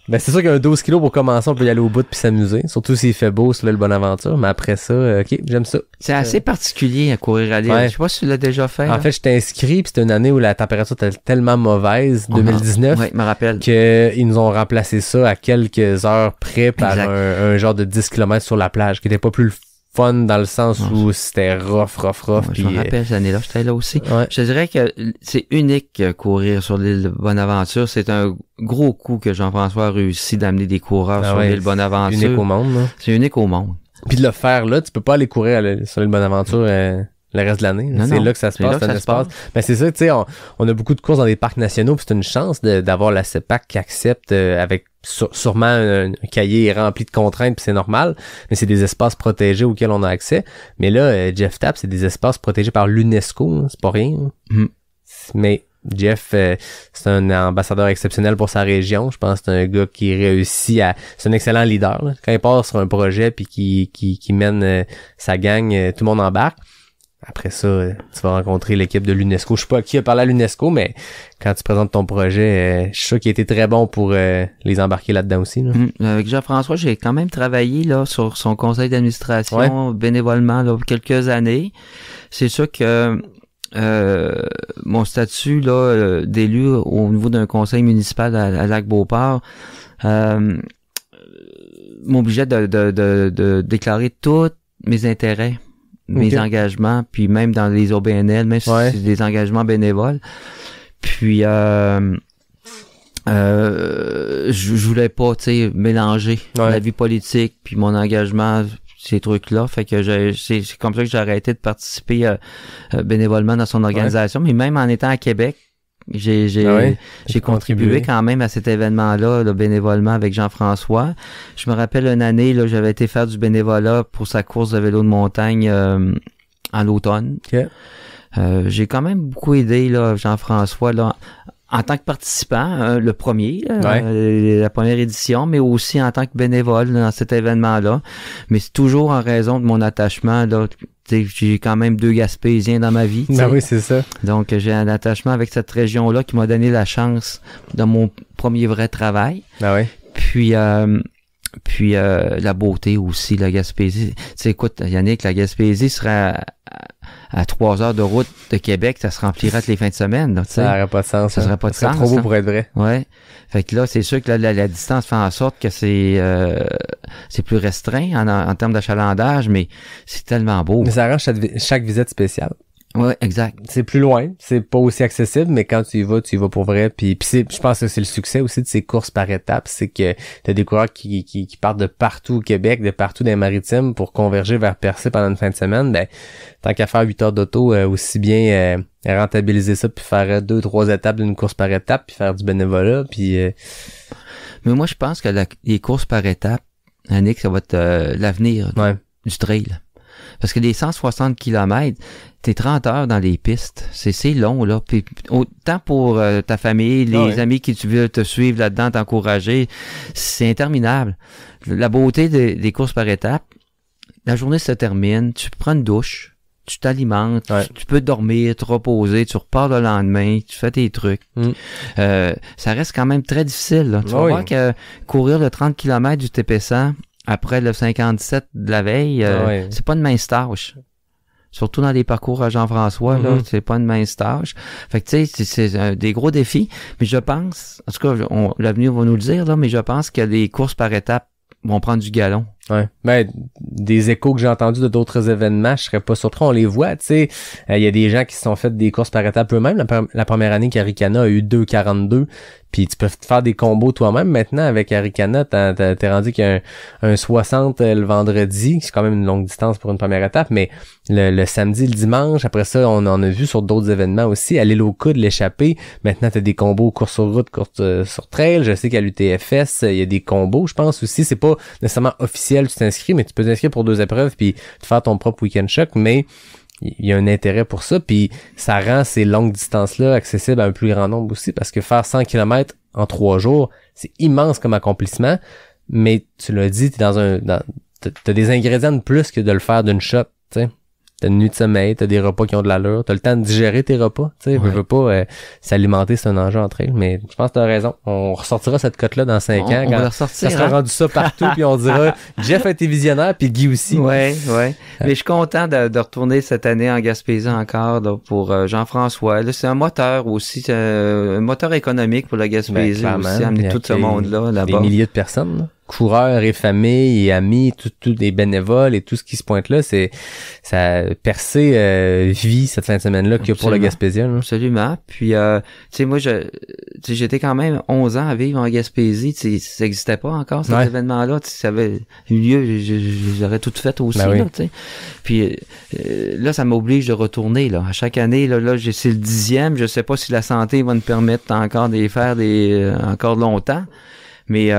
Ben c'est sûr qu'un 12 kilos pour commencer, on peut y aller au bout puis s'amuser. Surtout s'il fait beau sur le Bonaventure. Mais après ça, ok, j'aime ça. C'est assez particulier à courir à l'île. Ouais. Je sais pas si tu l'as déjà fait. En fait, j'étais inscrit puis c'était une année où la température était tellement mauvaise, 2019. Oui, je me rappelle. Qu'ils nous ont remplacé ça à quelques heures près par un genre de 10 km sur la plage, qui était pas plus fun dans le sens où c'était rough. Ouais, je me rappelle cette année-là, j'étais là aussi. Ouais. Je te dirais que c'est unique courir sur l'île de Bonaventure. C'est un gros coup que Jean-François a réussi d'amener des coureurs sur l'île Bonaventure. C'est unique au monde. Là. C'est unique au monde. Puis de le faire là, tu peux pas aller courir sur l'île Bonaventure le reste de l'année. Non, C'est non, là que ça se c'est passe, là que c'est un ça se espace. passe. Ben, c'est ça, tu sais, on a beaucoup de courses dans des parcs nationaux, puis c'est une chance d'avoir la CEPAC qui accepte avec sûrement un cahier rempli de contraintes, puis c'est normal, mais c'est des espaces protégés auxquels on a accès. Mais là, Jeff Tapp, c'est des espaces protégés par l'UNESCO, hein, c'est pas rien. Mais Jeff, c'est un ambassadeur exceptionnel pour sa région. Je pense que c'est un gars qui réussit c'est un excellent leader, là. Quand il part sur un projet puis qui mène sa gang, tout le monde embarque. Après ça, tu vas rencontrer l'équipe de l'UNESCO. Je sais pas qui a parlé à l'UNESCO, mais quand tu présentes ton projet, je suis sûr qu'il a été très bon pour les embarquer là-dedans aussi. Là. Avec Jean-François, j'ai quand même travaillé là sur son conseil d'administration bénévolement là, quelques années. C'est sûr que mon statut là d'élu au niveau d'un conseil municipal à Lac-Beauport m'obligeait de déclarer tous mes intérêts, mes engagements, puis même dans les OBNL, même si c'est des engagements bénévoles. Puis je voulais pas, tu sais, mélanger la vie politique puis mon engagement, ces trucs-là. Fait que c'est comme ça que j'ai arrêté de participer bénévolement dans son organisation. Mais même en étant à Québec, j'ai contribué quand même à cet événement-là, là, bénévolement avec Jean-François. Je me rappelle une année, là, j'avais été faire du bénévolat pour sa course de vélo de montagne en l'automne. J'ai quand même beaucoup aidé là, Jean-François là, en tant que participant, le premier, la première édition, mais aussi en tant que bénévole là, dans cet événement-là. Mais c'est toujours en raison de mon attachement là. J'ai quand même 2 Gaspésiens dans ma vie. Ben oui, c'est ça. Donc, j'ai un attachement avec cette région-là qui m'a donné la chance dans mon premier vrai travail. Ah oui. Puis la beauté aussi, la Gaspésie. Tu sais, écoute, Yannick, la Gaspésie serait à 3 heures de route de Québec, ça se remplirait toutes les fins de semaine. Là, ça n'aurait pas de sens. Ça serait pas de sens. C'est trop beau pour être vrai. Ouais. Fait que là, c'est sûr que la distance fait en sorte que c'est plus restreint en termes d'achalandage, mais c'est tellement beau. Mais ça rend chaque visite spéciale. Ouais, exact. C'est plus loin, c'est pas aussi accessible, mais quand tu y vas pour vrai. Puis je pense que c'est le succès aussi de ces courses par étapes, c'est que t'as des coureurs qui partent de partout au Québec, de partout dans les maritimes pour converger vers Percé pendant une fin de semaine. Ben, tant qu'à faire 8 heures d'auto, aussi bien rentabiliser ça puis faire 2-3 étapes d'une course par étape puis faire du bénévolat. Puis mais moi, je pense que les courses par étapes, Annick, ça va être l'avenir du trail. Parce que les 160 km, t'es 30 heures dans les pistes. C'est long, là. Puis, autant pour ta famille, les amis qui tu veux te suivre là-dedans, t'encourager, c'est interminable. La beauté des courses par étapes, la journée se termine, tu prends une douche, tu t'alimentes, tu peux dormir, te reposer, tu repars le lendemain, tu fais tes trucs. Ça reste quand même très difficile, là. Tu vas voir que courir le 30 km du TP100 après le 57 de la veille, c'est pas une mince tâche. Surtout dans les parcours à Jean-François, là, c'est pas une mince tâche. Fait que tu sais, c'est des gros défis. Mais je pense, en tout cas, l'avenir va nous le dire, là, mais je pense que les courses par étapes vont prendre du galon. Ouais. Ben, des échos que j'ai entendus de d'autres événements, je serais pas surpris, on les voit, tu sais. Il y a des gens qui se sont fait des courses par étapes eux-mêmes. La première année qu'Arikana a eu 2,42, puis tu peux faire des combos toi-même. Maintenant, avec Arikana, t'es rendu qu'il y a un 60 le vendredi, c'est quand même une longue distance pour une première étape, mais le samedi, le dimanche, après ça, on en a vu sur d'autres événements aussi. À l'île aux Coudes, l'échappée, maintenant t'as des combos course sur route, course sur trail. Je sais qu'à l'UTFS, il y a des combos, je pense aussi. C'est pas nécessairement officiel, tu t'inscris, mais tu peux t'inscrire pour 2 épreuves puis te faire ton propre week-end choc, mais il y a un intérêt pour ça, puis ça rend ces longues distances-là accessibles à un plus grand nombre aussi, parce que faire 100 km en 3 jours, c'est immense comme accomplissement, mais tu l'as dit, t'as des ingrédients de plus que de le faire d'une shot, tu sais. T'as une nuit de sommeil, t'as des repas qui ont de l'allure, t'as le temps de digérer tes repas, tu sais, veux pas s'alimenter, c'est un enjeu entre elles, mais je pense que t'as raison. On ressortira cette cote-là dans 5 ans, on quand va ressortir, ça sera rendu ça partout, puis on dira, Jeff a été visionnaire, puis Guy aussi. Ouais. Mais je suis content de retourner cette année en Gaspésie encore, là, pour Jean-François. Là, c'est un moteur aussi, c'est un moteur économique pour la Gaspésie aussi, amener tout ce monde-là, là-bas. Des milliers de personnes, là. coureurs et familles et amis, tout des bénévoles et tout ce qui se pointe là, ça a percé vie cette fin de semaine-là que pour le Gaspésien. Là. Absolument. Puis, tu sais, moi, j'étais quand même 11 ans à vivre en Gaspésie. Tu sais, ça n'existait pas encore, cet événement-là. Tu sais, ça avait eu lieu, j'aurais tout fait aussi, ben oui. là, tu sais. Puis, là, ça m'oblige de retourner, là. À chaque année, là, c'est le 10e. Je sais pas si la santé va nous permettre encore de les faire encore longtemps. Mais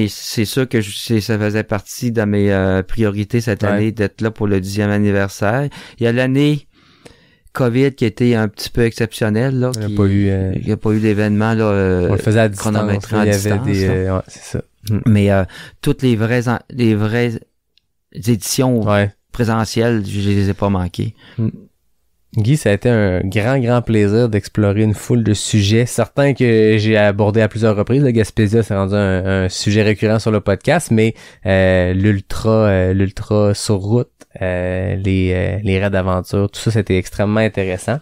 c'est sûr que ça faisait partie de mes priorités cette année d'être là pour le 10e anniversaire. Il y a l'année COVID qui était un petit peu exceptionnelle, là. Il n'y a pas eu d'événement, là. On le faisait à distance. Chronométré à distance. Ouais, c'est ça. Mais toutes les vraies éditions présentielles, je les ai pas manquées. Guy, ça a été un grand plaisir d'explorer une foule de sujets. Certains que j'ai abordés à plusieurs reprises. Le Gaspésia, c'est rendu un sujet récurrent sur le podcast, mais l'ultra sur route, les raids d'aventure, tout ça, c'était extrêmement intéressant.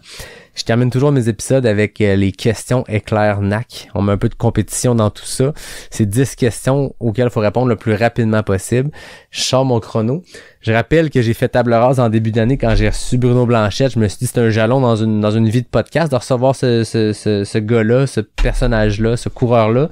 Je termine toujours mes épisodes avec les questions éclair NAC. On met un peu de compétition dans tout ça. C'est 10 questions auxquelles il faut répondre le plus rapidement possible. Je sors mon chrono. Je rappelle que j'ai fait table rase en début d'année quand j'ai reçu Bruno Blanchette. Je me suis dit c'est un jalon dans une vie de podcast de recevoir ce gars-là, ce personnage-là, ce coureur-là.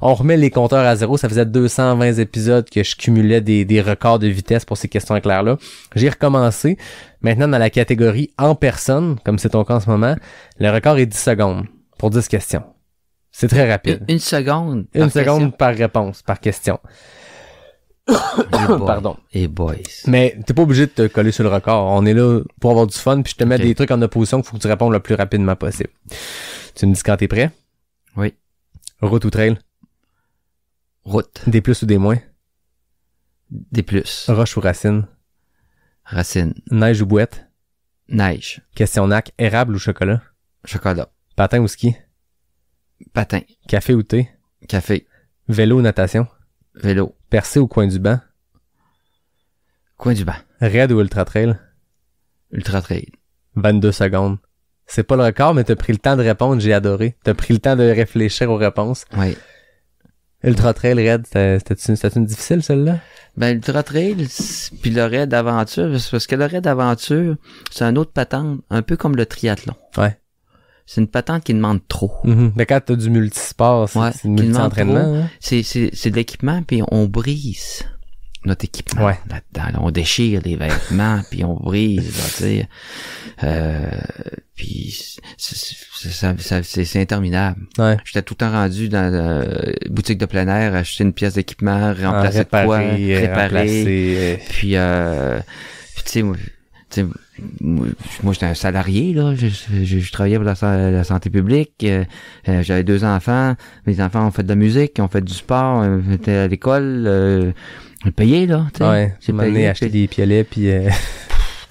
On remet les compteurs à zéro. Ça faisait 220 épisodes que je cumulais des records de vitesse pour ces questions éclairs-là. J'ai recommencé. Maintenant, dans la catégorie en personne, comme c'est ton cas en ce moment, le record est 10 secondes pour 10 questions. C'est très rapide. Une seconde. Une seconde par réponse, par question. Pardon. Et boys. Mais t'es pas obligé de te coller sur le record. On est là pour avoir du fun, puis je te mets des trucs en opposition qu'il faut que tu répondes le plus rapidement possible. Tu me dis quand t'es prêt? Oui. Route ou trail? Route. Des plus ou des moins? Des plus. Roche ou racine? Racine. Neige ou bouette? Neige. Question NAC, érable ou chocolat? Chocolat. Patin ou ski? Patin. Café ou thé? Café. Vélo ou natation? Vélo. Percé ou coin du banc? Coin du banc. Raid ou ultra trail? Ultra trail. 22 secondes. C'est pas le record, mais t'as pris le temps de répondre, j'ai adoré. T'as pris le temps de réfléchir aux réponses. Oui. Ultra trail, raid, c'était une difficile celle-là? Ben, ultra trail, puis le raid d'aventure, parce que le raid d'aventure, c'est un autre patente, un peu comme le triathlon. Ouais. C'est une patente qui demande trop. Mais quand t'as du multisport, c'est du multi-entraînement. Hein? C'est de l'équipement, puis on brise notre équipement là-dedans. Là, on déchire les vêtements, puis on brise, tu sais. Puis c'est interminable. Ouais. J'étais tout le temps rendu dans la boutique de plein air, acheter une pièce d'équipement, remplacer réparer. Puis tu sais, moi j'étais un salarié là, je travaillais pour la santé publique, j'avais 2 enfants, mes enfants ont fait de la musique, ont fait du sport, j'étais à l'école, payé là, tu sais. Ouais, j'ai payé acheter des piolets puis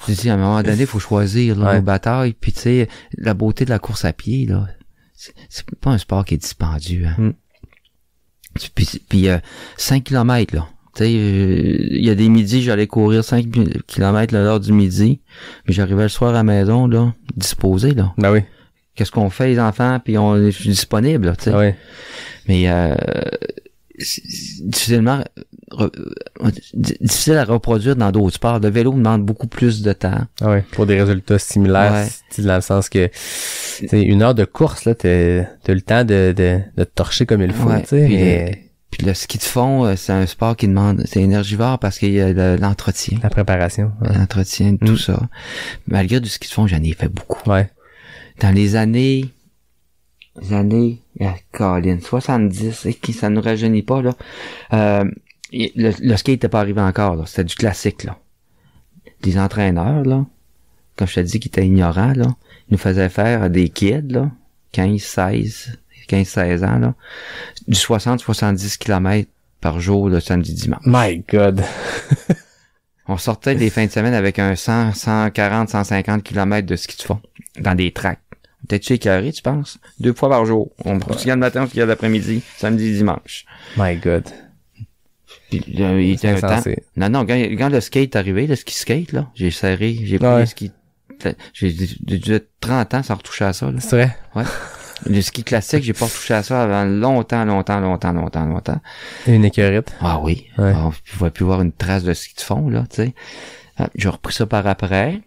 je dis à un moment donné, il faut choisir là, nos batailles, puis tu sais, la beauté de la course à pied là, c'est pas un sport qui est dispendieux hein. Puis 5 km là. Tu sais, il y a des midis, j'allais courir 5 km l'heure du midi, mais j'arrivais le soir à la maison, là, disposé, là. Ben oui. Qu'est-ce qu'on fait, les enfants, puis on est disponible, là, tu sais. Ouais. Mais, difficile à reproduire dans d'autres sports. Le vélo demande beaucoup plus de temps. Ah ouais, pour des résultats similaires, dans le sens que, c'est 1 heure de course, là, t'as le temps de te torcher comme il faut, tu sais. Puis le ski de fond, c'est un sport qui demande, c'est énergivore parce qu'il y a l'entretien. La préparation. Ouais. L'entretien, tout ça. Malgré du ski de fond, j'en ai fait beaucoup. Ouais. Dans les années, Colin, 70, et ça ne nous rajeunit pas, là. Le ski n'était pas arrivé encore, là. C'était du classique, là. Des entraîneurs, là, comme je te dis, qui étaient ignorants, là, ils nous faisaient faire des kids, là, 15-16 ans, là, du 60-70 km par jour, le samedi dimanche. My God! On sortait les fins de semaine avec un 100, 140, 150 km de ski de fond, dans des tracts. T'es-tu écœuré, tu penses? 2 fois par jour. On ski le matin, on ski l'après-midi, samedi, dimanche. My God! Puis, il était un temps. Non, quand le skate est arrivé, le ski skate, là, j'ai serré, j'ai pris le ski. J'ai 30 ans sans retoucher à ça, là. C'est vrai? Ouais. Le ski classique, j'ai pas touché à ça avant longtemps. Une écœurite. Ah oui. Ouais. On pouvait plus voir une trace de ski de fond, là, tu sais. J'ai repris ça par après.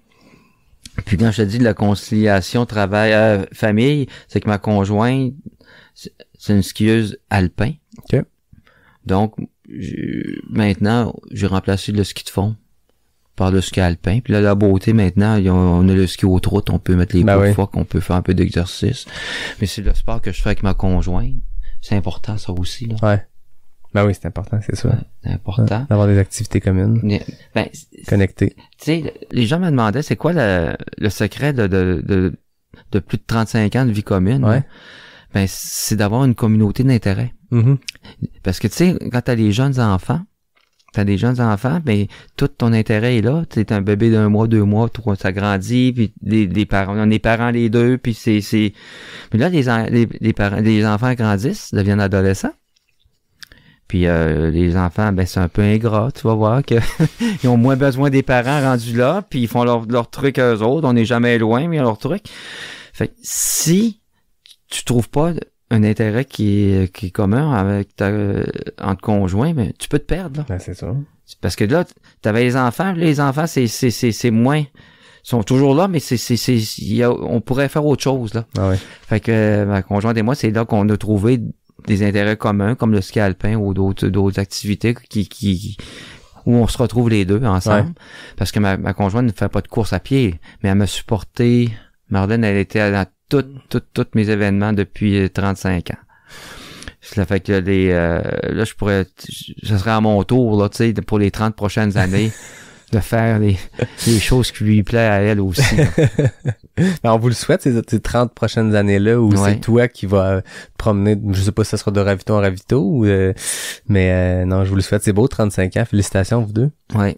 Puis quand je te dis de la conciliation travail-famille, c'est que ma conjointe, c'est une skieuse alpin. OK. Donc, maintenant, j'ai remplacé le ski de fond par le ski alpin. Puis là, la beauté, maintenant, on a le ski aux trottes, on peut mettre les poids fois, qu'on peut faire un peu d'exercice. Mais c'est le sport que je fais avec ma conjointe. C'est important, ça aussi, là. Ouais. Ben oui, c'est important, c'est ça. Ouais, c'est important. Ouais, d'avoir des activités communes. Ben, connectées. Tu sais, les gens me demandaient, c'est quoi le secret de plus de 35 ans de vie commune? Ouais. Là? Ben, c'est d'avoir une communauté d'intérêt. Mm-hmm. Parce que, tu sais, quand t'as des jeunes enfants, ben, tout ton intérêt est là. Tu sais, t'es un bébé d'1 mois, 2 mois, 3, ça grandit, puis les parents, on est parents les deux, puis c'est... Mais là, les enfants grandissent, deviennent adolescents. Puis les enfants, ben c'est un peu ingrat, tu vas voir que ils ont moins besoin des parents rendus là, puis ils font leur truc eux autres, on n'est jamais loin, mais ils ont leur truc. Fait que si tu trouves pas un intérêt qui est commun avec entre conjoints, ben tu peux te perdre là. Ben c'est ça. Parce que là, t'avais les enfants c'est moins, ils sont toujours là, mais on pourrait faire autre chose là. Ah ouais. Fait que ma conjointe et moi, c'est là qu'on a trouvé des intérêts communs comme le ski alpin ou d'autres activités où on se retrouve les deux ensemble. Ouais. Parce que ma conjointe ne fait pas de course à pied, mais elle m'a supporté. Marlène, elle était dans tous mes événements depuis 35 ans. Ça fait que là, ce serait à mon tour, là, tu sais, pour les 30 prochaines années, de faire les choses qui lui plaisent à elle aussi. On vous le souhaite, ces 30 prochaines années-là, où c'est toi qui vas promener, je sais pas si ça sera de ravito en ravito, mais non, je vous le souhaite, c'est beau, 35 ans, félicitations vous deux. Ouais.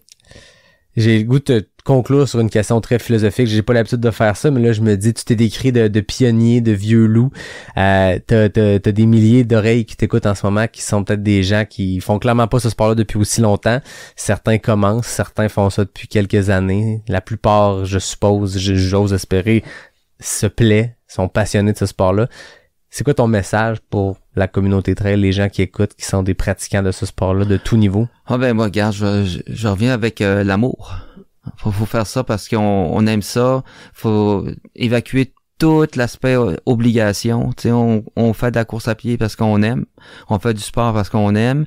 J'ai le goût de te conclure sur une question très philosophique. J'ai pas l'habitude de faire ça, mais là, je me dis, tu t'es décrit de pionnier, de vieux loup. T'as des milliers d'oreilles qui t'écoutent en ce moment, qui sont peut-être des gens qui font clairement pas ce sport-là depuis aussi longtemps. Certains commencent, certains font ça depuis quelques années. La plupart, je suppose, j'ose espérer, se plaît, sont passionnés de ce sport-là. C'est quoi ton message pour la communauté trail, les gens qui écoutent, qui sont des pratiquants de ce sport-là, de tout niveau? Ah ben moi, regarde, je reviens avec l'amour. Faut faire ça parce qu'on aime ça. Faut évacuer tout l'aspect obligation. Tu sais, on fait de la course à pied parce qu'on aime. On fait du sport parce qu'on aime.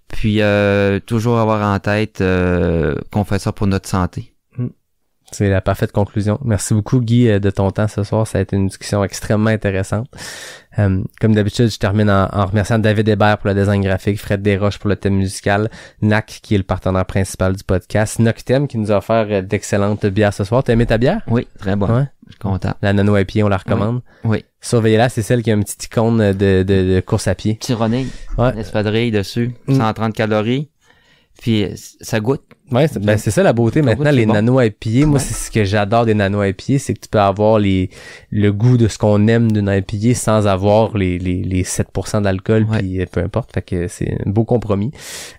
Puis toujours avoir en tête qu'on fait ça pour notre santé. C'est la parfaite conclusion. Merci beaucoup, Guy, de ton temps ce soir. Ça a été une discussion extrêmement intéressante. Comme d'habitude, je termine en remerciant David Hébert pour le design graphique, Fred Desroches pour le thème musical, NAC qui est le partenaire principal du podcast, Noctem qui nous a offert d'excellentes bières ce soir. T'as aimé ta bière? Oui, très bonne. Ouais. Je suis content. La Nano IPA, on la recommande? Oui. Surveillez-la, c'est celle qui a une petite icône de course à pied. Tyrannique. Ouais. Espadrille dessus. 130 calories. Puis ça goûte. Ouais, c'est ça la beauté. Maintenant, les nano IPA, moi, c'est ce que j'adore des nano IPA, c'est que tu peux avoir le goût de ce qu'on aime d'une IPA sans avoir les 7% d'alcool, puis peu importe. Fait que c'est un beau compromis.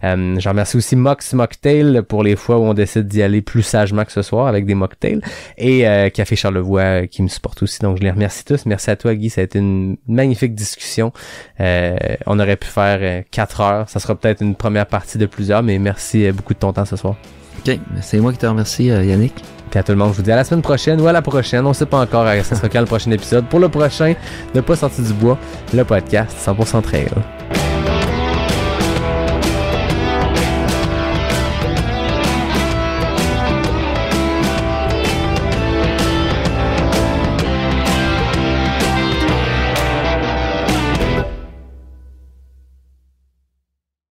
Je remercie aussi Mox Mocktail pour les fois où on décide d'y aller plus sagement que ce soir avec des mocktails. Et Café Charlevoix qui me supporte aussi. Donc, je les remercie tous. Merci à toi, Guy. Ça a été une magnifique discussion. On aurait pu faire 4 heures. Ça sera peut-être une première partie de plusieurs, mais merci beaucoup de ton temps ce soir. OK. C'est moi qui te remercie, Yannick. Puis à tout le monde, je vous dis à la semaine prochaine ou à la prochaine. On sait pas encore, ça sera quand le prochain épisode. Pour le prochain, de Pas sorti du bois, le podcast 100% trail.